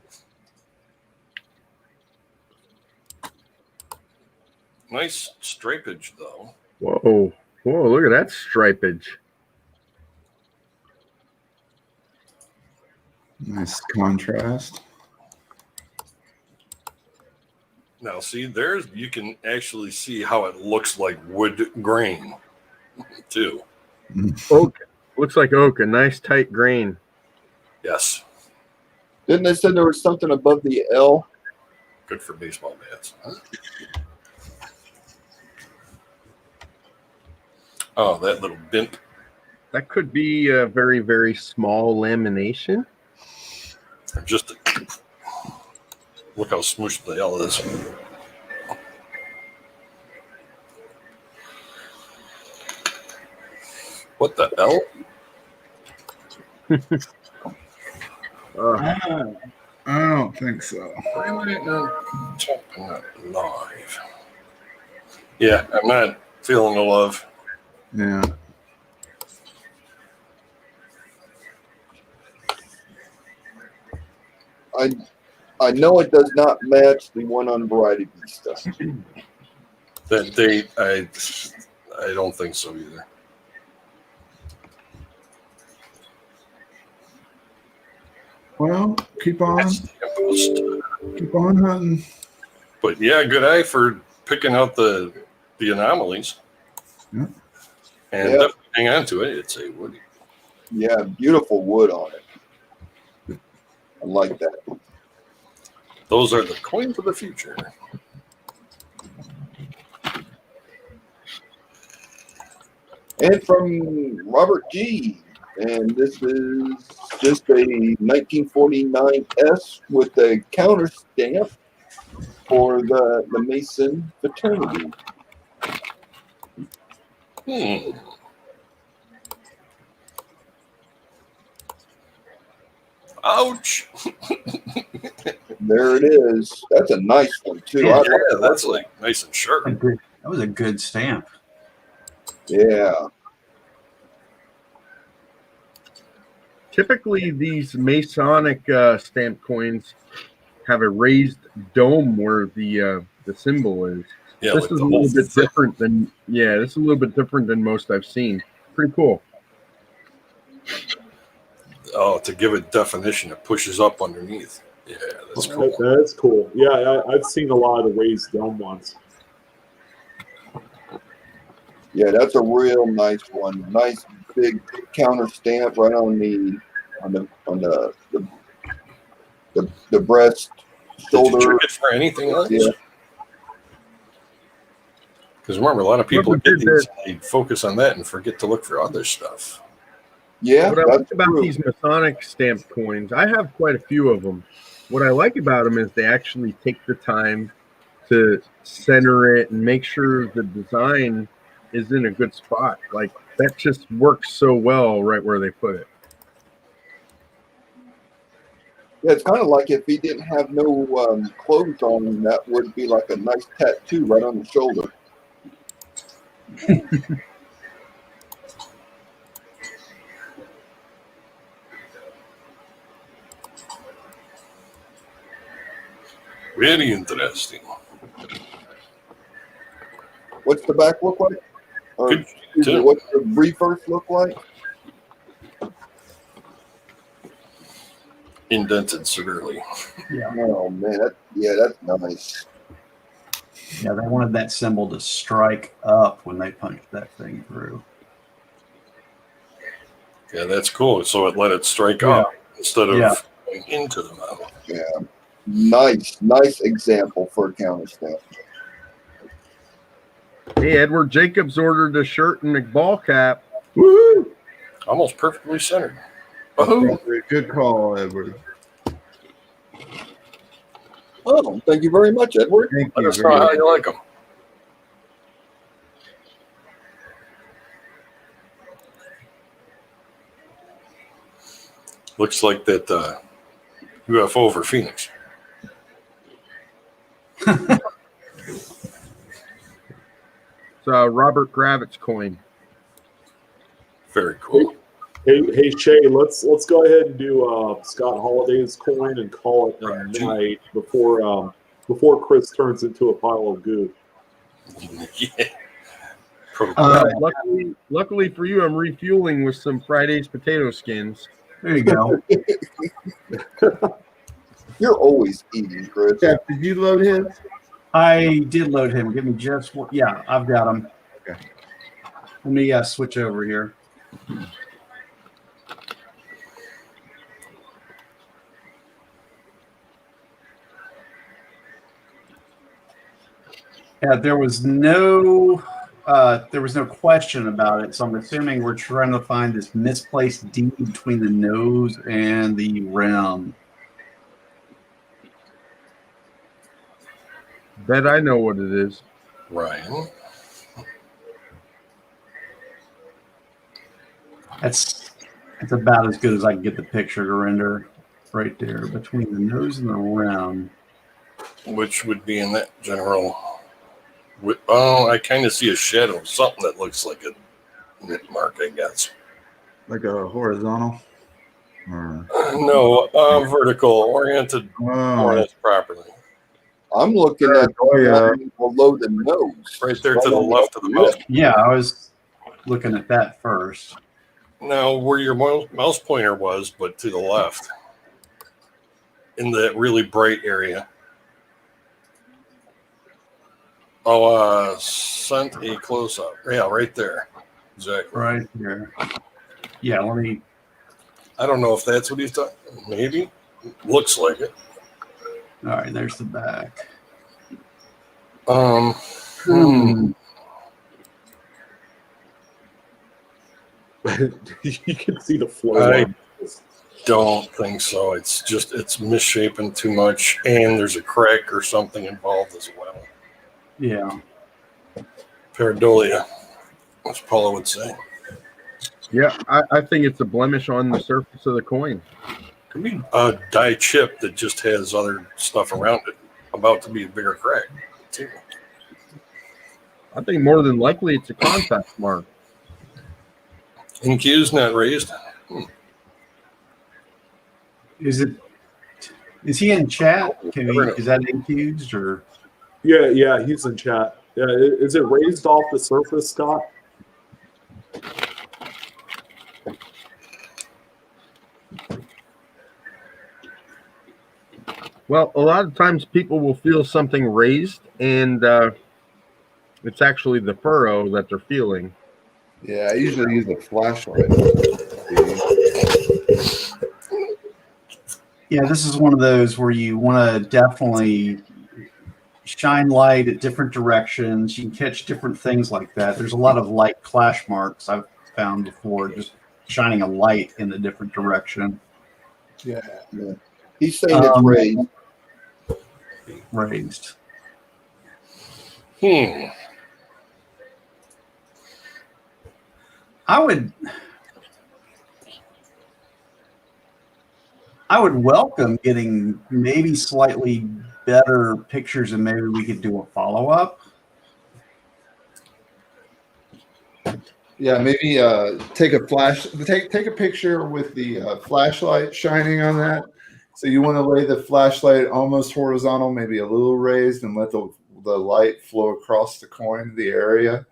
Nice stripage though. Whoa, whoa! Look at that stripage. Nice contrast. Now, see, there's you can actually see how it looks like wood grain, too. Oak. Looks like oak. A nice tight grain. Yes, Didn't they say there was something above the L? good for baseball bats. Huh? Oh, that little bimp. That could be a very, very small lamination. Just look how smooshed the hell it is. What the hell? I don't think so. Why am I not talking live? Yeah, I'm not feeling the love. Yeah. I know it does not match the one on Variety Vista. That date, I don't think so either. Well, keep on hunting. But yeah, good eye for picking out the anomalies. Yeah. Yeah. And definitely hang on to it. It's a woody. Yeah, beautiful wood on it. I like that. Those are the coins of the future. And from Robert G. And this is just a 1949 S with a counter stamp for the Mason fraternity. Ouch! There it is. That's a nice one too. Yeah, I like that's like nice and sharp. That was a good stamp. Yeah. Typically, these Masonic stamp coins have a raised dome where the symbol is. Yeah, This like is the a whole little bit thing. different than this is a little bit different than most I've seen. Pretty cool. Oh, to give it definition, it pushes up underneath. Yeah, that's cool. That's cool. Yeah, I've seen a lot of the raised dome ones. Yeah, that's a real nice one. Nice big counter stamp right on the breast, Did you shoulder. check it for anything else? Yeah. Because remember, a lot of people Whoever get did these, they focus on that and forget to look for other stuff. Yeah, What I that's like about true. these Masonic stamp coins, I have quite a few of them. What I like about them is they actually take the time to center it and make sure the design is in a good spot. Like that just works so well right where they put it. Yeah, it's kind of like if he didn't have no clothes on, that would be like a nice tattoo right on the shoulder. Very interesting. What's the back look like? Or, Good. what's the reverse look like? Indented severely. Yeah. Oh man, that's nice. Yeah, they wanted that symbol to strike up when they punched that thing through. Yeah, that's cool. So it let it strike up instead of going into the metal. Yeah, nice example for a counterstamp. Hey, Edward Jacobs ordered a shirt and a ball cap. Woohoo! Almost perfectly centered. Oh, Good call, Edward. Oh, thank you very much, Edward. Thank let you. us know how you like them. Looks like that UFO over Phoenix. It's Robert Gravitz coin. Very cool. Hey Shay, let's go ahead and do Scott Holliday's coin and call it a night before Chris turns into a pile of goo. Yeah. Luckily for you, I'm refueling with some Friday's potato skins. There you go. You're always eating, Chris. Jeff, did you load his? I did load him. Give me just one. Yeah, I've got him. Okay. Let me switch over here. Yeah, there was no question about it. So I'm assuming we're trying to find this misplaced D between the nose and the rim. Bet I know what it is. Ryan. That's about as good as I can get the picture to render right there between the nose and the rim. Which would be in that general. Oh, I kind of see a shadow, something that looks like a knit mark, I guess. Like a horizontal? Or... No, vertical, oriented more or less properly. I'm looking at below the nose. Right there to the left of the mouse. Yeah, I was looking at that first. Now, where your mouse pointer was, but to the left. In that really bright area. Sent a close-up. Yeah, right there. Exactly. Right here. Yeah, let me... I don't know if that's what he's done. Maybe. Looks like it. All right, there's the back. You can see the flow. I don't think so. It's misshapen too much, and there's a crack or something involved as well. Yeah. Pareidolia, as Paula would say. Yeah, I think it's a blemish on the surface of the coin. Could be a die chip that just has other stuff around it, about to be a bigger crack, too. I think more than likely it's a contact mark. Encased, not raised. Is he in chat? Is that Encased or? Yeah, he's in chat. Yeah, is it raised off the surface, Scott? Well, a lot of times people will feel something raised, and it's actually the furrow that they're feeling. Yeah, I usually use a flashlight. Yeah, this is one of those where you want to definitely shine light at different directions. You can catch different things like that. There's a lot of light clash marks I've found before, just shining a light in a different direction. Yeah. He's saying it's raised. Raised. I would welcome getting maybe slightly better pictures, and maybe we could do a follow-up. Yeah, maybe take a picture with the flashlight shining on that. So you want to lay the flashlight almost horizontal, maybe a little raised, and let the light flow across the coin, the area.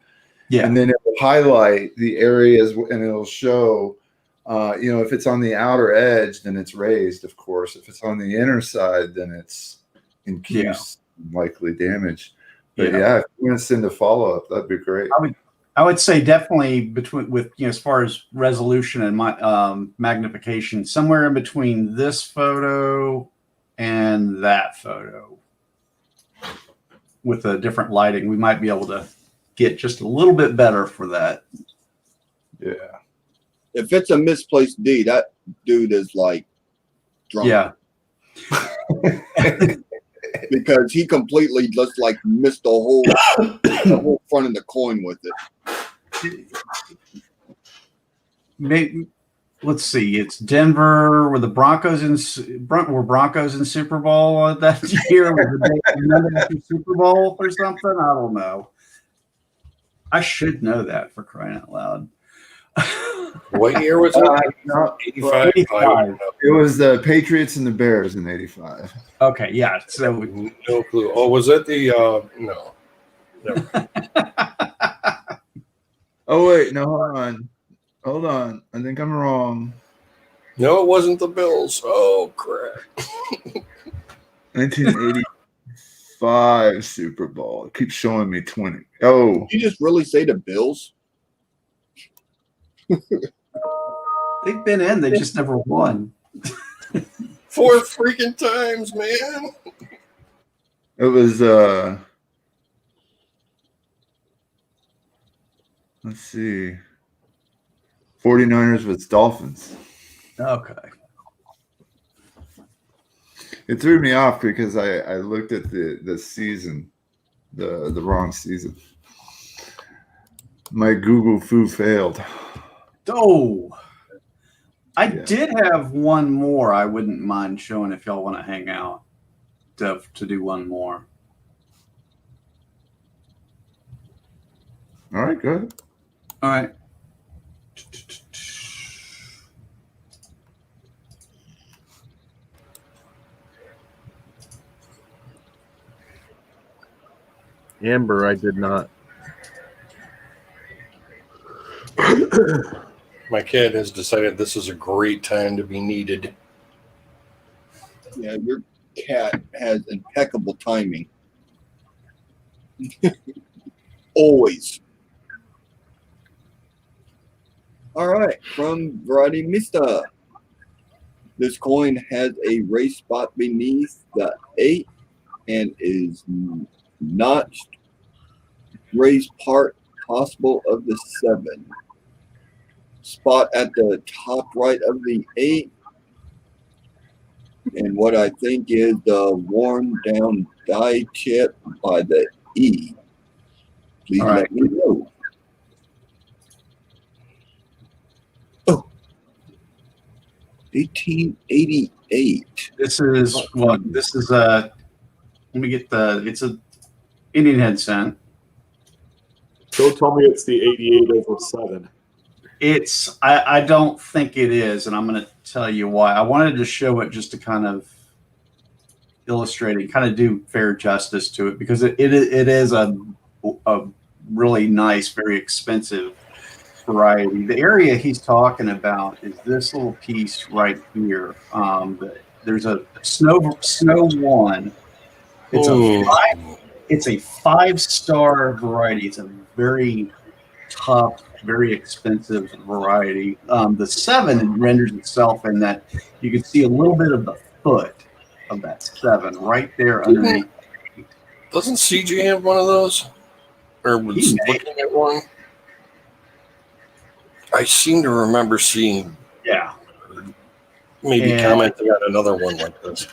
Yeah. And then it will highlight the areas, and it'll show, if it's on the outer edge, then it's raised, of course. If it's on the inner side, then it's incused, likely damaged. But yeah, if you want to send a follow-up, that'd be great. I would say definitely as far as resolution and magnification, somewhere in between this photo and that photo with a different lighting, we might be able to get just a little bit better for that. Yeah. If it's a misplaced D, that dude is like drunk. Yeah. Because he completely just like missed the whole front of the coin with it. Maybe, let's see. It's Denver. Were the Broncos in Super Bowl that year? Was the Super Bowl or something? I don't know. I should know that, for crying out loud. What year was it? 85. 85. It was the Patriots and the Bears in '85. Okay, yeah. So no clue. Oh, was that the no? Never. Oh wait, no, hold on. I think I'm wrong. No, it wasn't the Bills. Oh crap! 1985 Super Bowl. It keeps showing me 20. Oh, Did you just really say the Bills? they've been in. They just never won. 4 freaking times, man. it was. Let's see. 49ers vs. Dolphins. Okay. It threw me off because I looked at the season, the wrong season. My Google foo failed. Oh, I did have one more. I wouldn't mind showing if y'all want to hang out to do one more. All right, go ahead. All right. Amber, I did not. My kid has decided this is a great time to be needed. Yeah, your cat has impeccable timing. Always. All right, from Variety Mista. This coin has a raised spot beneath the 8 and is notched raised part possible of the 7. Spot at the top right of the 8. And what I think is the worn down die chip by the E. Please let me know. Oh, 1888. This is what? This is a. Let me get the. It's a Indian head cent. Don't tell me it's the 88/7. It's. I don't think it is, and I'm going to tell you why. I wanted to show it just to kind of illustrate it, kind of do fair justice to it, because it is a really nice, very expensive variety. The area he's talking about is this little piece right here. There's a snow one. It's a 5-star variety. It's a very tough, very expensive variety. The 7 renders itself in that you can see a little bit of the foot of that 7 right there underneath. Doesn't CJ have one of those? Or was looking at one? I seem to remember seeing. Yeah. Maybe commenting on another one like this.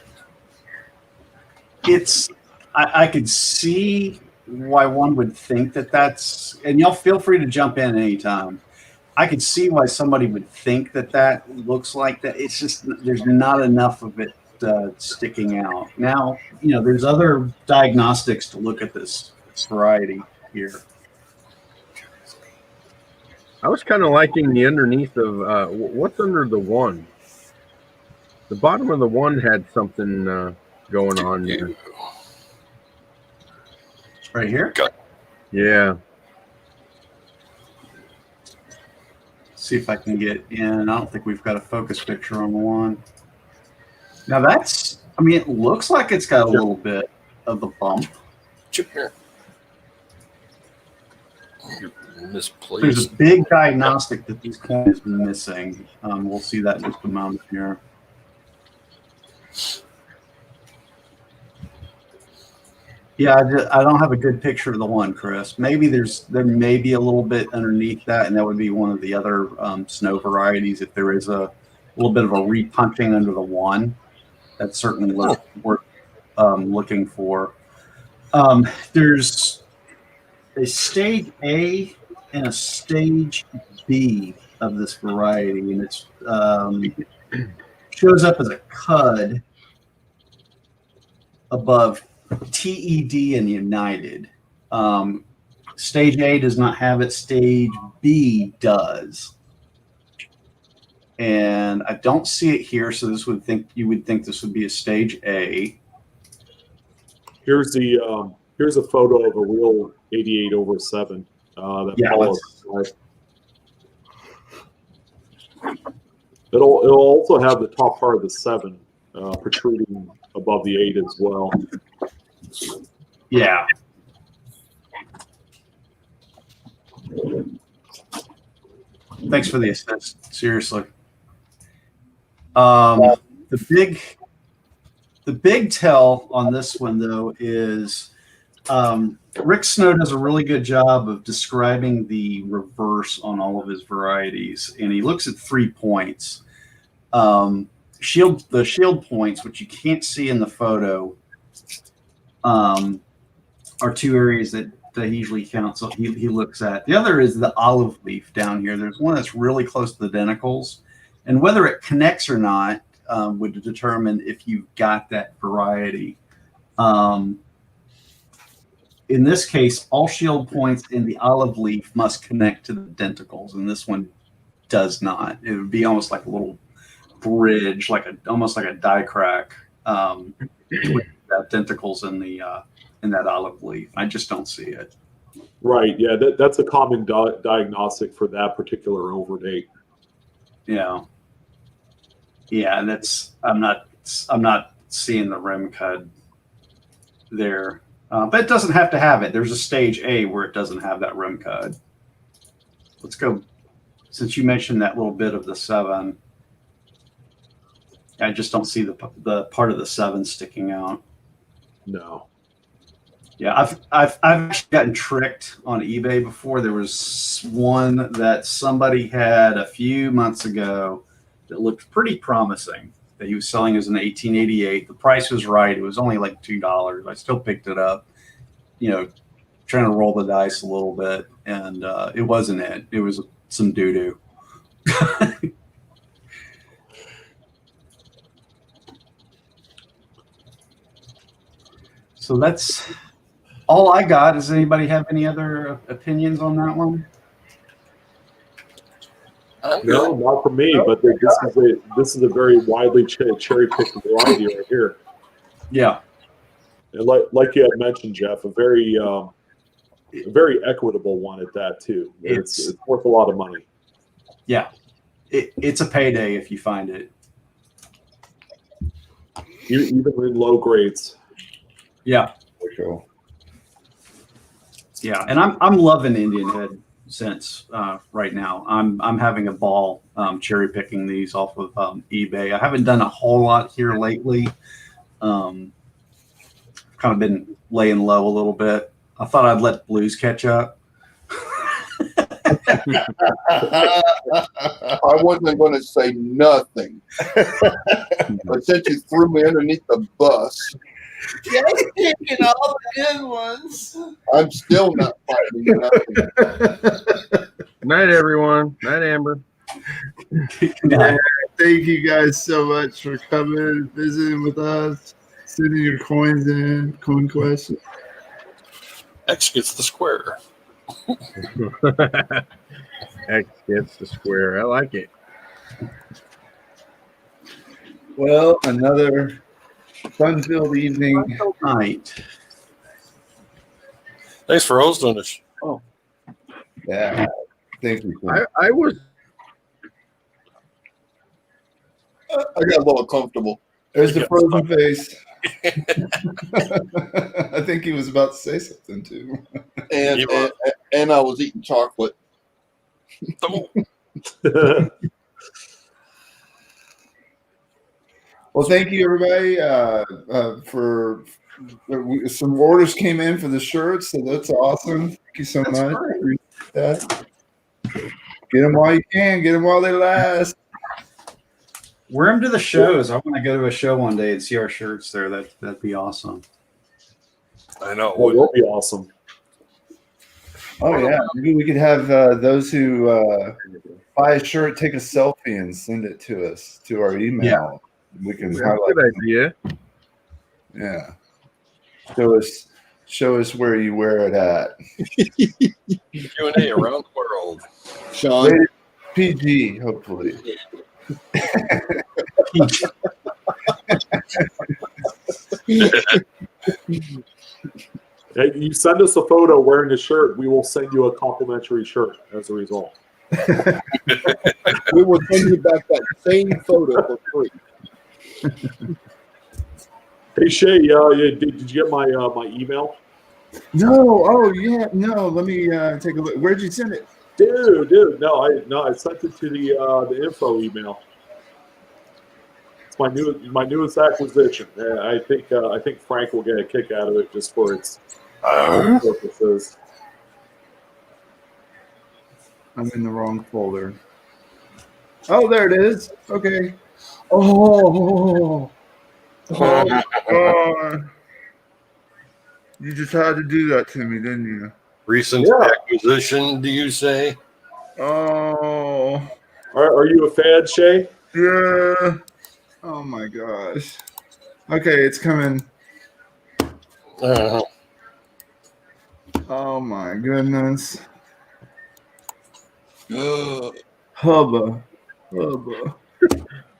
It's. I could see why one would think that that's, and y'all feel free to jump in anytime. I could see why somebody would think that looks like that. It's just there's not enough of it sticking out. Now, there's other diagnostics to look at this variety here. I was kind of liking the underneath of what's under the 1. The bottom of the one had something going on there. Right here. Yeah. See if I can get in. I don't think we've got a focus picture on the one. Now that's, I mean, it looks like it's got a little bit of the bump. Misplaced. There's a big diagnostic that this coin is missing. We'll see that in just a moment here. Yeah, I don't have a good picture of the one, Chris. Maybe there may be a little bit underneath that, and that would be one of the other snow varieties. If there is a little bit of a repunching under the one, that's certainly worth looking for. There's a stage A and a stage B of this variety, and it's shows up as a cud above TED and United. Stage A does not have it. Stage B does, and I don't see it here. So you would think this would be a stage A. Here's a photo of a real 88/7. It'll also have the top part of the 7 protruding above the 8 as well. Yeah. Thanks for the assist. Seriously. The big tell on this one though is Rick Snow does a really good job of describing the reverse on all of his varieties, and he looks at 3 points. The shield points, which you can't see in the photo, are 2 areas that he usually counts. So he looks at. The other is the olive leaf down here. There's one that's really close to the denticles, and whether it connects or not would determine if you've got that variety. In this case, all shield points in the olive leaf must connect to the denticles, and this one does not. It would be almost like a little bridge, almost like a die crack with that denticles in that olive leaf. I just don't see it. Right. Yeah. That's a common diagnostic for that particular overdate. Yeah. Yeah. And I'm not seeing the rim cud there. But it doesn't have to have it. There's a stage A where it doesn't have that rim cud. Let's go. Since you mentioned that little bit of the 7, I just don't see the part of the 7 sticking out. No. Yeah, I've actually gotten tricked on eBay before. There was one that somebody had a few months ago that looked pretty promising, that he was selling as an 1888. The price was right. It was only like $2. I still picked it up, trying to roll the dice a little bit, and it wasn't it. It was some doo-doo. So that's all I got. Does anybody have any other opinions on that one? No, not for me. But this is a very widely cherry picked variety right here. Yeah, and like you had mentioned, Jeff, a very equitable one at that too. It's worth a lot of money. Yeah, it's a payday if you find it. Even in low grades. Yeah, For sure. Yeah, and I'm loving Indian Head scents right now. I'm having a ball cherry picking these off of eBay. I haven't done a whole lot here lately. Kind of been laying low a little bit. I thought I'd let blues catch up. I wasn't going to say nothing, but since you threw me underneath the bus, Yeah, you're picking all the good ones. I'm still not finding nothing. Night, everyone. Night, Amber. Yeah, thank you guys so much for coming and visiting with us, sending your coins in, coin questions. X gets the square. X gets the square. I like it. Well, another fun-filled evening. Night. Thanks for hosting us. Yeah. Thank you. I was. I got a little comfortable. There's the frozen face. I think he was about to say something too. And I was eating chocolate. Well, thank you, everybody, for some orders came in for the shirts, so that's awesome. Thank you so much. Appreciate that. Get them while you can. Get them while they last. Wear them to the shows. I want to go to a show one day and see our shirts there. That'd be awesome. I know. That will be awesome. Oh yeah, maybe we could have those who buy a shirt take a selfie and send it to us to our email. Yeah. We can That's a highlight good them. idea. Yeah. Show us where you wear it at. Q&A around the world. Sean, Rated PG, hopefully. Hey, you send us a photo wearing a shirt, we will send you a complimentary shirt as a result. we will send you back that same photo for free. Hey Shay, did you get my my email? No, oh yeah, no. Let me take a look. Where'd you send it? Dude, no, I sent it to the info email. It's my newest acquisition. I think Frank will get a kick out of it just for its purposes. I'm in the wrong folder. Oh, there it is. Okay. Oh, God. You just had to do that to me, didn't you? Recent acquisition, do you say? Oh, Are you a fan, Shay? yeah. Oh my gosh. Okay, it's coming. Oh my goodness. Hubba.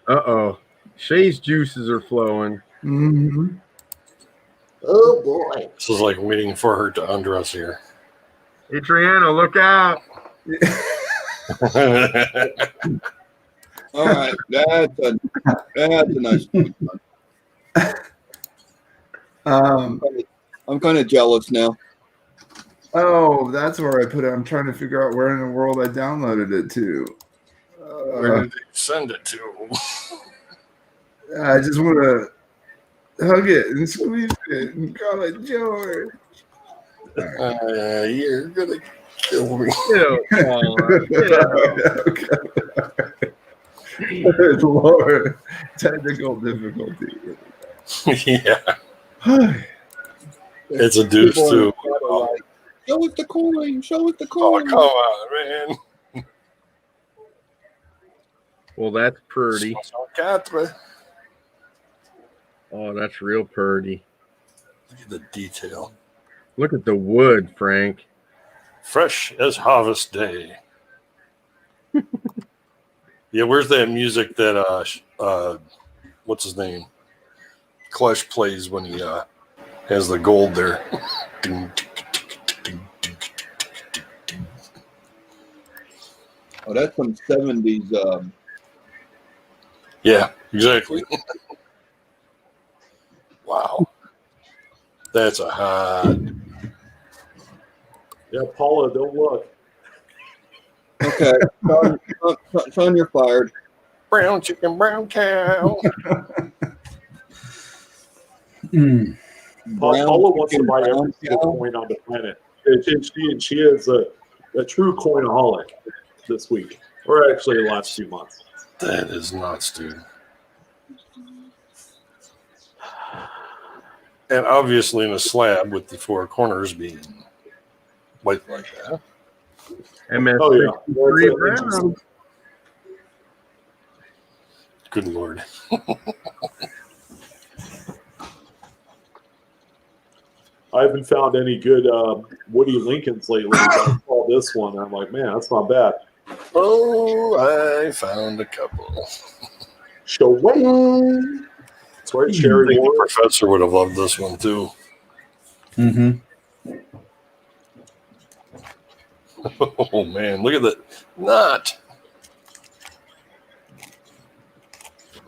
Uh-oh. Shay's juices are flowing. Mm-hmm. Oh boy. This is like waiting for her to undress here. Adriana, look out. All right, that's a nice one. I'm kind of jealous now. Oh, that's where I put it. I'm trying to figure out where in the world I downloaded it to. Where did they send it to? I just want to hug it and squeeze it and call it George. You're gonna kill me. Okay. Lord, technical difficulty. Yeah. It's a deuce too. Show us the coin. Show us the Oh, coin. come on, man. Well, that's pretty. Look Oh, that's real pretty. at the detail. Look at the wood, Frank. Fresh as harvest day. Yeah, where's that music that what's his name? Clash plays when he has the gold there. Oh, that's some 70s. Yeah, exactly. Wow. That's a hot. Yeah, Paula, don't look. Okay, Sean, you're fired. Brown chicken, brown cow. Paula wants to chicken, buy every brown single cow. coin on the planet. She is a true coinaholic this week, or actually the last 2 months. That is nuts, dude. And obviously in a slab with the four corners being white like that. MS Oh yeah, Brown. Good Lord. I haven't found any good Woody Lincolns lately. But I saw this one, and I'm like, man, that's not bad. Oh, I found a couple. Showing. That's right, I Sherry think the Ward. professor would have loved this one too. Mm-hmm. Oh man, look at that knot.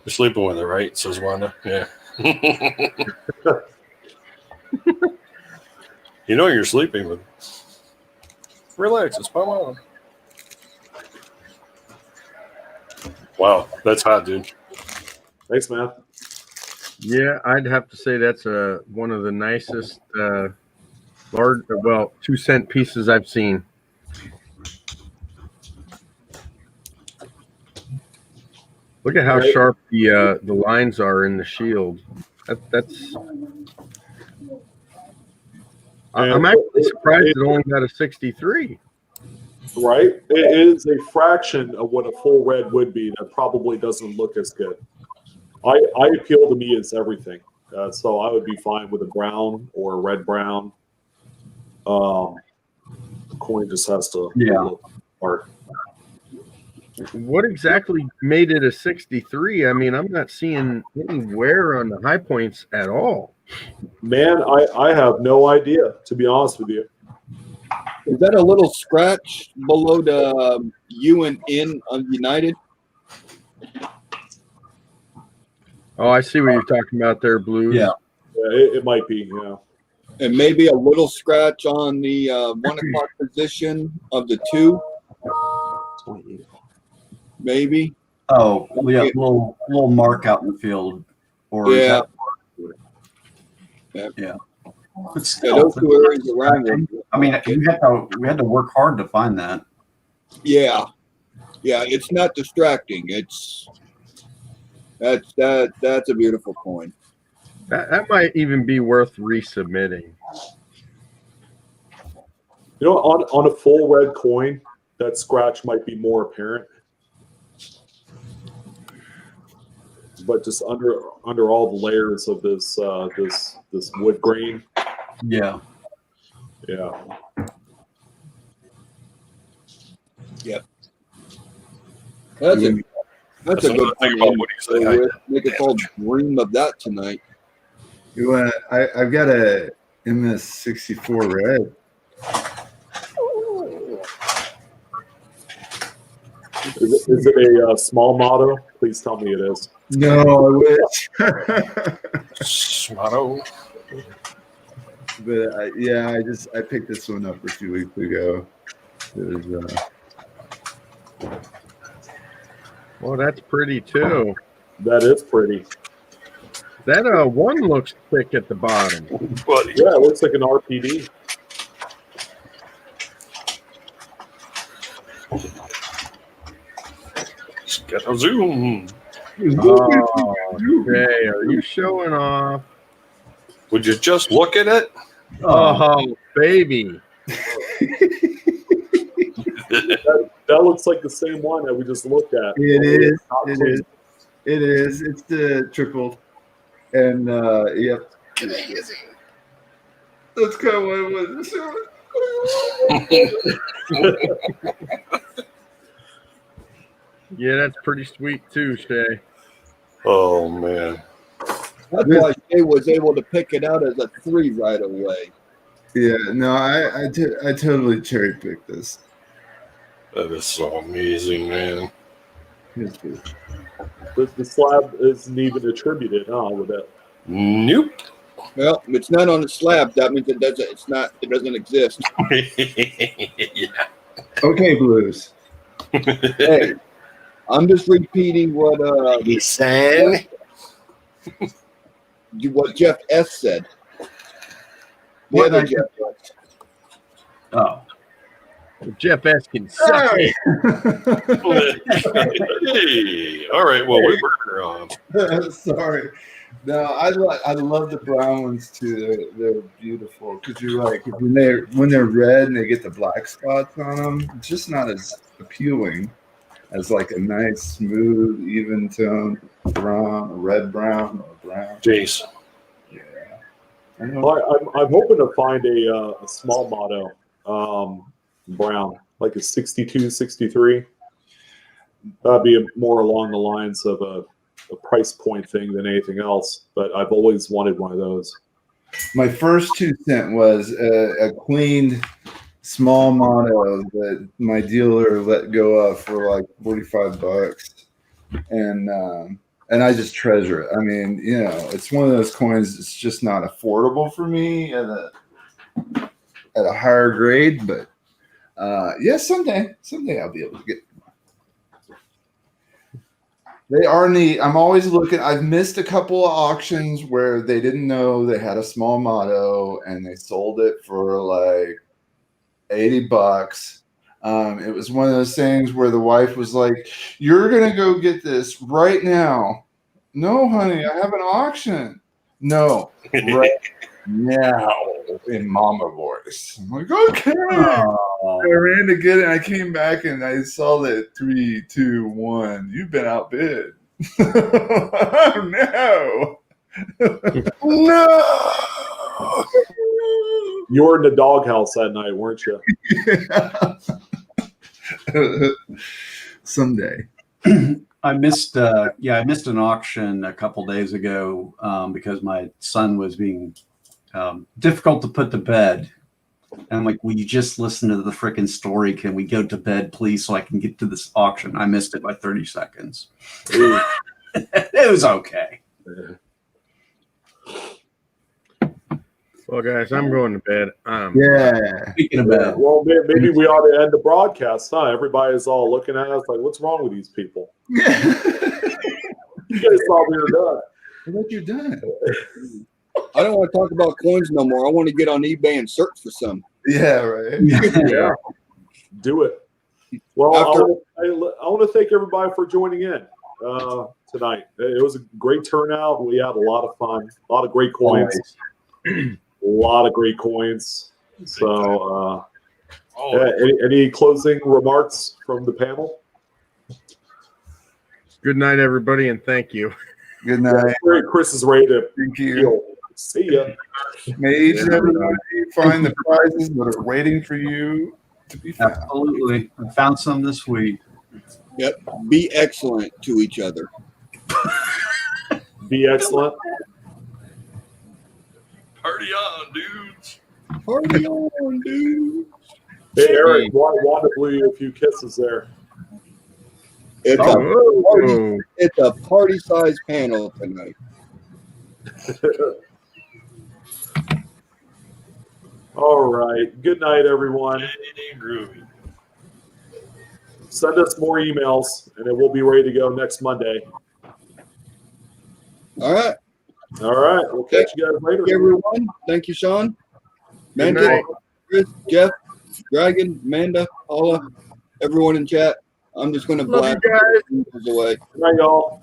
You're sleeping with it, right? Says Wanda. Yeah. You know you're sleeping with it. Relax, it's my mom. Wow, that's hot, dude. Thanks, man. Yeah, I'd have to say that's one of the nicest large, 2-cent pieces I've seen. Look at how Right. sharp the lines are in the shield. That's. I'm actually surprised it only got a 63. Right? It is a fraction of what a full red would be. That probably doesn't look as good. I appeal to me as everything. So I would be fine with a brown or a red brown. The coin just has to look hard. What exactly made it a 63? I mean, I'm not seeing any wear on the high points at all. Man, I have no idea, to be honest with you. Is that a little scratch below the U and N of United? Oh, I see what you're talking about there, Blues. Yeah. It might be, yeah. And maybe a little scratch on the 1 o'clock position of the 2. Maybe. Oh, we have a little mark out in the field. Or Yeah. Yeah. But Yeah, still, those 2 areas around it. I mean, we had to work hard to find that. Yeah. Yeah, it's not distracting. That's a beautiful coin. That might even be worth resubmitting. You know, on a full red coin, that scratch might be more apparent. But just under all the layers of this this wood grain. Yeah. Yeah. Yep. That's a That's good another thing about what he's saying. Make us all dream of that tonight. I've got a MS64 red. Is it a small motto? Please tell me it is. No, I wish. Motto. But I picked this one up a few weeks ago. It was, Well, that's pretty too. That is pretty. That one looks thick at the bottom. Well, Yeah, it looks like an RPD. get a zoom. Oh, okay. Are you showing off? Would you just look at it? Oh, baby. That looks like the same one that we just looked at. It is. It is. It is. It's the triple. And yep. That's kind of what it was. Yeah, that's pretty sweet too, Shay. Oh man. That's why Shay was able to pick it out as a 3 right away. Yeah, no, I totally cherry picked this. That is so amazing, man. The slab isn't even attributed, with that. Nope. Well, if it's not on the slab, that means it doesn't exist. Yeah. Okay, Blues. Hey, I'm just repeating what what Jeff S said. The What other did Jeff S. Oh. Jeff S can suck it. Hey. All right. Well, we're Sorry. No, I love the brown ones too. They're beautiful because you're right. When they're red and they get the black spots on them, it's just not as appealing as like a nice, smooth, even tone brown, a red brown, or brown. Jace. Yeah. I'm hoping to find a small motto brown, like a 62, 63. That'd be more along the lines of a a price point thing than anything else. But I've always wanted one of those. My first 2 cent was a cleaned small mono that my dealer let go of for like $45, and I just treasure it. I mean, it's one of those coins. It's just not affordable for me at a higher grade, but someday I'll be able to get. They are neat. I'm always looking. I've missed a couple of auctions where they didn't know they had a small motto and they sold it for like $80. It was one of those things where the wife was like, "You're gonna go get this right now." No, honey, I have an auction. No, right now, in mama voice. I'm like, okay. I ran to get it. I came back and I saw that 3, 2, 1. You've been outbid. Oh, no. No. You were in the doghouse that night, weren't you? Someday. I missed an auction a couple days ago because my son was being difficult to put to bed. And I'm like, will you just listen to the freaking story? Can we go to bed, please, so I can get to this auction? I missed it by 30 seconds. It was okay. Well, guys, I'm going to bed. Speaking of bed. Well, maybe we ought to end the broadcast, huh? Everybody's all looking at us like, what's wrong with these people? You guys thought we were done. I thought you're done. I don't want to talk about coins no more. I want to get on eBay and search for some. Yeah, right. Yeah. Do it. Well, I want to thank everybody for joining in tonight. It was a great turnout. We had a lot of fun, a lot of great coins. A lot of great coins. So, any closing remarks from the panel? Good night, everybody, and thank you. Good night. Chris is ready to Thank you. See ya. May each and every one of you find the prizes that are waiting for you to be found. Absolutely. I found some this week. Yep. Be excellent to each other. Be excellent. Party on, dudes. Party on, dude. Hey, Eric, Wanda blew you a few kisses there. It's a party-sized panel tonight. All right. Good night, everyone. Send us more emails, and it will be ready to go next Monday. All right. All right. We'll catch you guys later. Thank you, everyone. Thank you, Sean. Good Mantis, night. Chris, Jeff, Dragon, Amanda, Paula, everyone in chat. I'm just going to blast you guys. away. Good night, y'all.